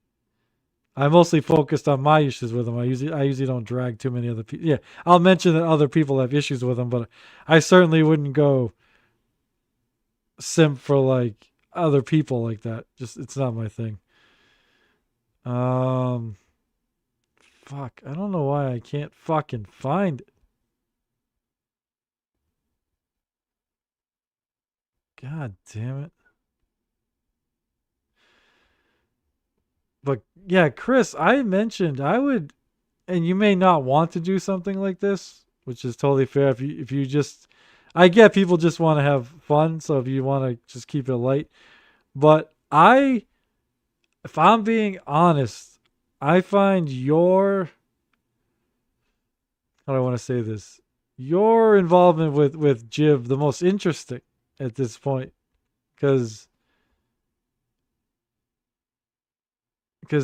I mostly focused on my issues with him. I usually don't drag too many other people. Yeah, I'll mention that other people have issues with him, but I certainly wouldn't go simp for like other people like that. Just, it's not my thing. Fuck, I don't know why I can't fucking find it. God damn it. But yeah, Chris, I mentioned I would, and you may not want to do something like this, which is totally fair. If you just, I get people just want to have fun, so if you want to just keep it light. But if I'm being honest, I find how do I want to say this? Your involvement with Jib the most interesting at this point, because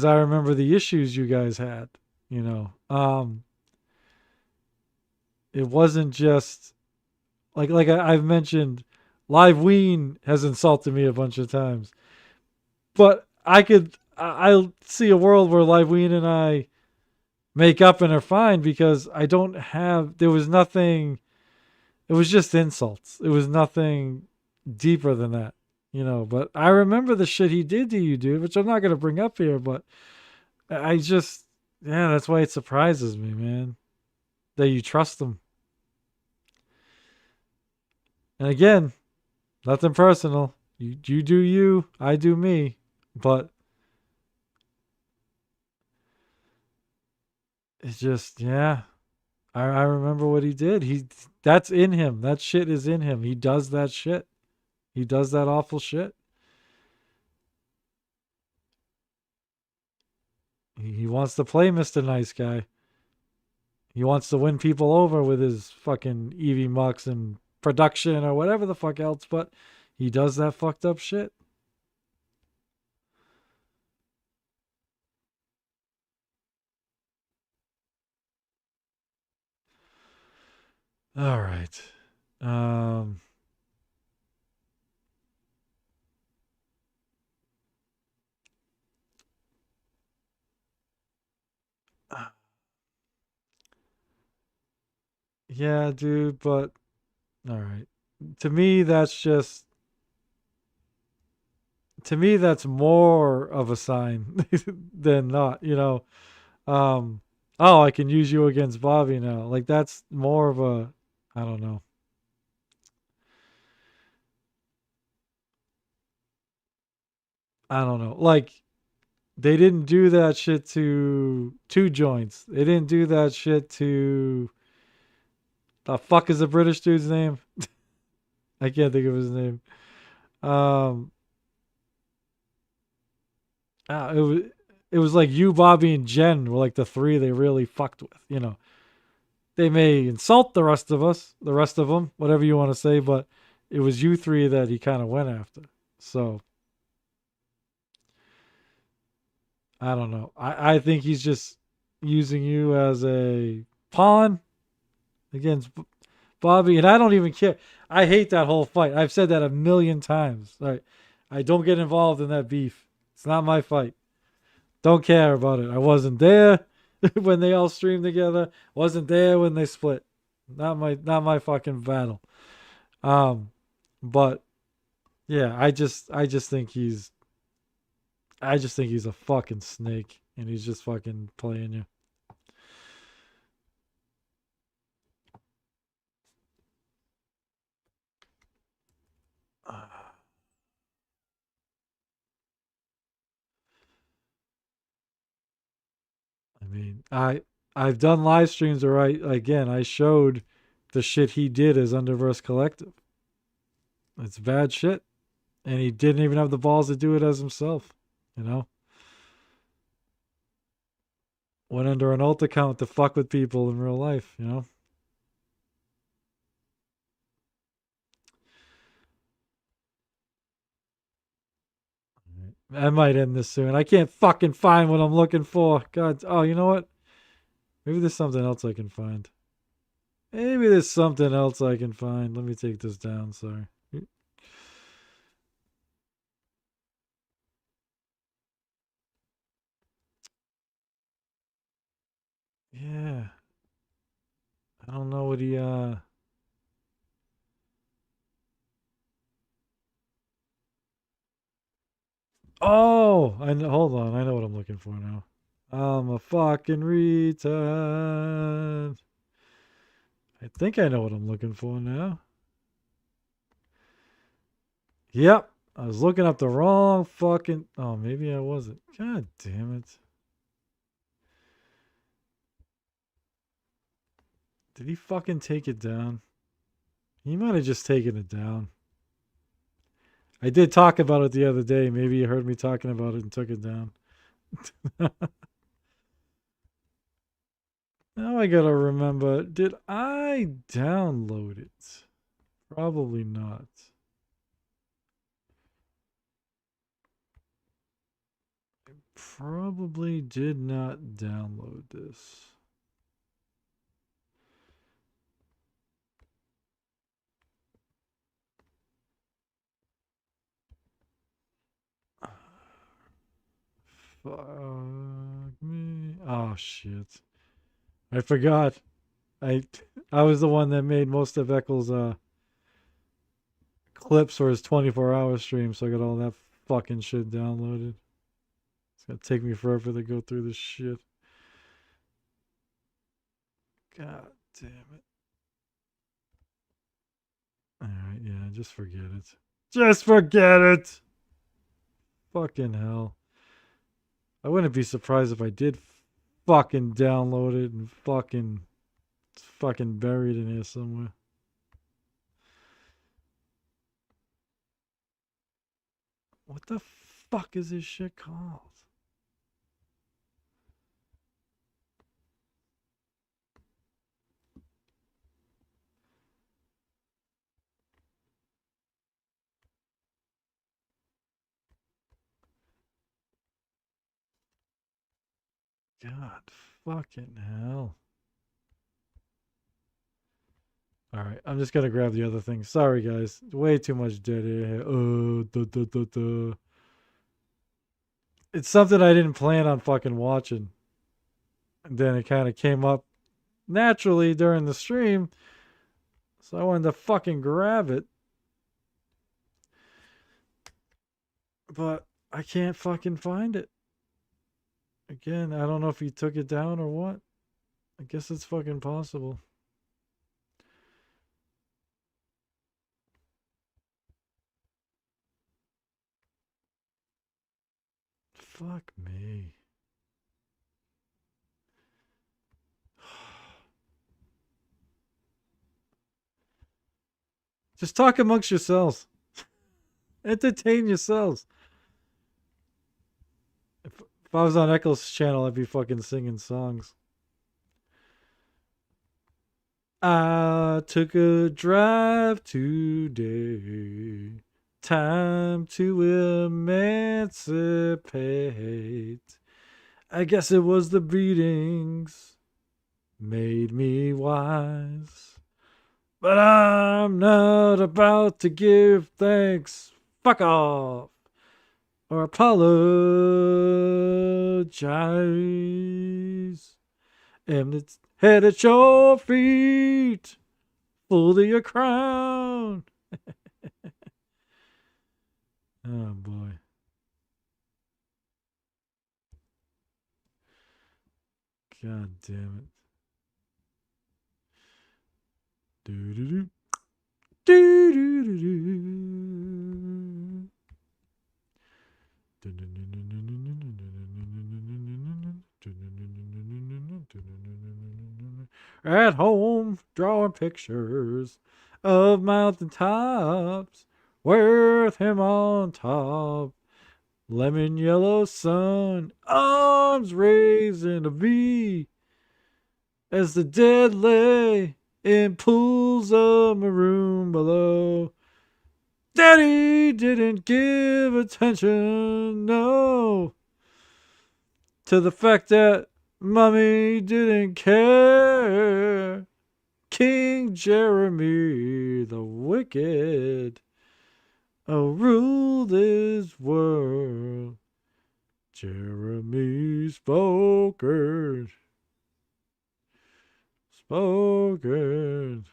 I remember the issues you guys had, you know. It wasn't just like I've mentioned, Live Ween has insulted me a bunch of times, but I'll see a world where Live Ween and I make up and are fine because there was nothing. It was just insults. It was nothing deeper than that, you know. But I remember the shit he did to you, dude, which I'm not going to bring up here, but that's why it surprises me, man, that you trust him. And again, nothing personal. You do you, I do me, but it's just, yeah. I remember what he did. That's in him. That shit is in him. He does that shit. He does that awful shit. He wants to play Mr. Nice Guy. He wants to win people over with his fucking EV mucks and production or whatever the fuck else, but he does that fucked up shit. All right. Yeah, dude, but all right. To me, that's more of a sign than not, you know. Oh, I can use you against Bobby now. Like, that's more of a, I don't know. I don't know. Like, they didn't do that shit to Two Joints. They didn't do that shit to, the fuck is the British dude's name? I can't think of his name. It was like you, Bobby, and Jen were like the three they really fucked with, you know. They may insult the rest of them, whatever you want to say, but it was you three that he kind of went after. So I don't know. I think he's just using you as a pawn against Bobby, and I don't even care. I hate that whole fight. I've said that a million times. Like, I don't get involved in that beef. It's not my fight. Don't care about it. I wasn't there when they all streamed together. Wasn't there when they split. Not my fucking battle. But yeah, I just think he's a fucking snake, and he's just fucking playing you. I mean, I've done live streams where I showed the shit he did as Underverse Collective. It's bad shit. And he didn't even have the balls to do it as himself, you know? Went under an alt account to fuck with people in real life, you know? I might end this soon. I can't fucking find what I'm looking for. God. Oh, you know what? Maybe there's something else I can find. Maybe there's something else I can find. Let me take this down. Sorry. Yeah. I don't know what he, Oh, hold on. I know what I'm looking for now. I'm a fucking retard. I think I know what I'm looking for now. Yep. I was looking up the wrong fucking... Oh, maybe I wasn't. God damn it. Did he fucking take it down? He might have just taken it down. I did talk about it the other day. Maybe you heard me talking about it and took it down. Now I gotta remember, did I download it? Probably not. I probably did not download this. Fuck me. Oh shit. I forgot. I was the one that made most of Eccles' clips for his 24-hour stream, so I got all that fucking shit downloaded. It's gonna take me forever to go through this shit. God damn it. Alright, yeah, just forget it. Just forget it! Fucking hell. I wouldn't be surprised if I did fucking download it and it's fucking buried in here somewhere. What the fuck is this shit called? God fucking hell. Alright, I'm just gonna grab the other thing. Sorry guys. Way too much dead air here. It's something I didn't plan on fucking watching. And then it kind of came up naturally during the stream. So I wanted to fucking grab it. But I can't fucking find it. Again, I don't know if he took it down or what. I guess it's fucking possible. Fuck me. Just talk amongst yourselves. Entertain yourselves. If I was on Eccles' channel, I'd be fucking singing songs. I took a drive today. Time to emancipate. I guess it was the beatings made me wise. But I'm not about to give thanks. Fuck off. Or apologize. And it's head at your feet. Full to your crown. Oh boy. God damn it. Do do do. Do do do do. At home, drawing pictures of mountain tops with him on top. Lemon yellow sun, arms raising a V as the dead lay in pools of maroon below. Daddy didn't give attention, no, to the fact that Mommy didn't care. King Jeremy the Wicked ruled his world. Jeremy spoken. Spoken.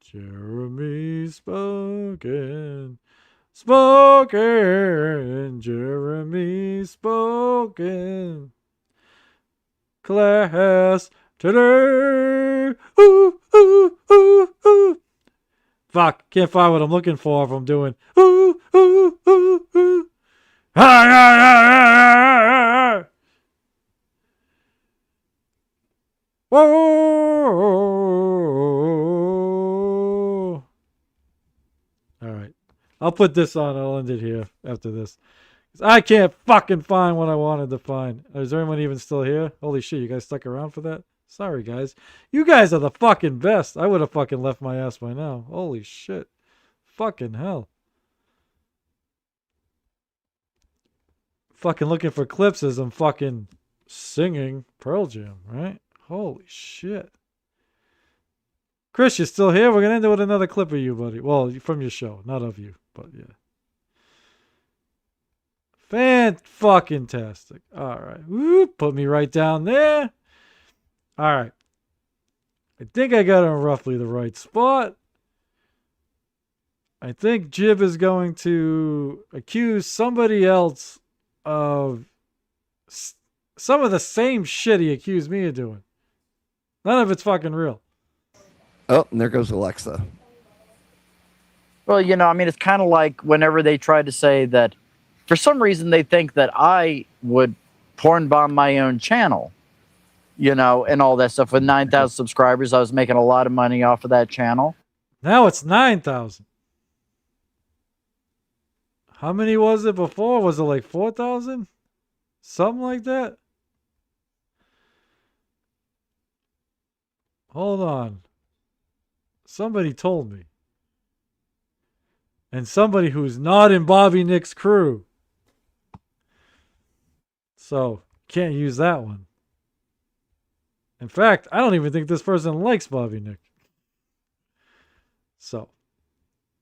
Jeremy spoken. Spoken. Jeremy spoken. Class today. Ooh, ooh, ooh, ooh. Fuck, can't find what I'm looking for if I'm doing ooh, ooh, ooh, ooh. Ah, ah, ah, ah, ah, ah. Whoa. All right. I'll put this on. I'll end it here after this. I can't fucking find what I wanted to find. Is anyone even still here? Holy shit, you guys stuck around for that? Sorry, guys. You guys are the fucking best. I would have fucking left my ass by now. Holy shit. Fucking hell. Fucking looking for clips as I'm fucking singing Pearl Jam, right? Holy shit. Chris, you still here? We're going to end it with another clip of you, buddy. Well, from your show. Not of you, but yeah. Fan-fucking-tastic. All right. Whoop, put me right down there. All right. I think I got it in roughly the right spot. I think Jib is going to accuse somebody else of some of the same shit he accused me of doing. None of it's fucking real. Oh, and there goes Alexa. Well, you know, I mean, it's kind of like whenever they try to say that for some reason they think that I would porn bomb my own channel, you know, and all that stuff. With 9,000 subscribers, I was making a lot of money off of that channel. Now it's 9,000. How many was it before? Was it like 4,000? Something like that? Hold on. Somebody told me. And somebody who's not in Bobby Nick's crew. So, can't use that one. In fact, I don't even think this person likes Bobby Nick. So,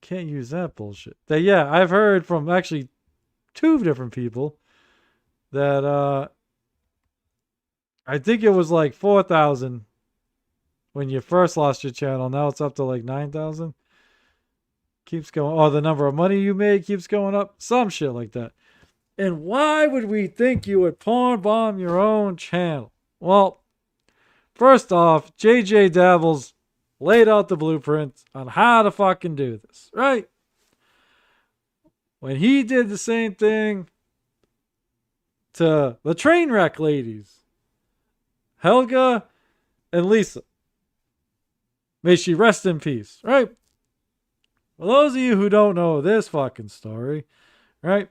can't use that bullshit. Yeah, I've heard from actually 2 different people that I think it was like 4,000 when you first lost your channel. Now it's up to like 9,000. Keeps going. Oh, the number of money you made keeps going up. Some shit like that. And why would we think you would porn bomb your own channel? Well, first off, JJ Davils laid out the blueprint on how to fucking do this, right? When he did the same thing to the train wreck ladies, Helga and Lisa. May she rest in peace, right? For those of you who don't know this fucking story, right?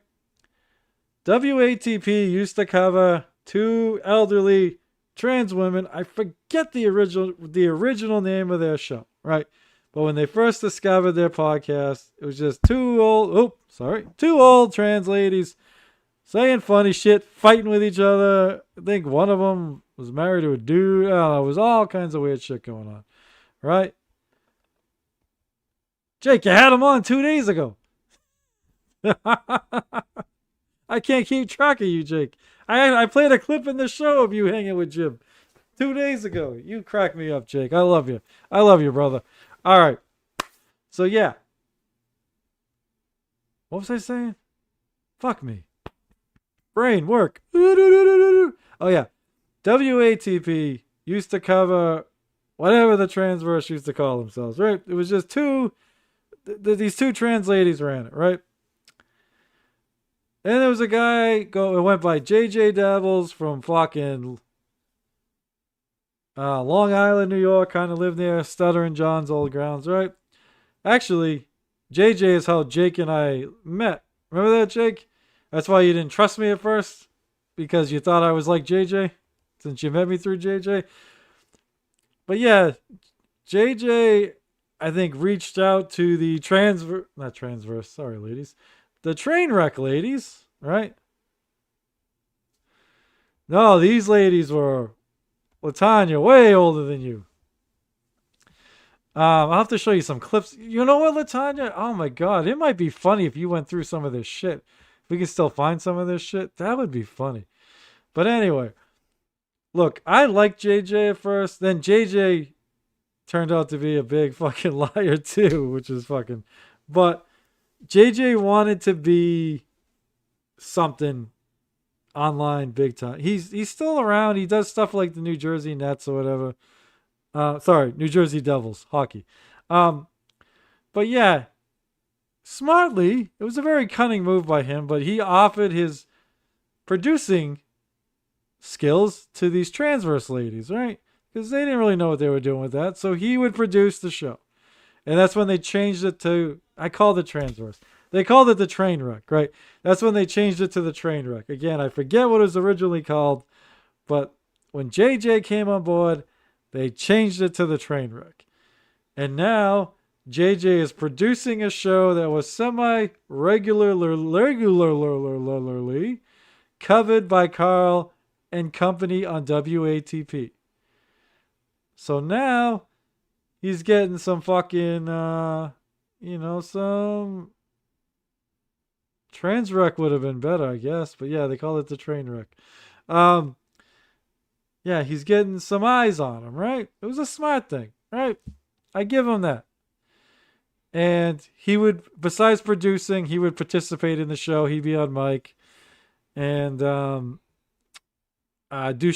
WATP used to cover 2 elderly trans women. I forget the original name of their show, right? But when they first discovered their podcast, it was just two old trans ladies saying funny shit, fighting with each other. I think one of them was married to a dude. I don't know. It was all kinds of weird shit going on, right? Jake, you had him on 2 days ago. I can't keep track of you, Jake. I played a clip in the show of you hanging with Jim 2 days ago. You crack me up, Jake. I love you. I love you, brother. All right. So, yeah. What was I saying? Fuck me. Brain work. Oh, yeah. WATP used to cover whatever the transverse used to call themselves, right? It was just these two trans ladies ran it, right? And there was a guy it went by JJ Devils from fucking Long Island, New York, kind of lived near Stutter and John's old grounds, right? Actually, JJ is how Jake and I met. Remember that, Jake? That's why you didn't trust me at first, because you thought I was like JJ, since you met me through JJ. But yeah, JJ, I think, reached out to the sorry, ladies. The train wreck ladies, right? No, these ladies were, Latanya, way older than you. I'll have to show you some clips. You know what, Latanya? Oh my God, it might be funny if you went through some of this shit. If we can still find some of this shit, that would be funny. But anyway, look, I liked JJ at first. Then JJ turned out to be a big fucking liar too, which is fucking. But JJ wanted to be something online big time. He's still around. He does stuff like the New Jersey Nets or whatever. New Jersey Devils hockey. But yeah, smartly, it was a very cunning move by him, but he offered his producing skills to these transverse ladies, right? Because they didn't really know what they were doing with that. So he would produce the show. And that's when they changed it to, I called it transverse. They called it the train wreck, right? That's when they changed it to the train wreck. Again, I forget what it was originally called, but when JJ came on board, they changed it to the train wreck. And now JJ is producing a show that was regularly covered by Carl and company on WATP. So now he's getting some fucking, some trans wreck would have been better, I guess. But yeah, they call it the train wreck. Yeah, he's getting some eyes on him, right? It was a smart thing, right? I give him that. And he would, besides producing, he would participate in the show. He'd be on mic. And Douche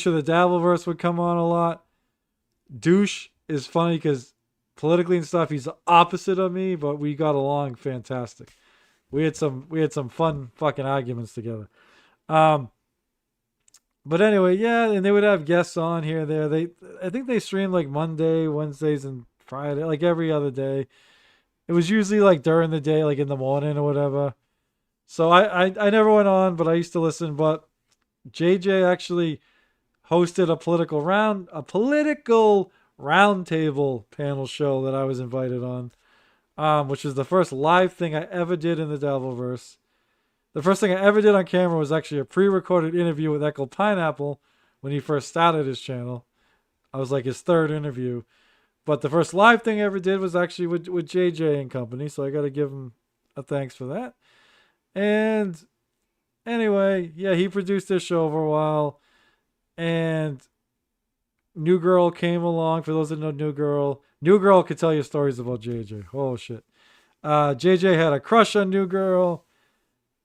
of the Dabbleverse would come on a lot. Douche is funny because politically and stuff, he's the opposite of me, but we got along fantastic. We had some fun fucking arguments together. But anyway, yeah, and they would have guests on here and there. I think they streamed like Monday, Wednesdays, and Friday, like every other day. It was usually like during the day, like in the morning or whatever. So I never went on, but I used to listen. But JJ actually hosted a political roundtable panel show that I was invited on, which is the first live thing I ever did in the Devilverse. The first thing I ever did on camera was actually a pre-recorded interview with Echo Pineapple when he first started his channel. I was like his third interview. But the first live thing I ever did was actually with JJ and company, so I got to give him a thanks for that. And anyway, yeah, he produced this show for a while. And New Girl came along. For those that know New Girl could tell you stories about JJ. Oh, shit. JJ had a crush on New Girl.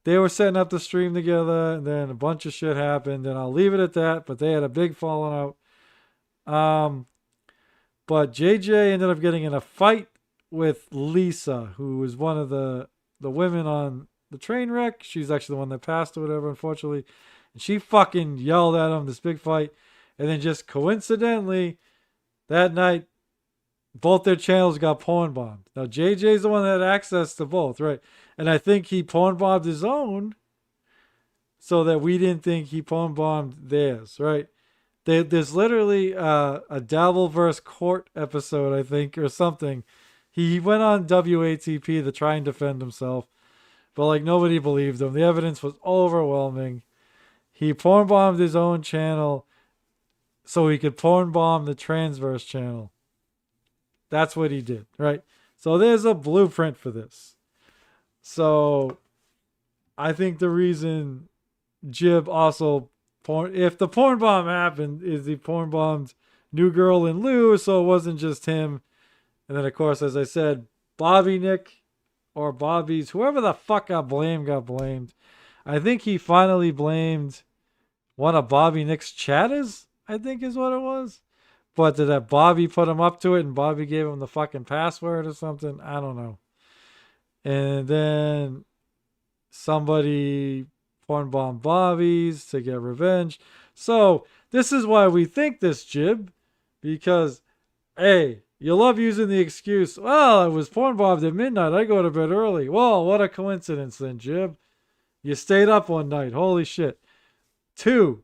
They were setting up the stream together, and then a bunch of shit happened, and I'll leave it at that, but they had a big falling out. But JJ ended up getting in a fight with Lisa, who was one of the women on the train wreck. She's actually the one that passed or whatever, unfortunately. And she fucking yelled at him, this big fight. And then just coincidentally, that night, both their channels got porn bombed. Now, JJ's the one that had access to both, right? And I think he porn bombed his own so that we didn't think he porn bombed theirs, right? There's literally a Dabbleverse court episode, I think, or something. He went on WATP to try and defend himself, but like nobody believed him. The evidence was overwhelming. He porn bombed his own channel so he could porn bomb the Transverse channel. That's what he did, right? So there's a blueprint for this. So I think the reason Jib also if the porn bomb happened, is he porn bombed New Girl and Lou, so it wasn't just him. And then, of course, as I said, Bobby Nick or Bobby's, whoever the fuck got blamed. I think he finally blamed one of Bobby Nick's chatters, I think is what it was. But did that Bobby put him up to it and Bobby gave him the fucking password or something? I don't know. And then somebody porn bomb Bobby's to get revenge. So this is why we think this, Jib, because hey, you love using the excuse, well, I was porn bombed at midnight, I go to bed early. Well, what a coincidence then, Jib. You stayed up one night. Holy shit. 2,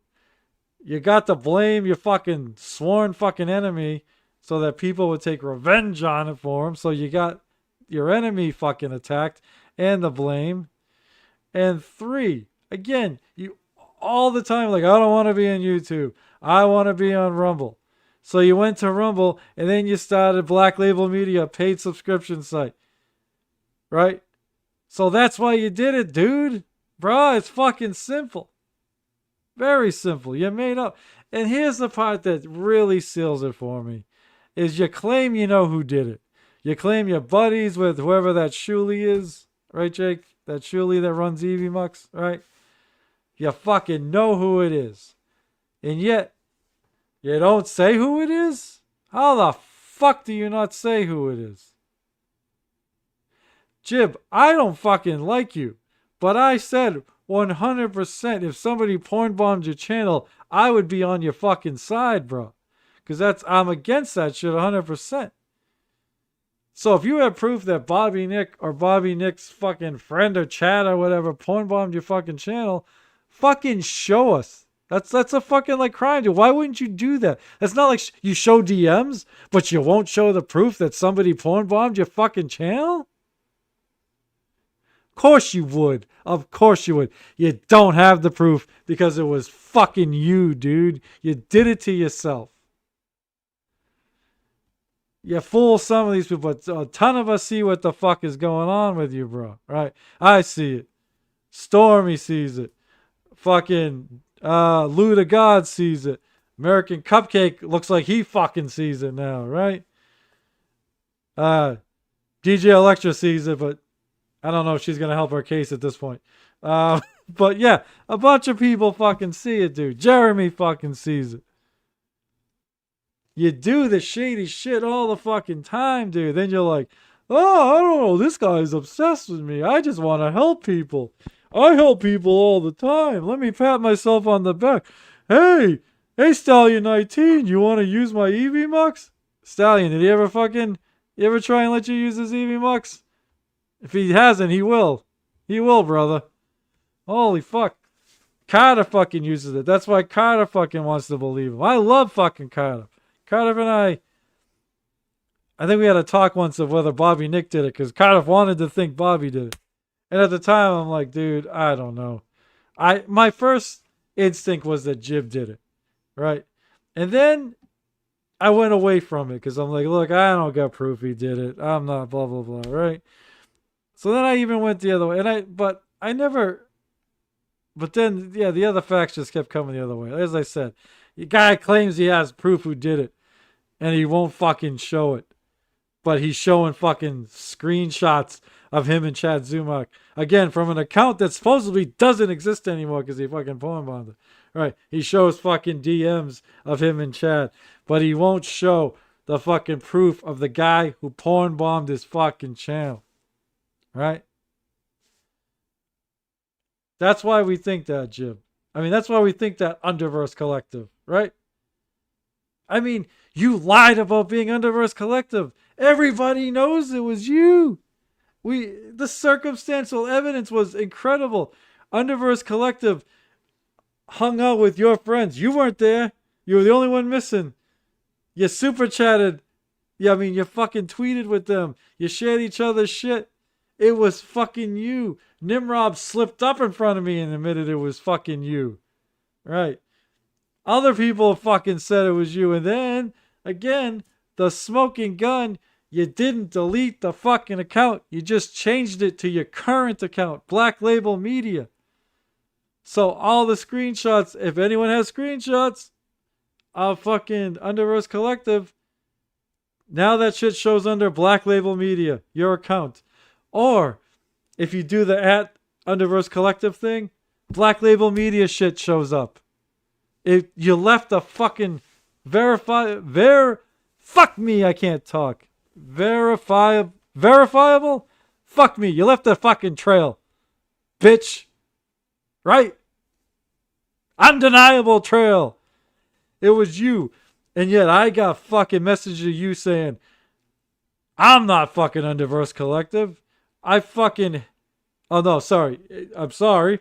you got to blame your fucking sworn fucking enemy so that people would take revenge on it for him. So you got your enemy fucking attacked and the blame. And 3, again, you all the time like, I don't want to be on YouTube. I want to be on Rumble. So you went to Rumble and then you started Black Label Media, paid subscription site. Right? So that's why you did it, dude. Bro, it's fucking simple. Very simple. You made up. And here's the part that really seals it for me. Is you claim you know who did it. You claim you're buddies with whoever that Shuli is. Right, Jake? That Shuli that runs Evie Mux, right? You fucking know who it is. And yet, you don't say who it is? How the fuck do you not say who it is? Jib, I don't fucking like you. But I said 100% if somebody porn bombed your channel, I would be on your fucking side, bro. Because I'm against that shit 100%. So if you have proof that Bobby Nick or Bobby Nick's fucking friend or chat or whatever porn bombed your fucking channel, fucking show us. That's a fucking like crime, dude. Why wouldn't you do that? That's not like you show DMs, but you won't show the proof that somebody porn bombed your fucking channel? Of course you would. Of course you would. You don't have the proof because it was fucking you, dude. You did it to yourself. You fool some of these people, but a ton of us see what the fuck is going on with you, bro. Right? I see it. Stormy sees it. Fucking Lou the God sees it. American Cupcake looks like he fucking sees it now, right? DJ Electra sees it, but I don't know if she's going to help our case at this point. But yeah, a bunch of people fucking see it, dude. Jeremy fucking sees it. You do the shady shit all the fucking time, dude. Then you're like, oh, I don't know. This guy's obsessed with me. I just want to help people. I help people all the time. Let me pat myself on the back. Hey, Stallion 19, you want to use my Evie Mux? Stallion, did he ever try and let you use his Evie Mux? If he hasn't, he will. He will, brother. Holy fuck. Carter fucking uses it. That's why Carter fucking wants to believe him. I love fucking Carter. Carter and I think we had a talk once of whether Bobby Nick did it because Carter wanted to think Bobby did it. And at the time, I'm like, dude, I don't know. My first instinct was that Jib did it, right? And then I went away from it because I'm like, look, I don't got proof he did it. I'm not blah, blah, blah, right? So then I even went the other way. But then, yeah, the other facts just kept coming the other way. As I said, the guy claims he has proof who did it, and he won't fucking show it. But he's showing fucking screenshots of him and Chad Zumock. Again, from an account that supposedly doesn't exist anymore because he fucking porn bombed it. Right. He shows fucking DMs of him and Chad. But he won't show the fucking proof of the guy who porn bombed his fucking channel. Right? That's why we think that, Jim. I mean, that's why we think that Underverse Collective. Right? I mean, you lied about being Underverse Collective. Everybody knows it was you. The circumstantial evidence was incredible. Underverse Collective hung out with your friends. You weren't there. You were the only one missing. You super chatted. Yeah, I mean, you fucking tweeted with them. You shared each other's shit. It was fucking you. Nimrod slipped up in front of me and admitted it was fucking you. Right. Other people fucking said it was you. And then, again, the smoking gun, you didn't delete the fucking account. You just changed it to your current account, Black Label Media. So all the screenshots, if anyone has screenshots of fucking Underverse Collective, now that shit shows under Black Label Media, your account. Or if you do the @Underverse Collective thing, Black Label Media shit shows up. If you left a fucking fuck me, I can't talk. Verifiable? Fuck me, you left a fucking trail. Bitch. Right? Undeniable trail. It was you. And yet I got fucking messages of you saying, I'm not fucking Underverse Collective. I fucking... Oh, no, sorry. I'm sorry.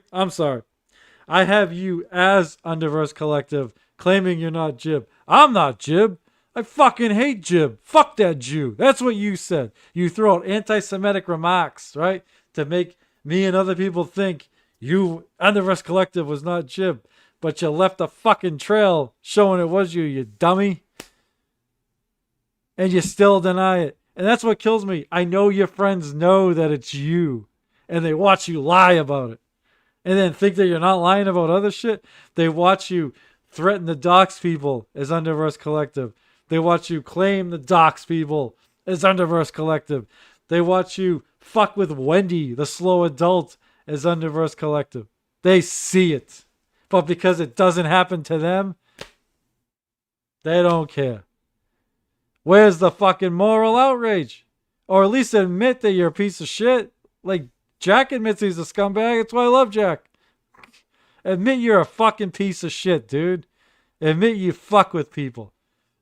I have you as Underverse Collective claiming you're not Jib. I'm not Jib. I fucking hate Jib. Fuck that Jew. That's what you said. You throw out anti-Semitic remarks, right? To make me and other people think you, Underverse Collective, was not Jib. But you left a fucking trail showing it was you, you dummy. And you still deny it. And that's what kills me. I know your friends know that it's you. And they watch you lie about it. And then think that you're not lying about other shit. They watch you threaten to dox people as Underverse Collective. They watch you claim the dox people as Underverse Collective. They watch you fuck with Wendy, the slow adult, as Underverse Collective. They see it. But because it doesn't happen to them, they don't care. Where's the fucking moral outrage? Or at least admit that you're a piece of shit. Like, Jack admits he's a scumbag. That's why I love Jack. Admit you're a fucking piece of shit, dude. Admit you fuck with people.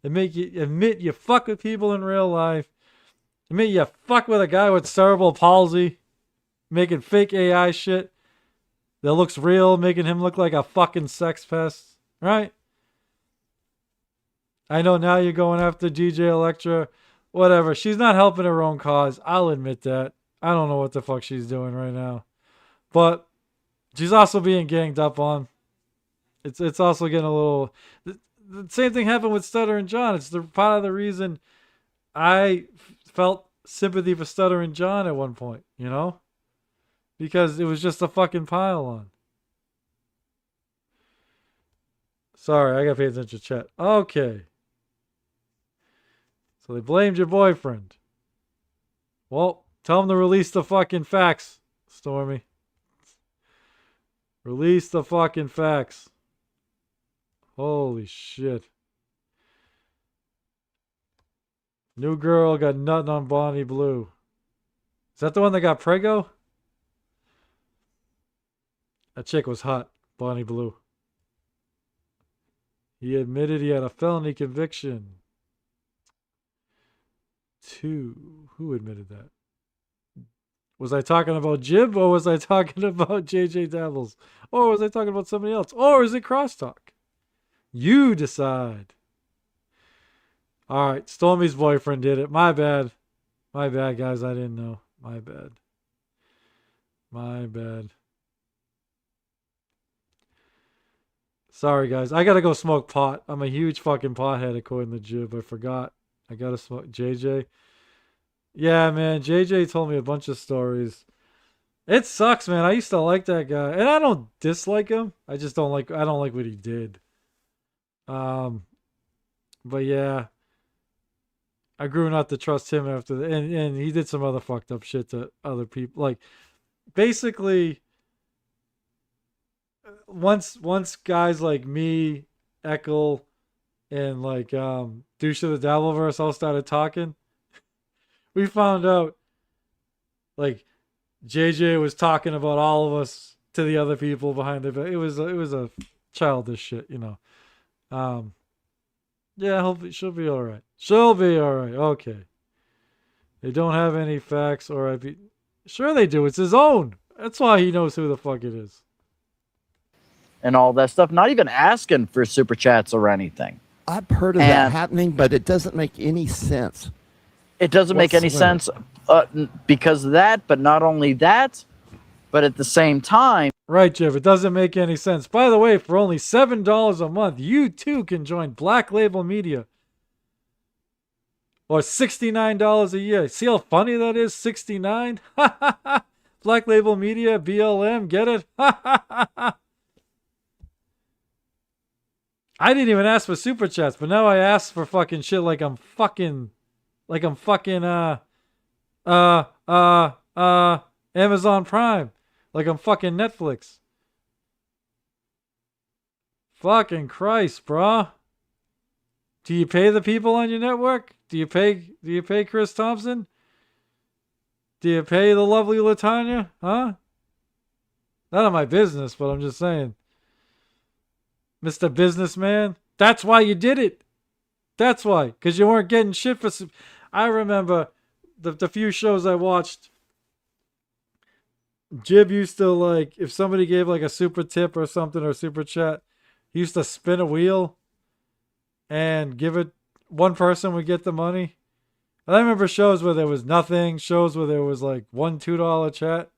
Admit you fuck with people in real life. Admit you fuck with a guy with cerebral palsy. Making fake AI shit that looks real, making him look like a fucking sex pest. Right? I know now you're going after DJ Electra. Whatever. She's not helping her own cause. I'll admit that. I don't know what the fuck she's doing right now. But she's also being ganged up on. It's also getting a little... The same thing happened with Stutter and John. It's the part of the reason I felt sympathy for Stutter and John at one point, you know? Because it was just a fucking pile on. Sorry, I gotta pay attention to chat. Okay. So they blamed your boyfriend. Well, tell him to release the fucking facts, Stormy. Release the fucking facts. Holy shit. New girl got nothing on Bonnie Blue. Is that the one that got prego? That chick was hot. Bonnie Blue. He admitted he had a felony conviction. 2. Who admitted that? Was I talking about Jib or was I talking about JJ Dabbles? Or was I talking about somebody else? Or is it crosstalk? You decide. Alright, Stormy's boyfriend did it. My bad. My bad, guys. I didn't know. My bad. My bad. Sorry, guys. I gotta go smoke pot. I'm a huge fucking pothead according to Jib. I forgot. I gotta smoke. JJ. Yeah, man. JJ told me a bunch of stories. It sucks, man. I used to like that guy. And I don't dislike him. I just don't like... I don't like what he did. But yeah. I grew not to trust him after that. And he did some other fucked up shit to other people. Like, basically... Once guys like me, Eckel, and like Douche of the Dabbleverse all started talking, we found out like JJ was talking about all of us to the other people behind the back. It was a childish shit, you know. Yeah, hopefully she'll be all right. She'll be all right. Okay. They don't have any facts or Sure they do. It's his own. That's why he knows who the fuck it is. and all that stuff, not even asking for super chats or anything. I've heard of that happening, but it doesn't make any sense. It doesn't make any sense because of that, but not only that, but at the same time. Right, Jeff, it doesn't make any sense. By the way, for only $7 a month, you too can join Black Label Media. Or $69 a year. See how funny that is? 69? Black Label Media, BLM, get it? I didn't even ask for super chats, but now I ask for fucking shit like I'm fucking Amazon Prime. Like I'm fucking Netflix. Fucking Christ, bruh. Do you pay the people on your network? Do you pay Chris Thompson? Do you pay the lovely Latanya? Huh? None of my business, but I'm just saying. Mr. Businessman, that's why you did it. That's why. Because you weren't getting shit for... I remember the few shows I watched, Jib used to, like, if somebody gave, like, a super tip or something or super chat, he used to spin a wheel and give it... One person would get the money. And I remember shows where there was nothing, shows where there was, like, $1, $2 chat.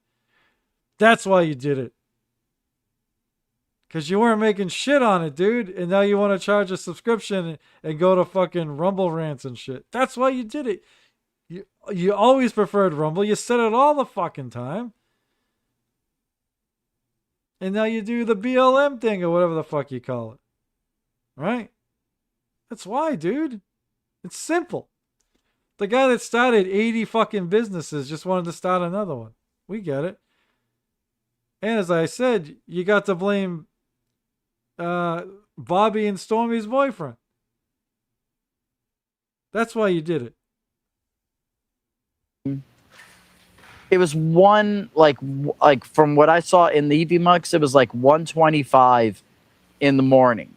That's why you did it. Because you weren't making shit on it, dude. And now you want to charge a subscription and go to fucking Rumble rants and shit. That's why you did it. You always preferred Rumble. You said it all the fucking time. And now you do the BLM thing or whatever the fuck you call it. Right? That's why, dude. It's simple. The guy that started 80 fucking businesses just wanted to start another one. We get it. And as I said, you got to blame Bobby and Stormy's boyfriend. That's why you did it. It was one, like from what I saw in the EV Mux, it was like 1:25 in the morning.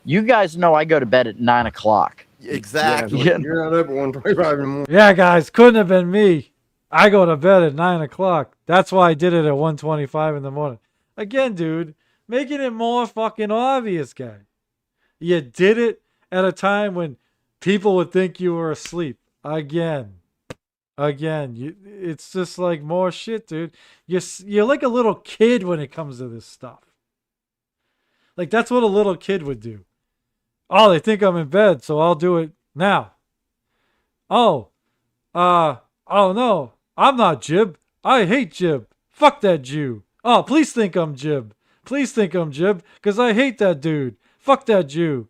You guys know I go to bed at 9 o'clock. Exactly. Yeah. You're not up at 1:25 in the morning. Yeah, guys, couldn't have been me. I go to bed at 9 o'clock. That's why I did it at 1:25 in the morning. Again, dude, making it more fucking obvious, guy. You did it at a time when people would think you were asleep. Again, it's just like more shit, dude. You're like a little kid when it comes to this stuff. Like, that's what a little kid would do. Oh, they think I'm in bed, so I'll do it now. Oh no, I'm not Jib. I hate Jib. Fuck that Jew. Oh, please think I'm Jib. Please think I'm Jib, because I hate that dude. Fuck that Jew.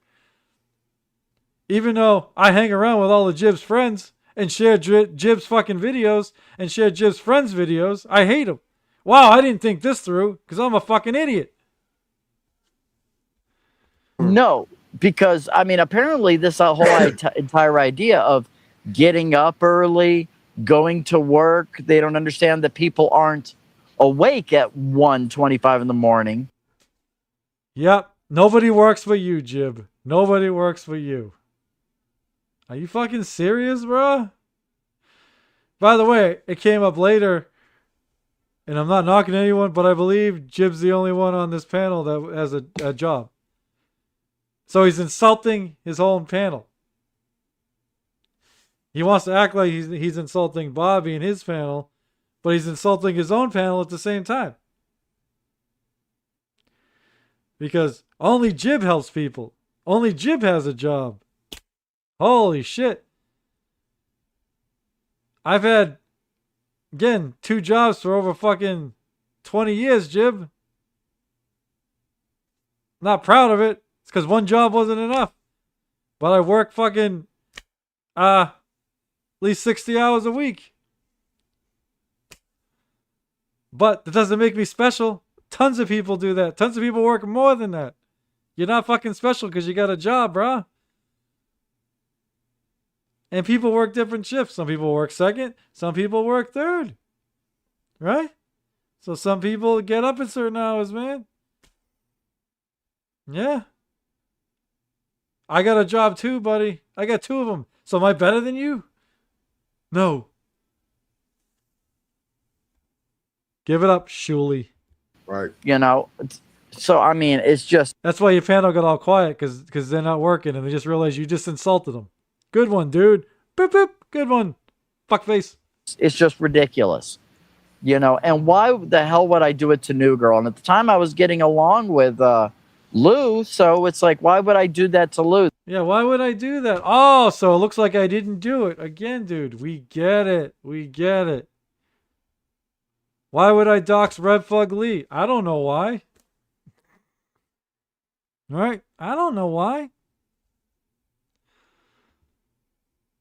Even though I hang around with all of Jib's friends and share Jib's fucking videos and share Jib's friends' videos, I hate him. Wow, I didn't think this through, because I'm a fucking idiot. No, because, I mean, apparently this whole entire idea of getting up early, going to work, they don't understand that people aren't awake at 1:25 in the morning. Yep. Nobody works for you, Jib. Nobody works for you. Are you fucking serious, bro? By the way, it came up later, and I'm not knocking anyone, but I believe Jib's the only one on this panel that has a job. So he's insulting his own panel. He wants to act like he's insulting Bobby and his panel, but he's insulting his own panel at the same time. Because only Jib helps people. Only Jib has a job. Holy shit. I've had, again, 2 jobs for over fucking 20 years, Jib. Not proud of it. It's because 1 job wasn't enough. But I work fucking, at least 60 hours a week. But that doesn't make me special. Tons of people do that. Tons of people work more than that. You're not fucking special because you got a job, bruh. And people work different shifts. Some people work second. Some people work third. Right? So some people get up at certain hours, man. Yeah. I got a job too, buddy. I got 2 of them. So am I better than you? No. Give it up, Shuli. Right. You know, So I mean, it's just that's why your panel got all quiet because they're not working and they just realized you just insulted them. Good one, dude. Boop boop. Good one. Fuckface. It's just ridiculous, you know. And why the hell would I do it to New Girl? And at the time, I was getting along with Lou, so it's like, why would I do that to Lou? Yeah, why would I do that? Oh, so it looks like I didn't do it again, dude. We get it. We get it. Why would I dox Red Flag Lee? I don't know why. Right? I don't know why.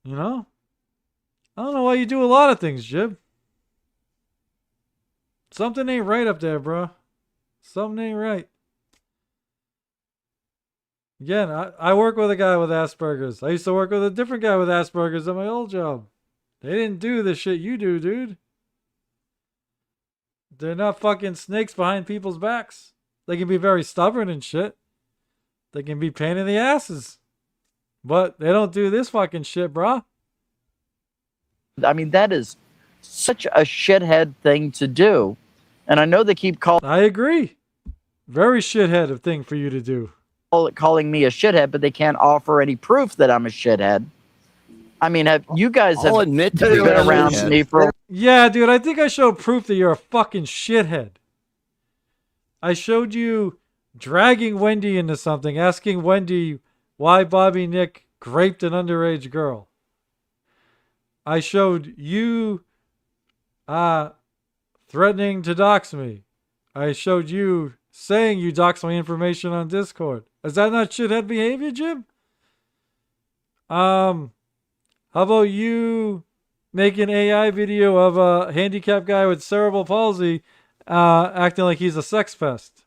You know? I don't know why you do a lot of things, Jib. Something ain't right up there, bro. Something ain't right. Again, I work with a guy with Asperger's. I used to work with a different guy with Asperger's at my old job. They didn't do the shit you do, dude. They're not fucking snakes behind people's backs. They can be very stubborn and shit. They can be pain in the asses. But they don't do this fucking shit, bro. I mean, that is such a shithead thing to do. And I know they keep I agree. Very shithead of thing for you to do. Calling me a shithead, but they can't offer any proof that I'm a shithead. I mean, have you guys I'll admit to been being a around shithead. me for? Yeah, dude, I think I showed proof that you're a fucking shithead. I showed you dragging Wendy into something, asking Wendy why Bobby Nick raped an underage girl. I showed you threatening to dox me. I showed you saying you doxed my information on Discord. Is that not shithead behavior, Jim? How about you make an AI video of a handicapped guy with cerebral palsy acting like he's a sex pest?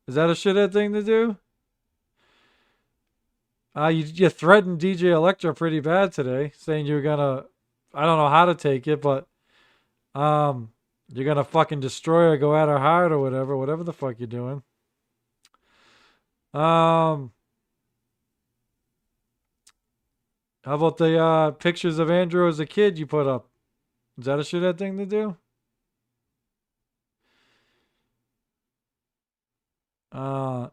Is that a shithead thing to do? You threatened DJ Electra pretty bad today, saying you're gonna, I don't know how to take it, but you're gonna fucking destroy her, go at her heart or whatever the fuck you're doing. How about the pictures of Andrew as a kid you put up? Is that a shithead thing to do? How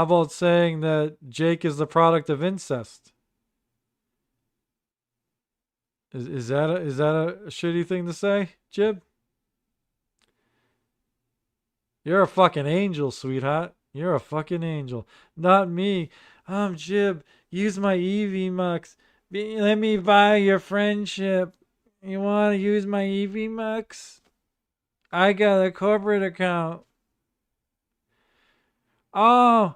about saying that Jake is the product of incest? Is that a shitty thing to say, Jib? You're a fucking angel, sweetheart. You're a fucking angel. Not me. Jib, use my EV Mux. Let me buy your friendship. You want to use my EV Mux? I got a corporate account. Oh,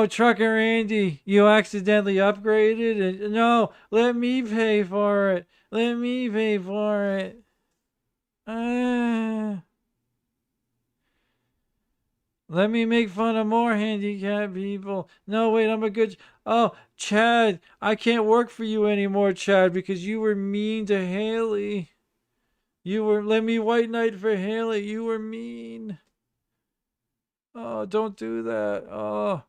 Trucker Andy, you accidentally upgraded it. No, let me pay for it. Let me pay for it. Let me make fun of more handicapped people. No, wait, I'm a good... Oh, Chad, I can't work for you anymore, Chad, because you were mean to Haley. Let me white knight for Haley. You were mean. Oh, don't do that.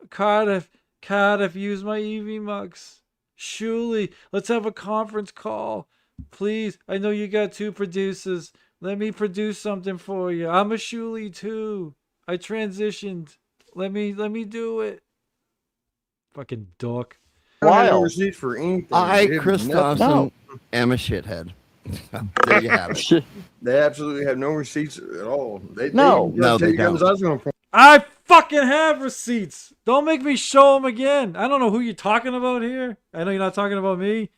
Cardiff, use my EV Mux. Shuli, let's have a conference call. Please, I know you got 2 producers. Let me produce something for you. I'm a Shuli too. I transitioned. Let me do it. Fucking dork. Wild. Receipts for anything. I, Chris Dawson, am a shithead. There you have it. They absolutely have no receipts at all. They don't. I fucking have receipts. Don't make me show them again. I don't know who you're talking about here. I know you're not talking about me,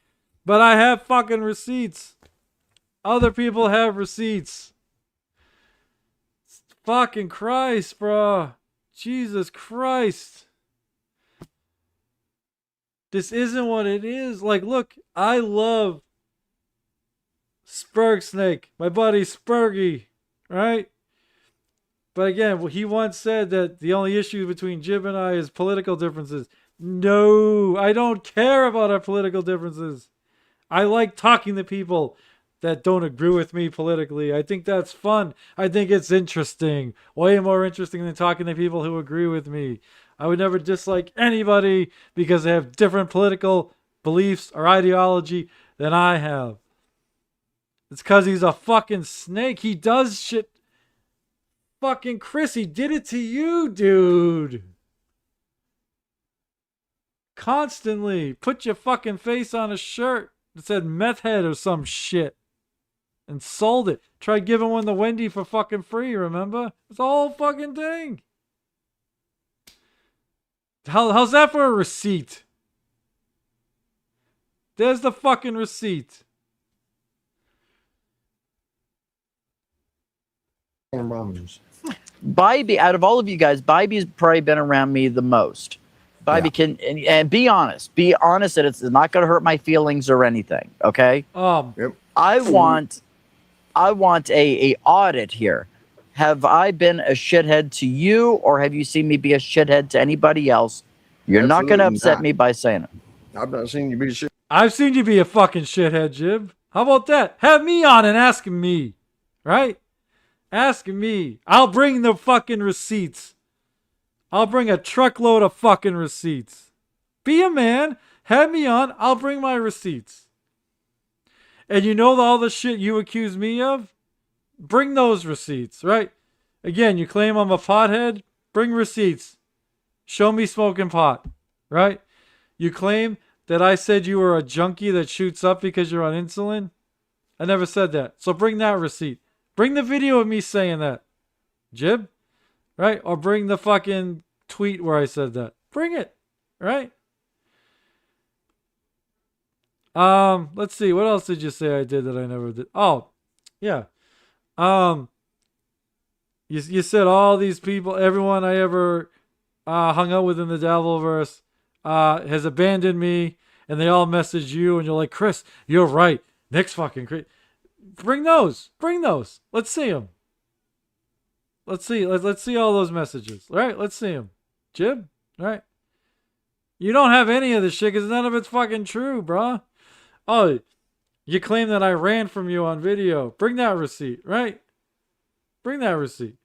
but I have fucking receipts. Other people have receipts. Fucking Christ, bro. Jesus Christ. This isn't what it is. Like, look, I love Spurg Snake, my buddy Spurgy, right? But again, he once said that the only issue between Jib and I is political differences. No, I don't care about our political differences. I like talking to people that don't agree with me politically. I think that's fun. I think it's interesting. Way more interesting than talking to people who agree with me. I would never dislike anybody because they have different political beliefs or ideology than I have. It's because he's a fucking snake. He does shit. Fucking Chris, he did it to you, dude. Constantly. Put your fucking face on a shirt that said meth head or some shit. And sold it. Tried giving one to Wendy for fucking free, remember? It's the whole fucking thing. How's that for a receipt? There's the fucking receipt. Bybee, out of all of you guys, Bybee's probably been around me the most. Bybee can and be honest. Be honest that it's not going to hurt my feelings or anything. Okay. Yep. I want a audit here. Have I been a shithead to you, or have you seen me be a shithead to anybody else? You're not going to upset me by saying it. I've not seen you be a shit. I've seen you be a fucking shithead, Jib. How about that? Have me on and ask me, right? Ask me. I'll bring the fucking receipts. I'll bring a truckload of fucking receipts. Be a man. Have me on. I'll bring my receipts. And you know all the shit you accuse me of? Bring those receipts, right? Again, you claim I'm a pothead? Bring receipts. Show me smoking pot, right? You claim that I said you were a junkie that shoots up because you're on insulin? I never said that. So bring that receipt. Bring the video of me saying that. Jib? Right? Or bring the fucking tweet where I said that. Bring it. Right? Let's see. What else did you say I did that I never did? Oh, yeah. You said all these people, everyone I ever hung out with in the Devilverse has abandoned me, and they all message you, and you're like, Chris, you're right. Nick's fucking crazy. Bring those. Bring those. Let's see them. Let's see. Let's see all those messages. All right? Let's see them. Jib? All right? You don't have any of this shit because none of it's fucking true, bro. Oh, you claim that I ran from you on video. Bring that receipt, right? Bring that receipt.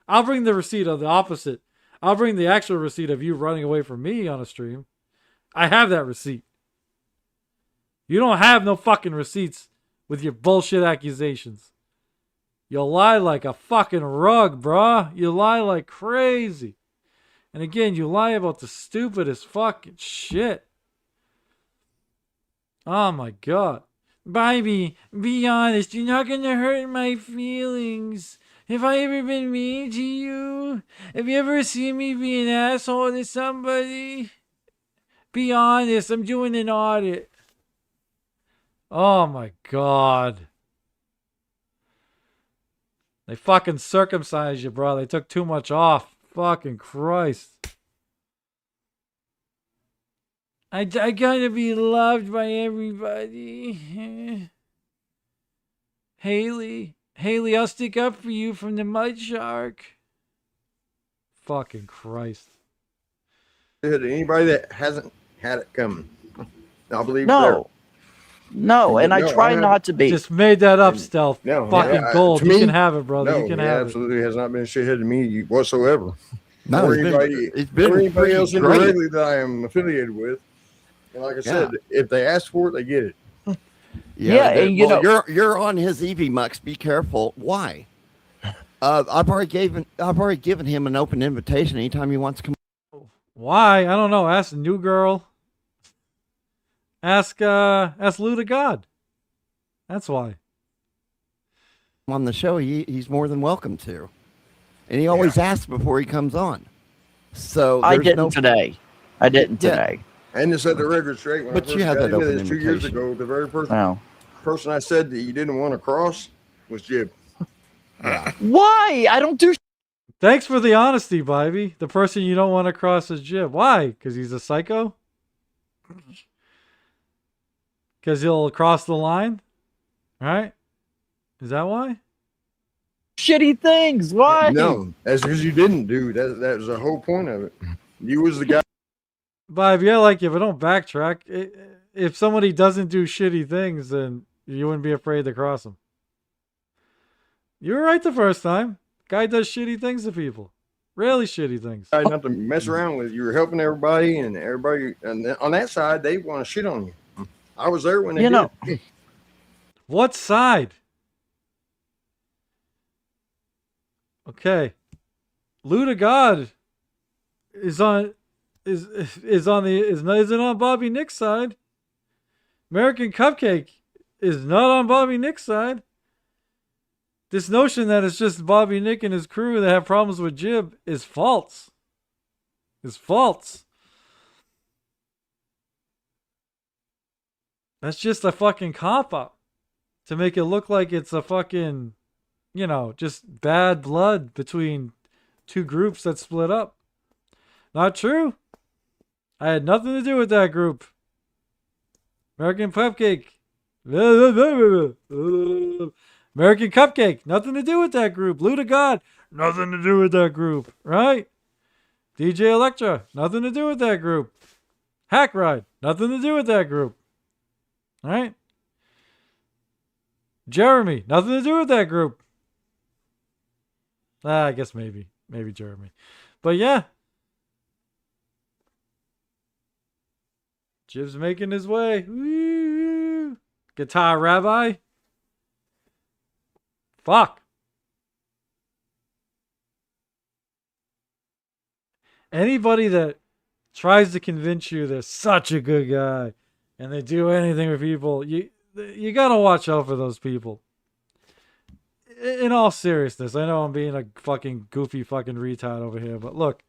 I'll bring the receipt of the opposite. I'll bring the actual receipt of you running away from me on a stream. I have that receipt. You don't have no fucking receipts with your bullshit accusations. You lie like a fucking rug, bruh. You lie like crazy. And again, you lie about the stupidest fucking shit. Oh my god. Bybee, be honest. You're not gonna hurt my feelings. Have I ever been mean to you? Have you ever seen me be an asshole to somebody? Be honest. I'm doing an audit. Oh my god. They fucking circumcised you, bro. They took too much off. Fucking Christ. I gotta be loved by everybody. Haley, I'll stick up for you from the mud shark. Fucking Christ. Anybody that hasn't had it coming, I believe. No, and I try not to be. Just made that up, Stealth. No, fucking gold. You can have it, brother. No, you can he have absolutely has not been a shithead to me whatsoever. No, or it's been anybody else great. indirectly that I am affiliated with. And like I said, if they ask for it, they get it. Yeah, and you know you're on his EV Mux. Be careful. Why? I've already given him an open invitation anytime he wants to come. Why? I don't know. Ask New Girl. Ask Lou to God. That's why. On the show, he's more than welcome to, and he always asks before he comes on. So I didn't today. I didn't today. And to set the record straight, when But I you first had got that into open this 2 years invitation. ago, the very first person I said that you didn't want to cross was Jib. Why? I don't do. Thanks for the honesty, Bybee. The person you don't want to cross is Jib. Why? Because he's a psycho? Because he'll cross the line? Right? Is that why? Shitty things. Why? No, that's because you didn't do that. That was the whole point of it. You was the guy. Bybee, I like you, but don't backtrack. If somebody doesn't do shitty things, then you wouldn't be afraid to cross them. You were right the first time. Guy does shitty things to people. Really shitty things. Not to mess around with. You were helping everybody, and on that side, they want to shit on you. I was there when they did. What side? Okay. Luda God isn't on Bobby Nick's side. American Cupcake is not on Bobby Nick's side. This notion that it's just Bobby Nick and his crew that have problems with Jib is false. It's false. That's just a fucking cop-up to make it look like it's a fucking, just bad blood between two groups that split up. Not true. I had nothing to do with that group. American Cupcake. American Cupcake. Nothing to do with that group. Luda God. Nothing to do with that group. Right? DJ Electra. Nothing to do with that group. Hack Ride. Nothing to do with that group. Right? Jeremy. Nothing to do with that group. I guess maybe. Maybe Jeremy. But yeah. Jib's making his way. Woo! Guitar Rabbi. Fuck. Anybody that tries to convince you they're such a good guy and they do anything for people, you gotta watch out for those people. In all seriousness, I know I'm being a fucking goofy fucking retard over here, but look,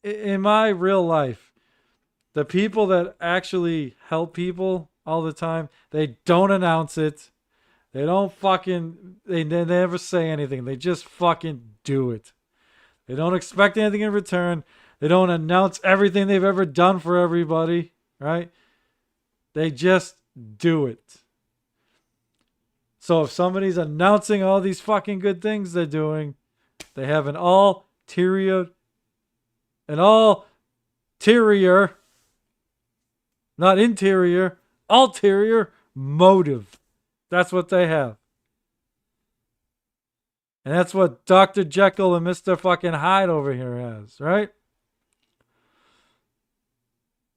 in my real life, the people that actually help people all the time, they don't announce it. They don't they never say anything. They just fucking do it. They don't expect anything in return. They don't announce everything they've ever done for everybody, right? They just do it. So if somebody's announcing all these fucking good things they're doing, they have an ulterior, not interior, ulterior motive. That's what they have. And that's what Dr. Jekyll and Mr. fucking Hyde over here has, right?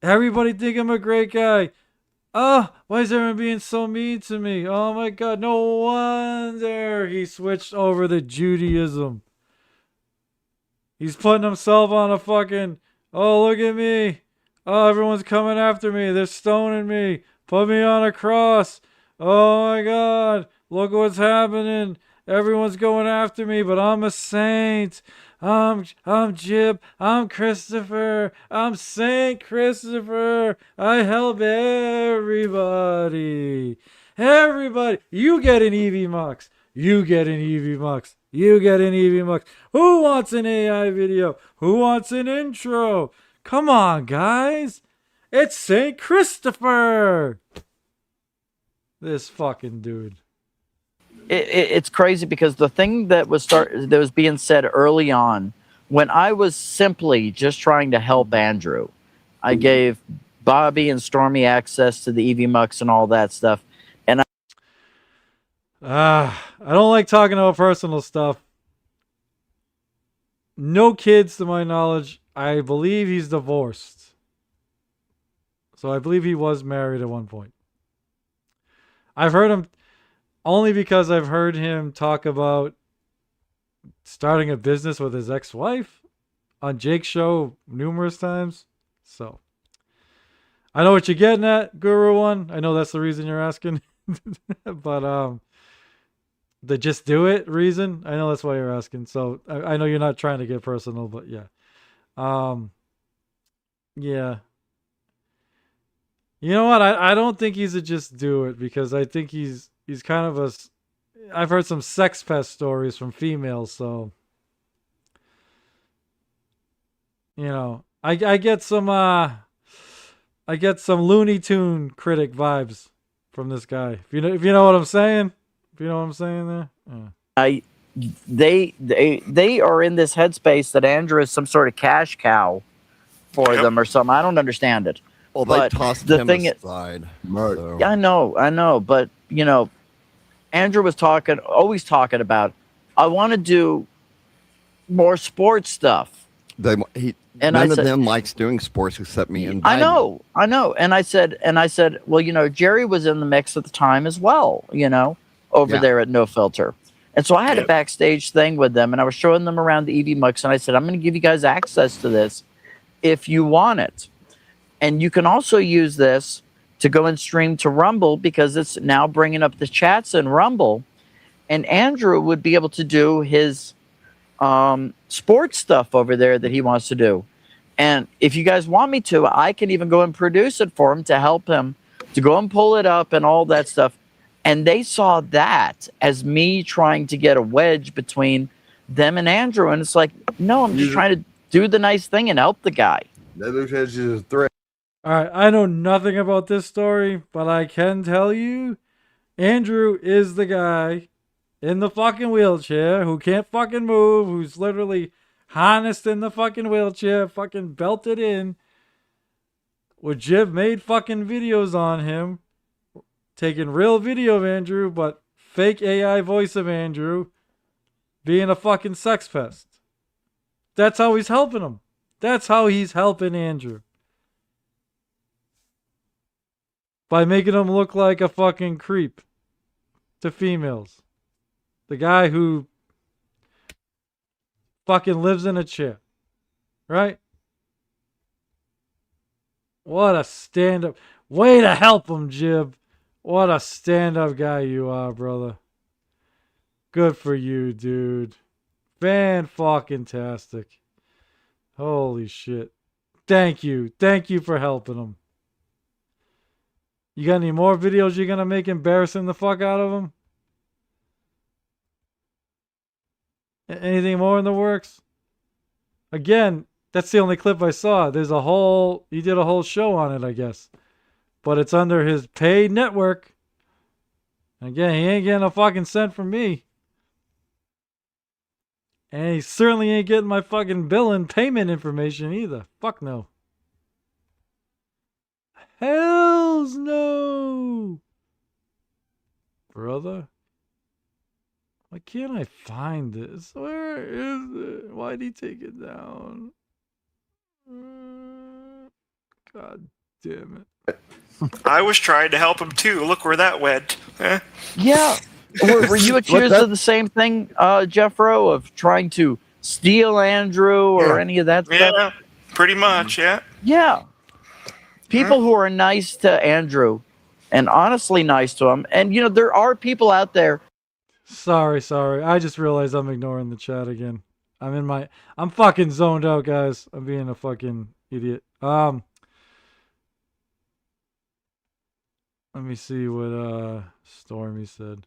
Everybody think I'm a great guy. Oh, why is everyone being so mean to me? Oh my God, no wonder he switched over to Judaism. He's putting himself on a fucking, oh, look at me. Oh, everyone's coming after me. They're stoning me. Put me on a cross. Oh my God, look what's happening. Everyone's going after me, but I'm a saint. I'm Jib. I'm Christopher. I'm Saint Christopher. I help everybody. Everybody. You get an EV Mux. You get an EV Mux. You get an EV Mux. Who wants an AI video? Who wants an intro? Come on, guys. It's Saint Christopher. This fucking dude. It's crazy because the thing that was being said early on, when I was simply just trying to help Andrew, I gave Bobby and Stormy access to the EV Mux and all that stuff, and I don't like talking about personal stuff. No kids, to my knowledge. I believe he's divorced, so I believe he was married at one point. I've heard him. Only because I've heard him talk about starting a business with his ex-wife on Jake's show numerous times. So, I know what you're getting at, Guru One. I know that's the reason you're asking. But, the just do it reason, I know that's why you're asking. So, I know you're not trying to get personal, but yeah. Yeah. You know what? I don't think he's a just do it because I think he's kind of a, I've heard some sex pest stories from females, so, I get some Looney Tune critic vibes from this guy. If you know what I'm saying, there. Yeah. They are in this headspace that Andrew is some sort of cash cow for them or something. I don't understand it. Well, they tossed him aside. So. Yeah, I know, but Andrew was always talking about, I want to do more sports stuff. None of them likes doing sports except me and Biden. I know. And I said, well, Jerry was in the mix at the time as well, over there at No Filter. And so I had a backstage thing with them, and I was showing them around the EV Mux, and I said, I'm going to give you guys access to this if you want it. And you can also use this to go and stream to Rumble, because it's now bringing up the chats in Rumble. And Andrew would be able to do his sports stuff over there that he wants to do. And if you guys want me to, I can even go and produce it for him to help him to go and pull it up and all that stuff. And they saw that as me trying to get a wedge between them and Andrew. And it's like, no, I'm just trying to do the nice thing and help the guy. That looks like just a threat. All right, I know nothing about this story, but I can tell you, Andrew is the guy in the fucking wheelchair who can't fucking move, who's literally harnessed in the fucking wheelchair, fucking belted in, where Jib made fucking videos on him, taking real video of Andrew, but fake AI voice of Andrew being a fucking sex pest. That's how he's helping him. That's how he's helping Andrew. By making him look like a fucking creep to females. The guy who fucking lives in a chair. Right? What a stand-up. Way to help him, Jib. What a stand-up guy you are, brother. Good for you, dude. Fan-fucking-tastic. Holy shit. Thank you. Thank you for helping him. You got any more videos you're going to make embarrassing the fuck out of him? Anything more in the works? Again, that's the only clip I saw. He did a whole show on it, I guess. But it's under his paid network. Again, he ain't getting a fucking cent from me. And he certainly ain't getting my fucking bill and payment information either. Fuck no. Hells no. Brother. Why can't I find this? Where is it? Why'd he take it down? God damn it. I was trying to help him too. Look where that went. Yeah. Were you accused of the same thing, Jeffro, of trying to steal Andrew or any of that stuff? Yeah, pretty much, yeah. Yeah. People who are nice to Andrew and honestly nice to him. And, there are people out there. Sorry. I just realized I'm ignoring the chat again. I'm fucking zoned out, guys. I'm being a fucking idiot. Let me see what Stormy said.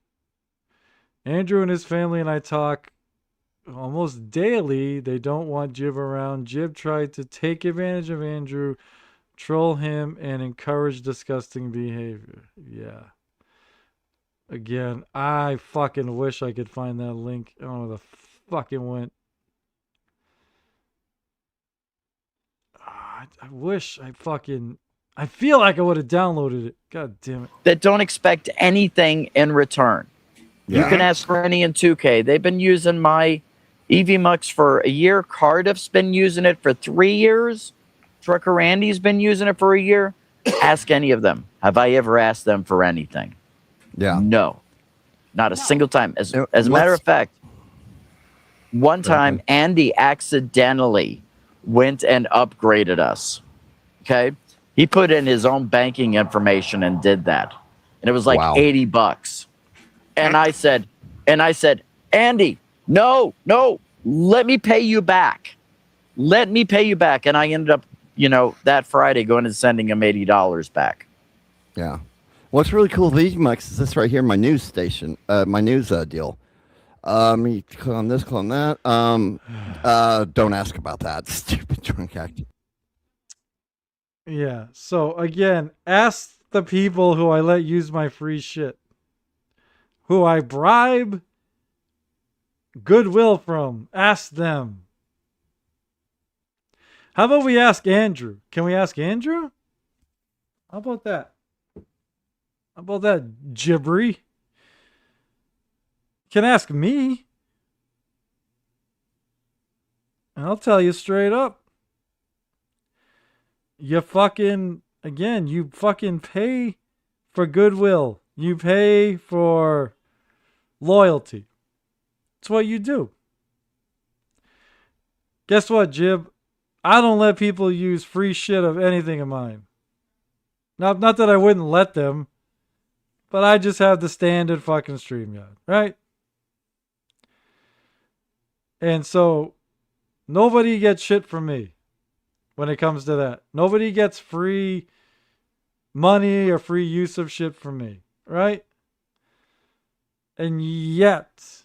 Andrew and his family and I talk almost daily. They don't want Jib around. Jib tried to take advantage of Andrew, troll him, and encourage disgusting behavior. Yeah. Again, I fucking wish I could find that link. I don't know where the fuck it went. I wish I feel like I would have downloaded it. God damn it. That don't expect anything in return. Yeah. You can ask Rennie and 2K. They've been using my EV Mux for a year. Cardiff's been using it for 3 years. Trucker Randy's been using it for a year. Ask any of them. Have I ever asked them for anything? Yeah. No. Not a single time. As a matter of fact, one time Andy accidentally went and upgraded us. Okay? He put in his own banking information and did that. And it was like $80. And I said, Andy, no, let me pay you back. Let me pay you back. And I ended up, that Friday going and sending him $80 back. Yeah. What's really cool with these mics is this right here, my news station, my news deal. You click on this, click on that. Don't ask about that. Stupid drunk act. Yeah. So again, ask the people who I let use my free shit, who I bribe goodwill from. Ask them. How about we ask Andrew? Can we ask Andrew? How about that? How about that, Jibri? Can ask me. And I'll tell you straight up. You fucking pay for goodwill. You pay for loyalty. It's what you do. Guess what, Jib? I don't let people use free shit of anything of mine. Not that I wouldn't let them, but I just have the standard fucking StreamYard, right? And so nobody gets shit from me when it comes to that. Nobody gets free money or free use of shit from me, right? And yet,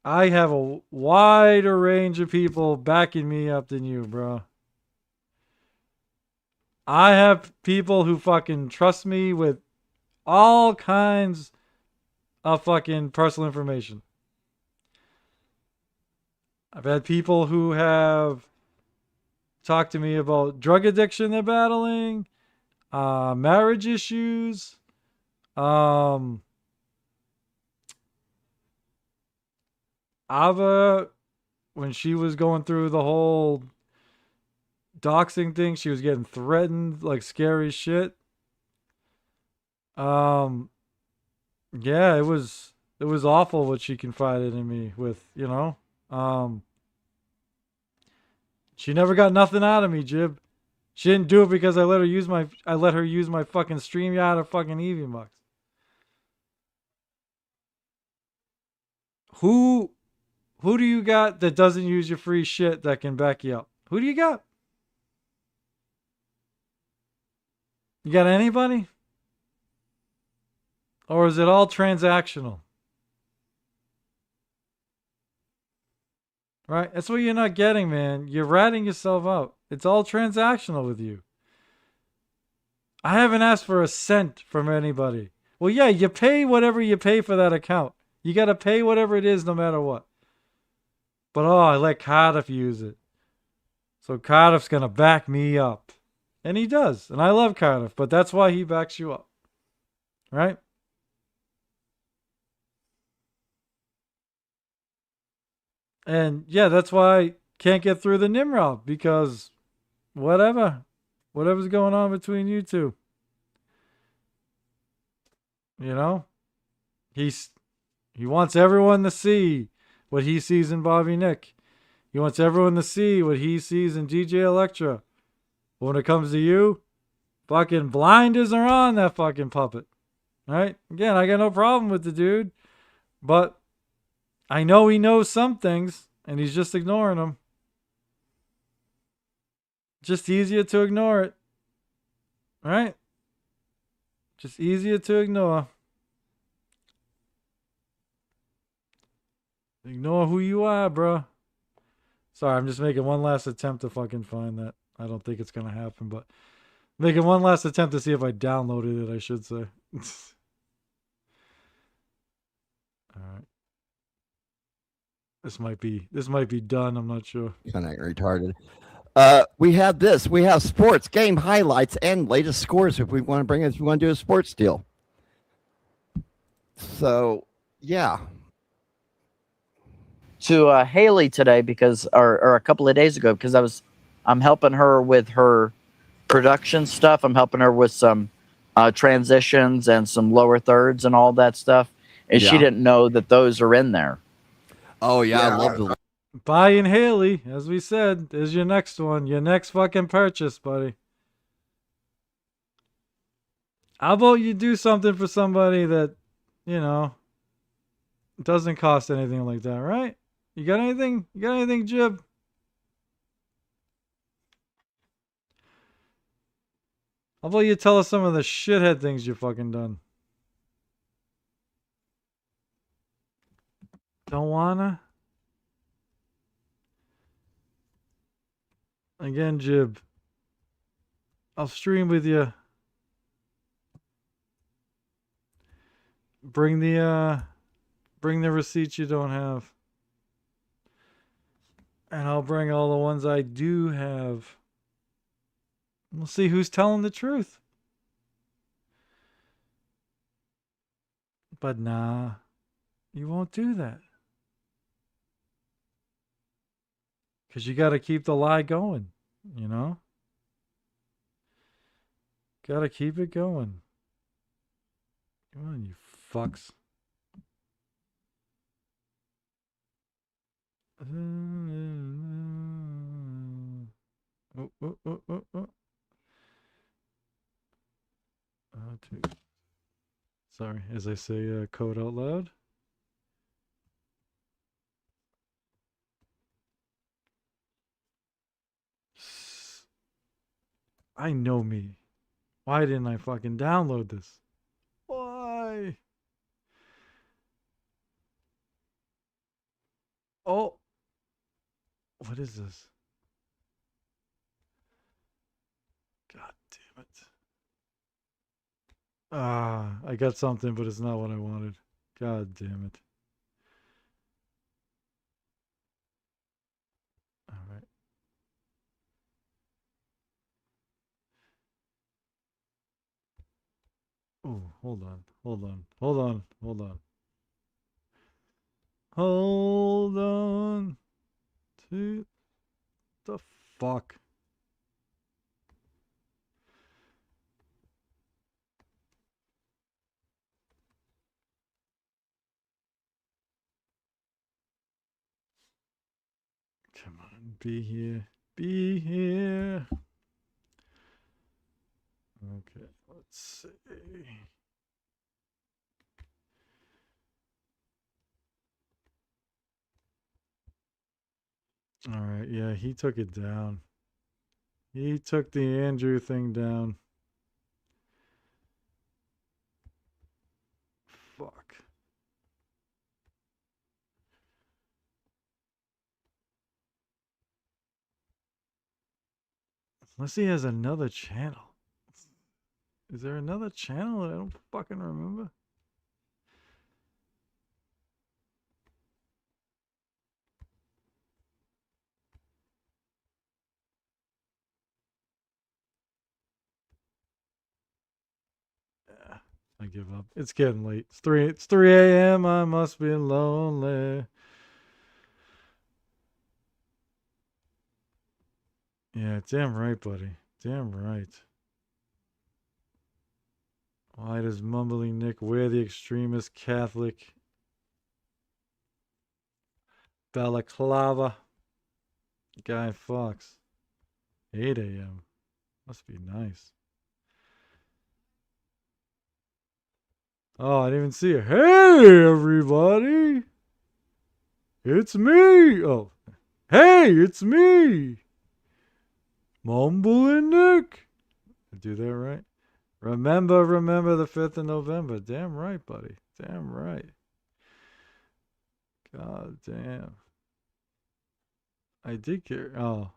I have a wider range of people backing me up than you, bro. I have people who fucking trust me with all kinds of fucking personal information. I've had people who have talked to me about drug addiction they're battling, marriage issues, Ava, when she was going through the whole doxing thing, she was getting threatened like scary shit. Yeah, it was awful what she confided in me with, you know. She never got nothing out of me, Jib. She didn't do it because I let her use my fucking StreamYard or fucking EVMux. Who do you got that doesn't use your free shit that can back you up? Who do you got? You got anybody? Or is it all transactional? Right? That's what you're not getting, man. You're ratting yourself out. It's all transactional with you. I haven't asked for a cent from anybody. Well, yeah, you pay whatever you pay for that account. You got to pay whatever it is no matter what. But, I let Cardiff use it. So Cardiff's going to back me up. And he does. And I love Cardiff, but that's why he backs you up. Right? And yeah, that's why I can't get through the Nimrod, because whatever's going on between you two. You know? He wants everyone to see what he sees in Bobby Nick. He wants everyone to see what he sees in DJ Electra. But when it comes to you, fucking blinders are on that fucking puppet. Right? Again, I got no problem with the dude, but I know he knows some things, and he's just ignoring them. Just easier to ignore it. Right? Just easier to ignore. Ignore who you are, bro. Sorry, I'm just making one last attempt to fucking find that. I don't think it's going to happen, but making one last attempt to see if I downloaded it, I should say. All right. This might be done. I'm not sure. Kind of retarded. We have this. We have sports, game highlights, and latest scores. If we want to bring it, if you want to do a sports deal. So, yeah. To Haley today because, or a couple of days ago, because I'm helping her with her production stuff. I'm helping her with some transitions and some lower thirds and all that stuff. And she didn't know that those are in there. Oh yeah, I love the buying Haley, as we said, is your next one. Your next fucking purchase, buddy. How about you do something for somebody that, you know, doesn't cost anything like that, right? You got anything? You got anything, Jib? How about you tell us some of the shithead things you fucking done? Don't wanna? Again, Jib. I'll stream with you. Bring the receipts you don't have. And I'll bring all the ones I do have. We'll see who's telling the truth. But nah, you won't do that. Because you got to keep the lie going, you know? Got to keep it going. Come on, you fucks. Oh. Sorry, as I say code out loud. I know me. Why didn't I fucking download this? Why? Oh. What is this? God damn it. Ah, I got something, but it's not what I wanted. God damn it. All right. Oh, hold on. Hold on to the fuck. Come on, be here. Be here. Okay, let's see. All right, yeah, he took it down. He took the Andrew thing down. Fuck. Unless he has another channel. Is there another channel that I don't fucking remember? Yeah, I give up. It's getting late. It's 3 a.m. I must be lonely. Yeah, damn right, buddy. Damn right. Why does Mumbling Nick wear the extremist Catholic balaclava? Guy Fox. 8 a.m. Must be nice. Oh, I didn't even see it. Hey, everybody. It's me. Oh, hey, it's me. Mumbling Nick. I do that right? Remember the 5th of November. Damn right, buddy. Damn right. God damn. I did care. Oh.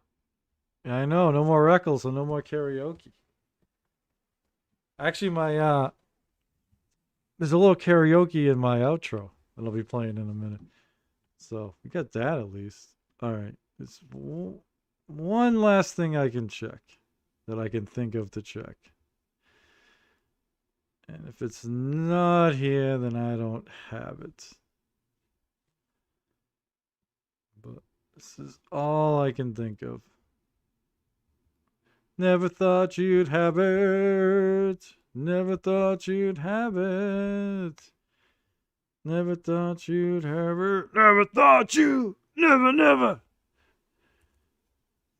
Yeah, I know. No more Eccles, so no more karaoke. Actually, my there's a little karaoke in my outro that I'll be playing in a minute. So we got that at least. All right. It's one last thing I can check that I can think of to check. And if it's not here, then I don't have it. But this is all I can think of. Never thought you'd have it. Never thought you'd have it. Never thought you'd have it. Never thought you. Never.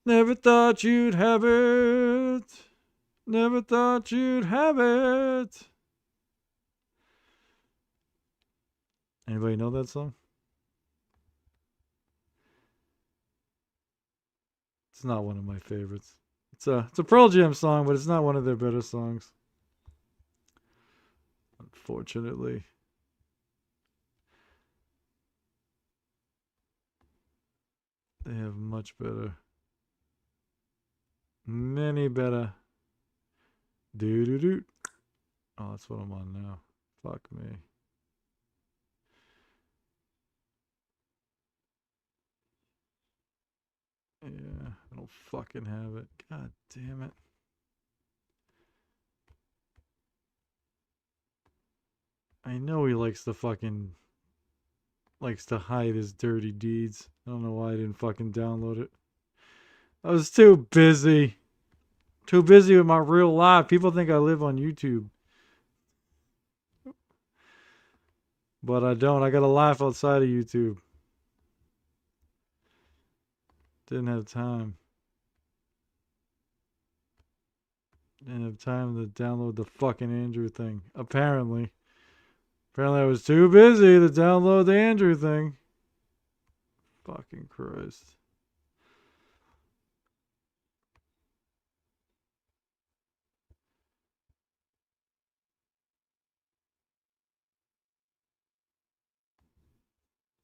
Never thought you'd have it. Never thought you'd have it. Anybody know that song? It's not one of my favorites. It's a Pearl Jam song, but it's not one of their better songs. Unfortunately. They have much better. Many better. Doo-doo-doo. Oh, that's what I'm on now. Fuck me. Yeah, I don't fucking have it. God damn it. I know he likes to hide his dirty deeds. I don't know why I didn't fucking download it. I was too busy. Too busy with my real life. People think I live on YouTube. But I don't. I got a life outside of YouTube. Didn't have time. Didn't have time to download the fucking Andrew thing. Apparently. Apparently I was too busy to download the Andrew thing. Fucking Christ.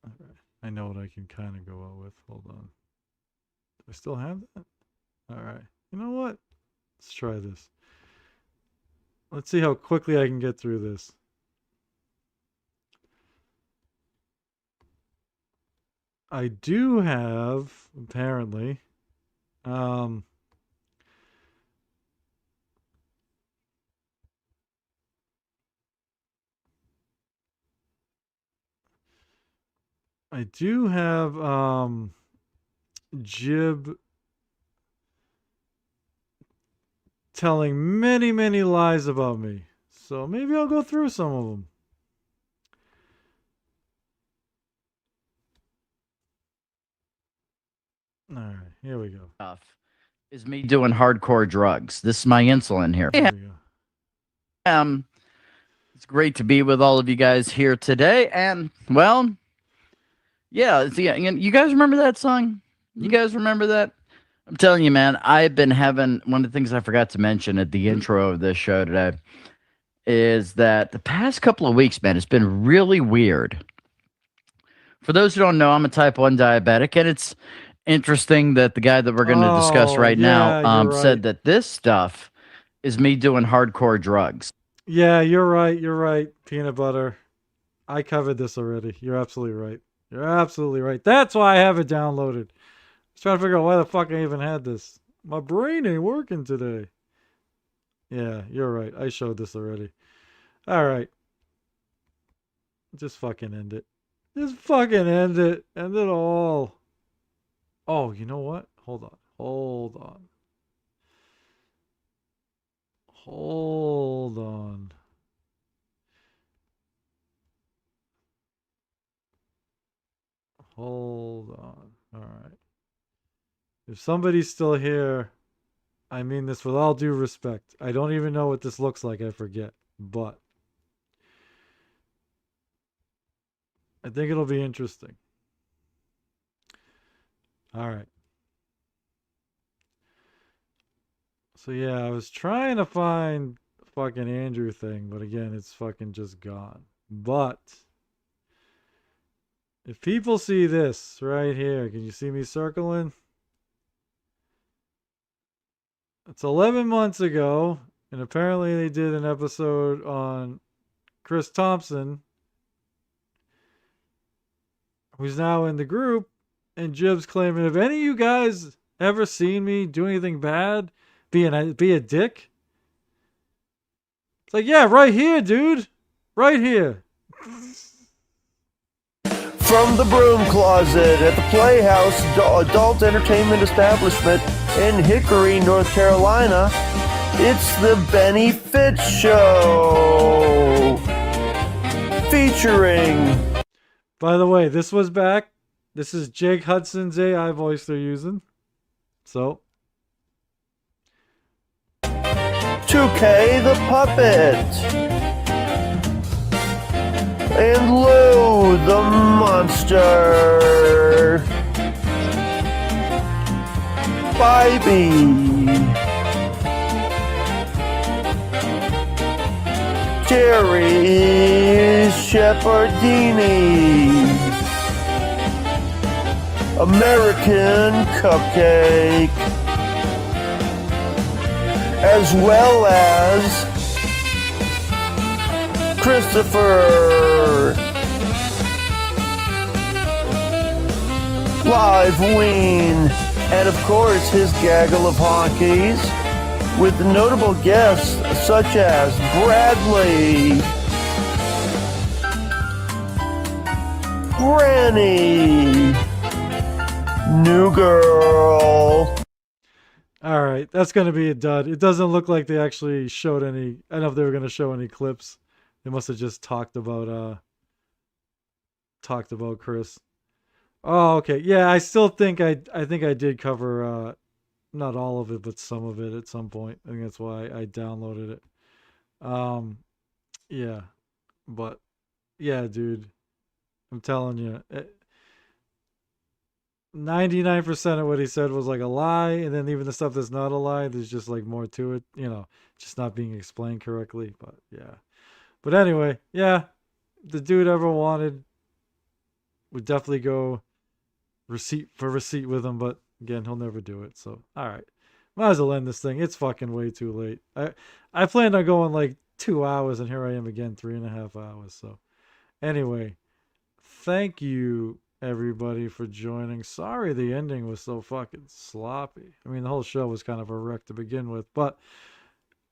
Alright. I know what I can kind of go out with. Hold on. Do I still have that? Alright. You know what? Let's try this. Let's see how quickly I can get through this. I do have, apparently, I do have Jib telling many, many lies about me. So maybe I'll go through some of them. All right, here we go. Is me doing hardcore drugs. This is my insulin here. Here we go. It's great to be with all of you guys here today. And, well, yeah, you guys remember that song? You guys remember that? I'm telling you, man, I've been having, one of the things I forgot to mention at the intro of this show today is that the past couple of weeks, man, it's been really weird. For those who don't know, I'm a type 1 diabetic, and it's interesting that the guy that we're going to discuss right now said that this stuff is me doing hardcore drugs. Yeah, you're right. You're right, peanut butter. I covered this already. You're absolutely right. You're absolutely right. That's why I have it downloaded. I was trying to figure out why the fuck I even had this. My brain ain't working today. Yeah, you're right. I showed this already. All right. Just fucking end it. Just fucking end it. End it all. Oh, you know what? Hold on. Hold on. Hold on. Hold on. All right. If somebody's still here, I mean this with all due respect. I don't even know what this looks like. I forget. But I think it'll be interesting. All right. So yeah, I was trying to find the fucking Andrew thing, but again, it's fucking just gone. But if people see this right here, can you see me circling? It's 11 months ago, and apparently they did an episode on Chris Thompson, who's now in the group, and Jib's claiming, if any of you guys ever seen me do anything bad, be a dick? It's like, yeah, right here, dude. Right here. From the broom closet at the Playhouse Adult Entertainment Establishment in Hickory, North Carolina, it's the Benny Fitz Show. Featuring... By the way, this was back. This is Jake Hudson's AI voice they're using. So... 2K the Puppet. And Lou the Monster. Bybee. Jerry Shepherdini. American Cupcake. As well as Christopher, Live Ween, and of course his gaggle of honkies, with notable guests such as Bradley, Granny, New Girl, All right, that's gonna be a dud. It doesn't look like they actually showed any. I don't know if they were gonna show any clips. They must have just talked about Chris. Oh, okay. Yeah, I still think I think I did cover not all of it, but some of it at some point. I think that's why I downloaded it. Yeah, but yeah, dude, I'm telling you, 99% of what he said was like a lie, and then even the stuff that's not a lie, there's just like more to it, just not being explained correctly. But yeah, but anyway, yeah, the dude ever wanted would definitely go receipt for receipt with him, but again, he'll never do it. So all right, might as well end this thing. It's fucking way too late. I planned on going like 2 hours, and here I am again, 3.5 hours. So anyway, thank you everybody for joining. Sorry the ending was so fucking sloppy. I mean, the whole show was kind of a wreck to begin with, but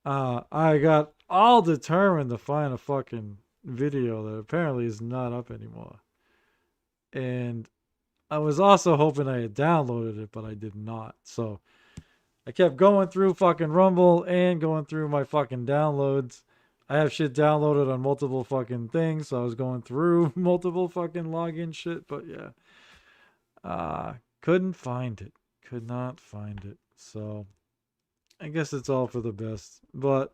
I got all determined to find a fucking video that apparently is not up anymore. And I was also hoping I had downloaded it, but I did not. So I kept going through fucking Rumble and going through my fucking downloads. I have shit downloaded on multiple fucking things, so I was going through multiple fucking login shit, but yeah. Couldn't find it. Could not find it. So I guess it's all for the best. But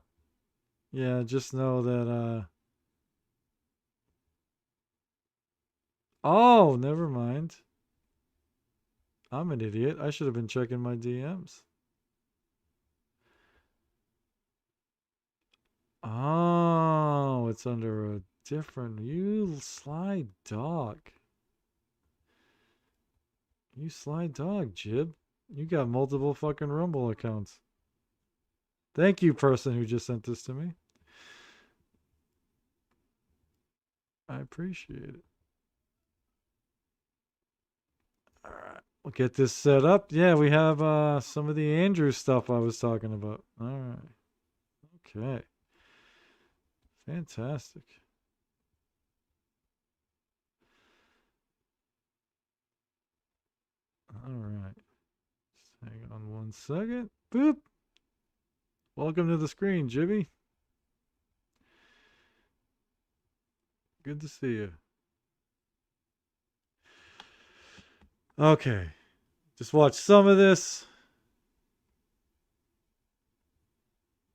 yeah, just know that oh, never mind. I'm an idiot. I should have been checking my DMs. Oh, it's under a different. You sly dog. You sly dog, Jib. You got multiple fucking Rumble accounts. Thank you, person who just sent this to me. I appreciate it. All right. We'll get this set up. Yeah, we have some of the Andrew stuff I was talking about. All right. Okay. Fantastic. All right. Just hang on one second. Boop. Welcome to the screen, Jibby. Good to see you. Okay. Just watch some of this.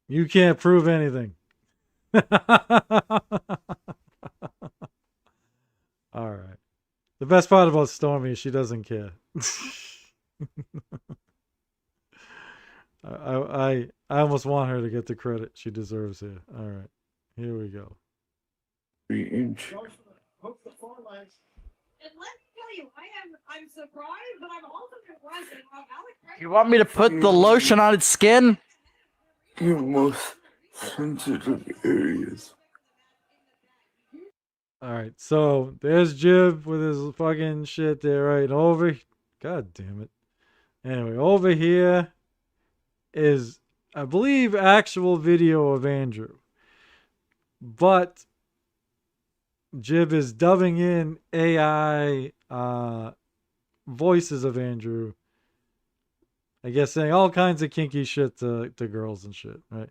You can't prove anything. All right. The best part about Stormy is she doesn't care. I almost want her to get the credit she deserves here. All right. Here we go. I'm surprised, but I'm also impressed at how Alex. You want me to put the lotion on its skin? Your most sensitive areas. All right, so there's Jib with his fucking shit there, right over. God damn it. Anyway, over here is, I believe, actual video of Andrew. But Jib is dubbing in AI voices of Andrew. I guess saying all kinds of kinky shit to girls and shit, right?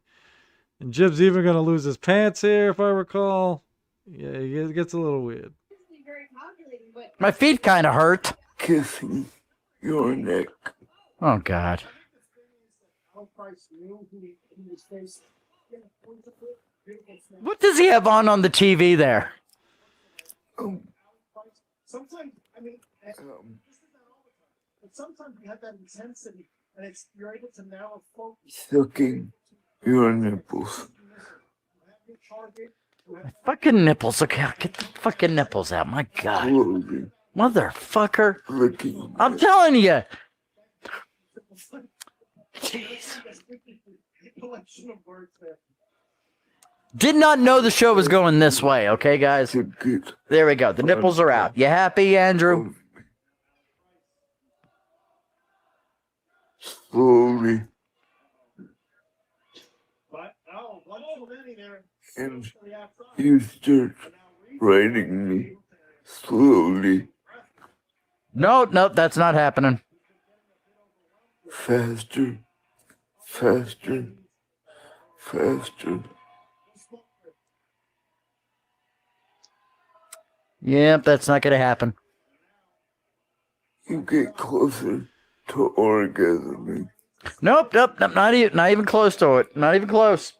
And Jib's even going to lose his pants here, if I recall. Yeah, it gets a little weird. My feet kind of hurt. Kissing your neck. Oh, God. What does he have on the TV there? Sometimes, I mean, but sometimes you have that intensity, and you're able to now focus. Sucking your nipples. My fucking nipples. Okay, I'll get the fucking nipples out. My God. Motherfucker. I'm telling you. Jeez. Did not know the show was going this way, okay, guys? There we go. The nipples are out. You happy, Andrew? Slowly. And you start writing me slowly. No, that's not happening. Faster faster, faster. Yep, that's not going to happen. You get closer to orgasming. Nope, not even close to it. Not even close.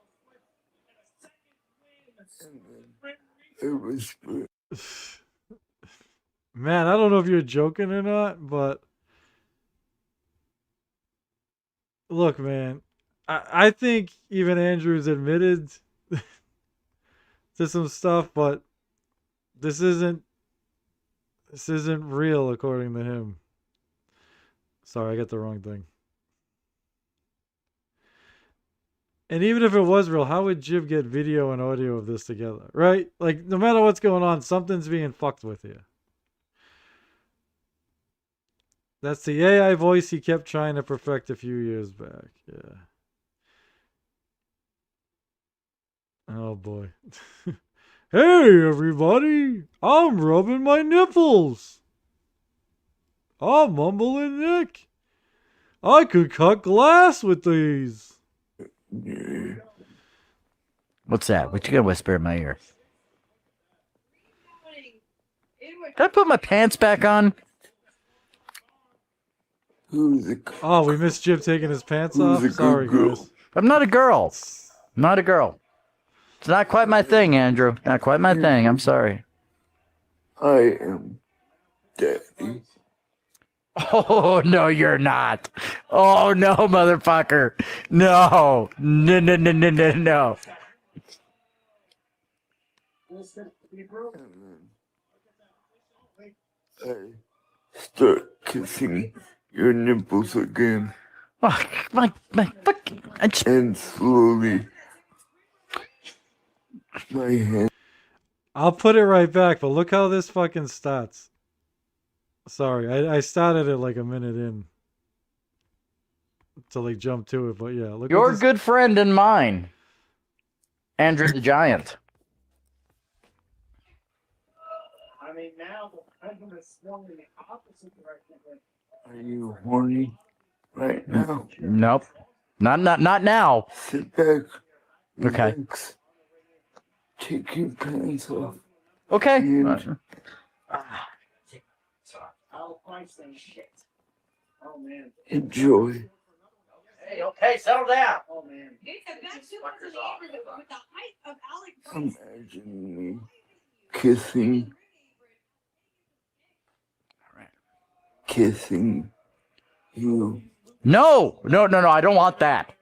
Man, I don't know if you're joking or not, but look, man, I think even Andrews admitted to some stuff, but this isn't real according to him. Sorry, I got the wrong thing. And even if it was real, how would Jib get video and audio of this together, right? Like, no matter what's going on, something's being fucked with here. That's the AI voice he kept trying to perfect a few years back. Yeah. Oh, boy. Hey, everybody. I'm rubbing my nipples. I'm Mumbling Nick. I could cut glass with these. What's that? What you gonna whisper in my ear? Can I put my pants back on? Oh, we missed Jib taking his pants off? Sorry, guys. I'm not a girl. I'm not a girl. It's not quite my thing, Andrew. Not quite my thing. I'm sorry. I am daddy. Oh, no, you're not. Oh, no, motherfucker. No. No, no, no, no, no, no. I start kissing your nipples again. Oh, my fucking... And slowly, my hand. I'll put it right back, but look how this fucking starts. Sorry, I started it like a minute in to like jump to it, but yeah. Look. Your good friend and mine, Andrew the Giant. I mean, now the pendulum is swung in the opposite direction. Are you horny right now? Nope. Not now. Sit back. Okay. Relax. Take your pants off. Okay. And enjoy. Hey, okay, settle down. Oh man. Imagine me kissing you. No, I don't want that.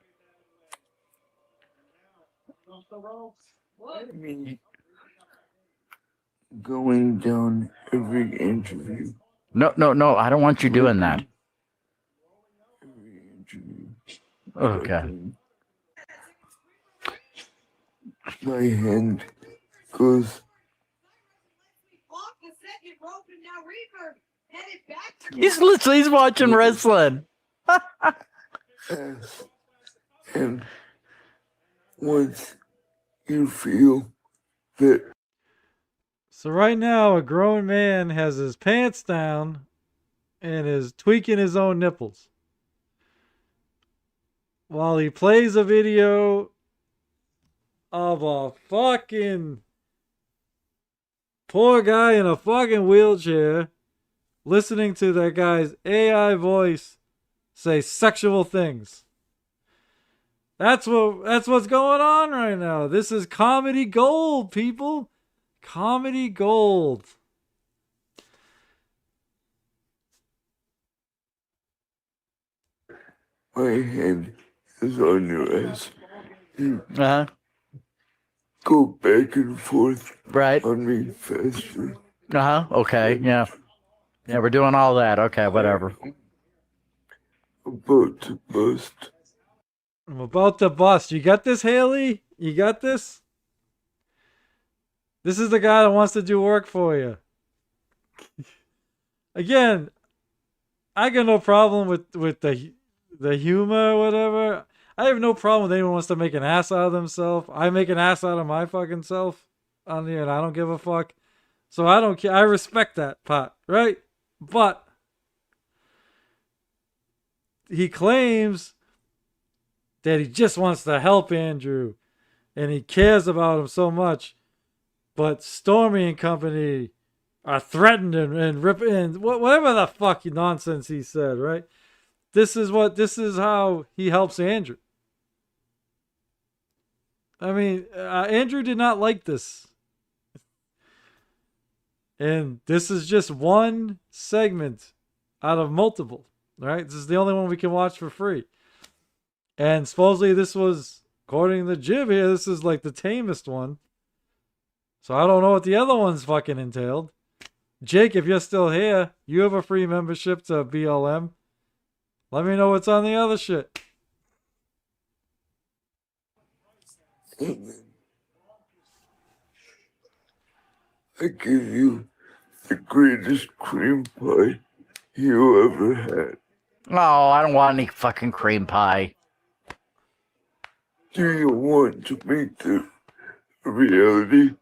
Me going down every inch of you. No, I don't want you doing that. Every inch of you. Okay. My hand goes. He's watching wrestling. And once you feel that. So right now, a grown man has his pants down and is tweaking his own nipples while he plays a video of a fucking poor guy in a fucking wheelchair listening to that guy's AI voice say sexual things. That's what's going on right now. This is comedy gold, people. Comedy gold. My hand is on your ass. Uh-huh. Go back and forth. Right. On me faster. Uh-huh. Okay. Yeah. Yeah, we're doing all that. Okay, whatever. About to bust. I'm about to bust. You got this, Haley? You got this? This is the guy that wants to do work for you. Again, I got no problem with the humor or whatever. I have no problem with anyone who wants to make an ass out of themselves. I make an ass out of my fucking self on here, and I don't give a fuck. So I don't care. I respect that part, right? But he claims that he just wants to help Andrew and he cares about him so much. But Stormy and company are threatened and whatever the fuck nonsense he said, right? This is how he helps Andrew. I mean, Andrew did not like this. And this is just one segment out of multiple, right? This is the only one we can watch for free. And supposedly this was, according to Jib here, this is like the tamest one. So I don't know what the other ones fucking entailed. Jake, if you're still here, you have a free membership to BLM. Let me know what's on the other shit. I give you the greatest cream pie you ever had. No, I don't want any fucking cream pie. Do you want to make this a reality?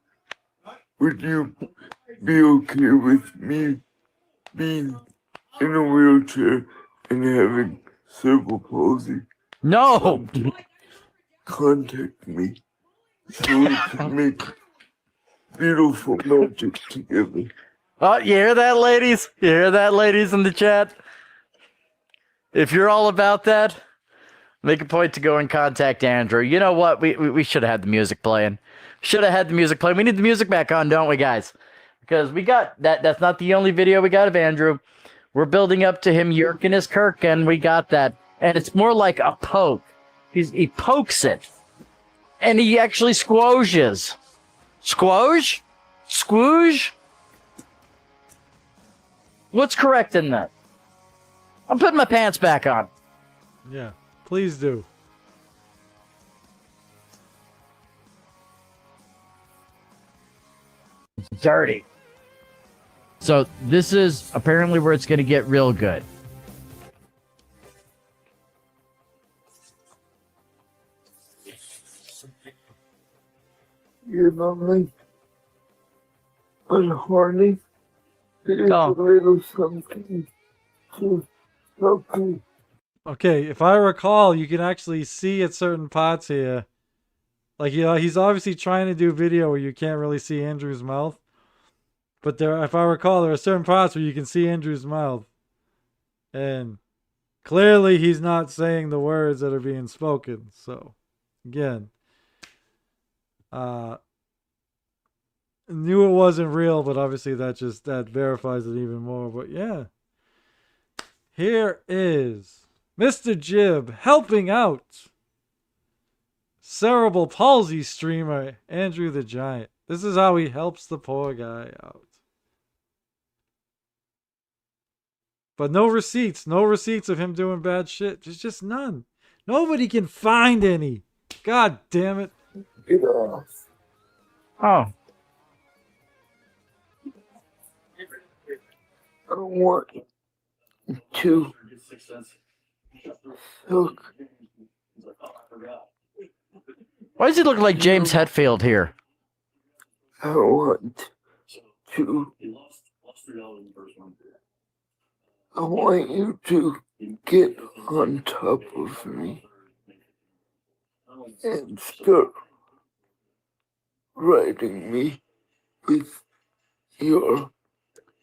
Would you be okay with me being in a wheelchair and having cerebral palsy? No! Contact me so we can make beautiful magic together. Oh, you hear that, ladies? You hear that, ladies in the chat? If you're all about that, make a point to go and contact Andrew. You know what? We should have had the music playing. Should have had the music playing. We need the music back on, don't we, guys? Because we got that. That's not the only video we got of Andrew. We're building up to him yerking his Kirk, and we got that. And it's more like a poke. He pokes it. And he actually squoges. Squoge? Squooge? What's correct in that? I'm putting my pants back on. Yeah, please do. Dirty. So this is apparently where it's going to get real good. You're lonely and horny. There's Oh. a little something to help you. Okay, if I recall, you can actually see at certain parts here. Like, you know, he's obviously trying to do video where you can't really see Andrew's mouth. But if I recall, there are certain parts where you can see Andrew's mouth. And clearly he's not saying the words that are being spoken. So, again, knew it wasn't real, but obviously that verifies it even more. But yeah, here is Mr. Jib helping out cerebral palsy streamer Andrew the Giant. This is how he helps the poor guy out. But no receipts of him doing bad shit. There's just none. Nobody can find any. God damn it. Get off. Oh. I want to look. Why does he look like James Hetfield here? I want to. I want you to get on top of me and start riding me with your.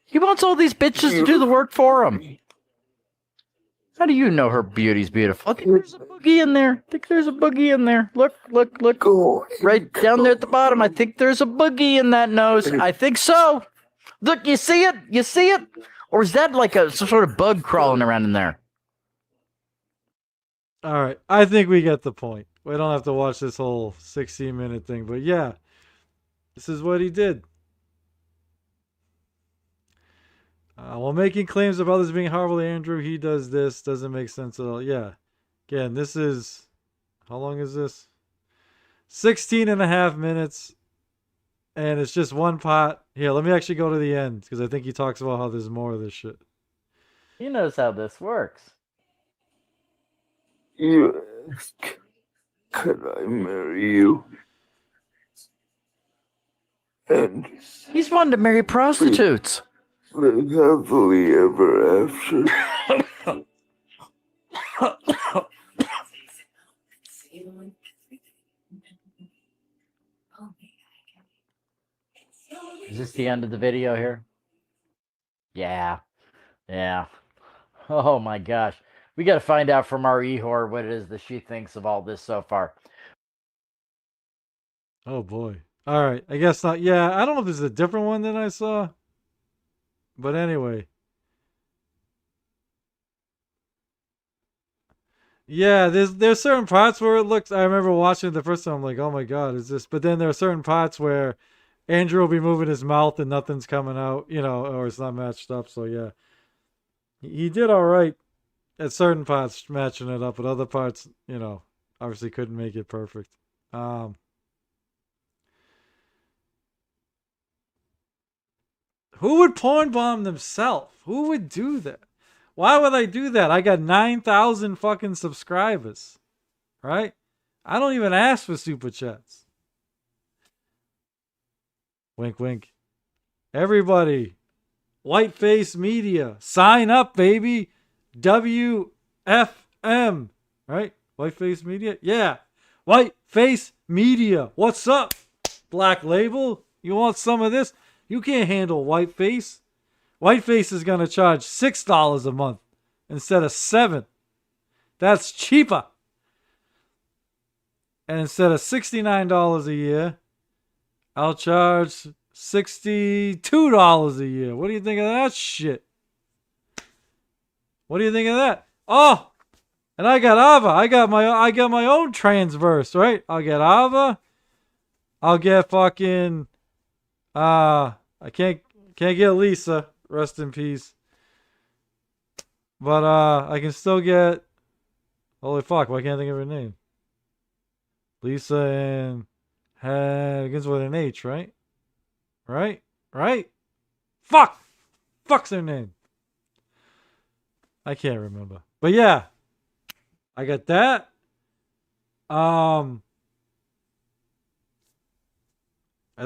He wants all these bitches to do the work for him. How do you know her beauty's beautiful? I think there's a boogie in there. Look. Go right down there at the bottom. I think there's a boogie in that nose. I think so. Look, you see it? Or is that like some sort of bug crawling around in there? All right. I think we get the point. We don't have to watch this whole 16-minute thing. But yeah, this is what he did. While making claims of others being horrible to Andrew, he does this. Doesn't make sense at all. Yeah. Again, this is... How long is this? 16 and a half minutes. And it's just one part. Here, let me actually go to the end. Because I think he talks about how there's more of this shit. He knows how this works. You ask, could I marry you? And he's wanted to marry prostitutes. Live happily ever after. Is this the end of the video here? Yeah. Yeah. Oh my gosh. We got to find out from our Ehor what it is that she thinks of all this so far. Oh boy. All right. I guess not. Yeah, I don't know if this is a different one than I saw. But anyway. Yeah, there's certain parts where it looks. I remember watching it the first time. I'm like, oh my god, is this? But then there are certain parts where Andrew will be moving his mouth and nothing's coming out, or it's not matched up. So yeah, he did all right at certain parts matching it up, but other parts, obviously couldn't make it perfect. Who would porn bomb themselves? Who would do that? Why would I do that? I got 9,000 fucking subscribers, right? I don't even ask for super chats. Wink, wink. Everybody, Whiteface Media, sign up, baby. WFM, right? Whiteface Media? Yeah. Whiteface Media. What's up? Black Label? You want some of this? You can't handle Whiteface. Whiteface is going to charge $6 a month instead of $7. That's cheaper. And instead of $69 a year, I'll charge $62 a year. What do you think of that shit? What do you think of that? Oh, and I got Ava. I got my own transverse, right? I'll get Ava. I'll get fucking I can't get Lisa. Rest in peace. But I can still get. Holy fuck! Why can't I think of her name? Lisa and begins with an H, right? Right? Fuck! Fuck's her name. I can't remember. But yeah, I got that. I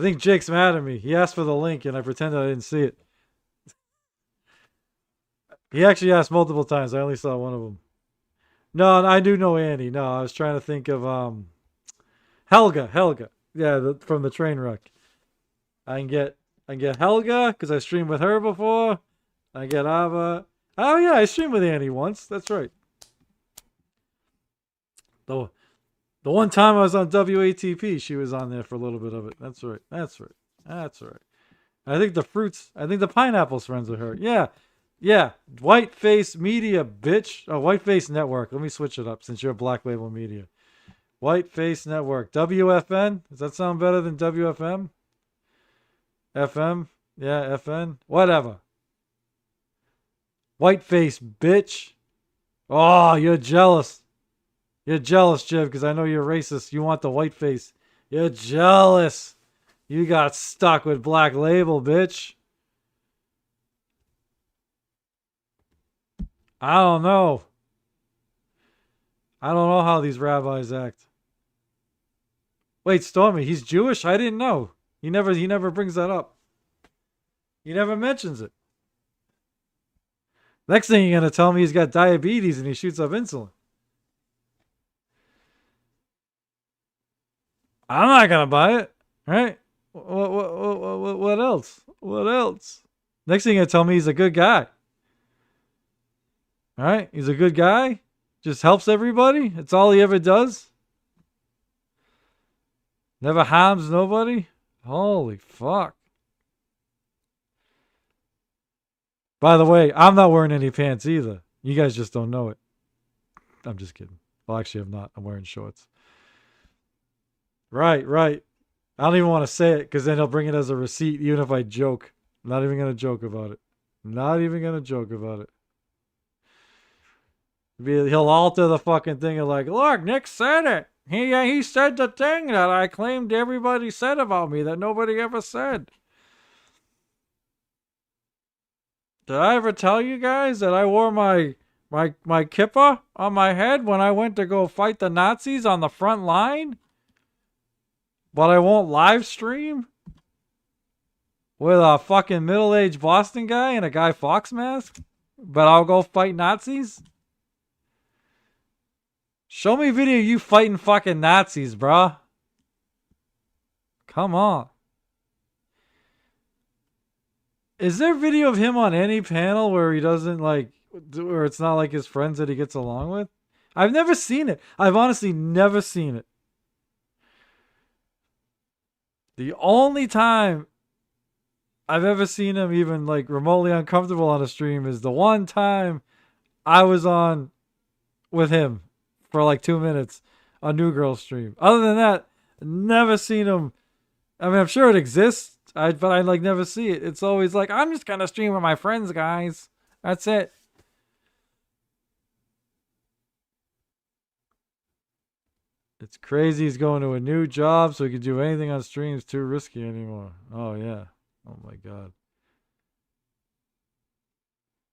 think Jake's mad at me. He asked for the link, and I pretended I didn't see it. He actually asked multiple times. I only saw one of them. No, I do know Annie. No, I was trying to think of Helga. Yeah, from the train wreck. I can get Helga because I streamed with her before. I get Ava. Oh yeah, I streamed with Annie once. That's right. The one time I was on WATP, she was on there for a little bit of it. That's right. I think the pineapple's friends with her. Yeah. Whiteface Media, bitch. Oh, Whiteface Network. Let me switch it up since you're Black Label Media. Whiteface Network. WFN? Does that sound better than WFM? FM? Yeah, FN? Whatever. Whiteface, bitch. Oh, you're jealous. You're jealous, Jib, because I know you're racist. You want the whiteface. You're jealous. You got stuck with Black Label, bitch. I don't know. I don't know how these rabbis act. Wait, Stormy, he's Jewish? I didn't know. He never brings that up. He never mentions it. Next thing you're going to tell me he's got diabetes and he shoots up insulin. I'm not going to buy it. Right? What else? What else? Next thing you're going to tell me he's a good guy. All right? He's a good guy. Just helps everybody. That's all he ever does. Never harms nobody. Holy fuck. By the way, I'm not wearing any pants either. You guys just don't know it. I'm just kidding. Well, actually, I'm not. I'm wearing shorts. Right. I don't even want to say it because then he'll bring it as a receipt, even if I joke. I'm not even going to joke about it. He'll alter the fucking thing and like, look, Nick said it. He said the thing that I claimed everybody said about me that nobody ever said. Did I ever tell you guys that I wore my kippah on my head when I went to go fight the Nazis on the front line? But I won't live stream? With a fucking middle-aged Boston guy in a Guy Fawkes mask? But I'll go fight Nazis? Show me a video of you fighting fucking Nazis, bruh. Come on. Is there video of him on any panel where he doesn't like, or it's not like his friends that he gets along with? I've never seen it. I've honestly never seen it. The only time I've ever seen him even like remotely uncomfortable on a stream is the one time I was on with him for like 2 minutes on New Girl stream. Other than that, never seen him. I mean, I'm sure it exists, but I like never see it. It's always like, I'm just gonna stream with my friends, guys. That's it. It's crazy he's going to a new job so he can do anything on streams too risky anymore. Oh, yeah. Oh, my God.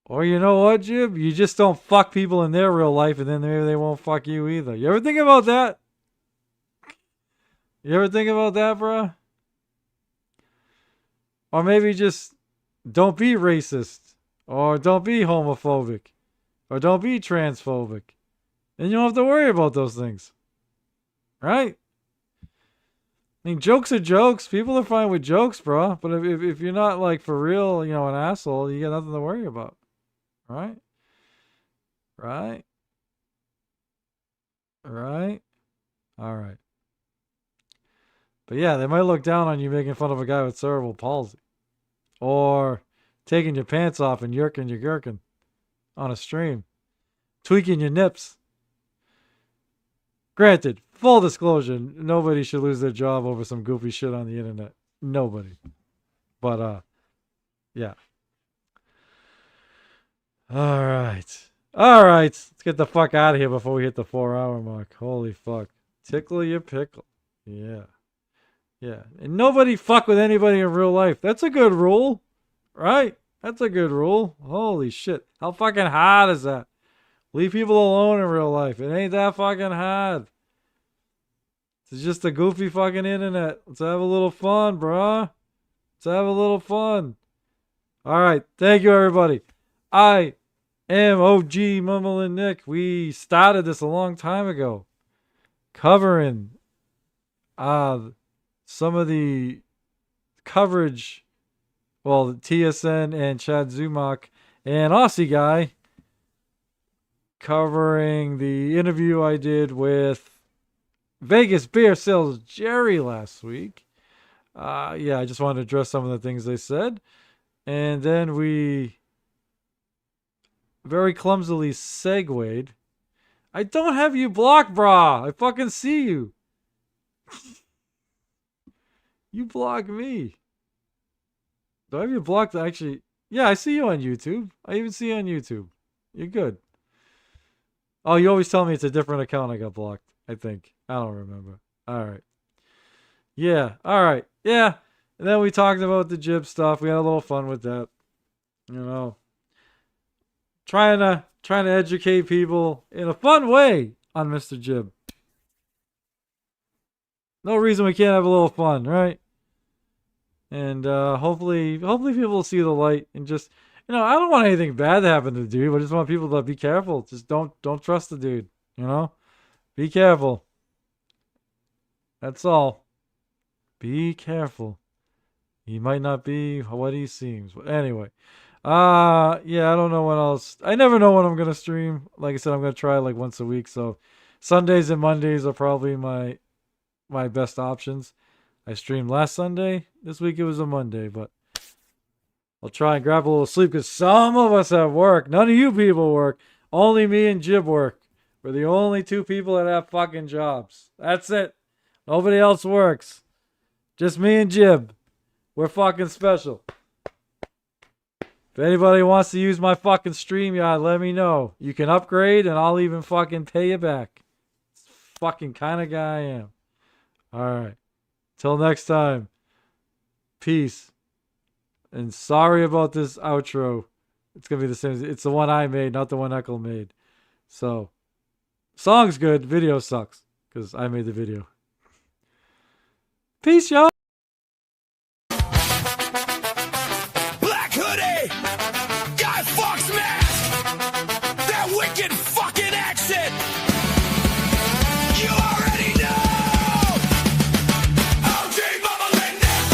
Or you know what, Jib? You just don't fuck people in their real life and then maybe they won't fuck you either. You ever think about that? You ever think about that, bro? Or maybe just don't be racist. Or don't be homophobic. Or don't be transphobic. And you don't have to worry about those things. Right? I mean, jokes are jokes. People are fine with jokes, bro. But if you're not, like, for real, you know, an asshole, you got nothing to worry about. Right? Right? Right? All right. But yeah, they might look down on you making fun of a guy with cerebral palsy. Or taking your pants off and yerking your gherkin on a stream. Tweaking your nips. Granted, full disclosure, nobody should lose their job over some goofy shit on the internet. Nobody. But, yeah. All right. All right. Let's get the fuck out of here before we hit the 4-hour mark. Holy fuck. Tickle your pickle. Yeah. Yeah. And nobody fuck with anybody in real life. That's a good rule. Right? That's a good rule. Holy shit. How fucking hard is that? Leave people alone in real life. It ain't that fucking hard. It's just a goofy fucking internet. Let's have a little fun, bruh. Let's have a little fun. All right. Thank you, everybody. I am OG Mumbling Nick. We started this a long time ago. Covering some of the coverage. Well, TSN and Chad Zumach and Aussie Guy. Covering the interview I did with Vegas Beer Sales Jerry last week. Yeah, I just wanted to address some of the things they said. And then we very clumsily segued. I don't have you blocked, brah. I fucking see you. You block me. Do I have you blocked? Actually, yeah, I see you on YouTube. I even see you on YouTube. You're good. Oh, you always tell me it's a different account I got blocked, I think. I don't remember. All right. Yeah, all right. Yeah. And then we talked about the Jib stuff. We had a little fun with that. You know. Trying to educate people in a fun way on Mr. Jib. No reason we can't have a little fun, right? And hopefully people will see the light and just, you know, I don't want anything bad to happen to the dude. I just want people to be careful. Just don't trust the dude, you know? Be careful. That's all. Be careful. He might not be what he seems. But anyway. Yeah, I don't know what else. I never know when I'm going to stream. Like I said, I'm going to try like once a week. So Sundays and Mondays are probably my best options. I streamed last Sunday. This week it was a Monday, but I'll try and grab a little sleep because some of us have work. None of you people work. Only me and Jib work. We're the only two people that have fucking jobs. That's it. Nobody else works. Just me and Jib. We're fucking special. If anybody wants to use my fucking StreamYard, let me know. You can upgrade and I'll even fucking pay you back. It's the fucking kind of guy I am. Alright. Till next time. Peace. And sorry about this outro. It's going to be the same. It's the one I made, not the one Echo made. So, song's good. Video sucks. Because I made the video. Peace, y'all. Black hoodie, Guy Fawkes mask, that wicked fucking accent. You already know. OG Mumbling Nick.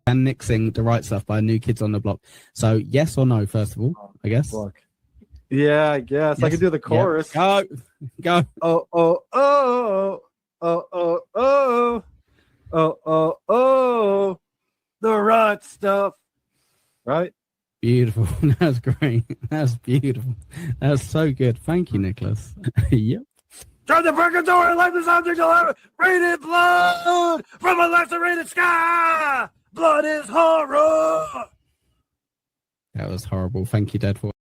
and Nick sing The Right Stuff by New Kids on the Block. So yes or no, first of all, I guess. Yeah, I guess. Yes. I can do the chorus. Yep. Go. Oh, oh, oh, oh, oh, oh, oh, oh, oh, the right stuff. Right? Beautiful. That's great. That's beautiful. That's so good. Thank you, Nicholas. Yep. Turn the purgatory, life is object alive. Rated blood from a lacerated sky. Blood is horror. That was horrible. Thank you, Dad, for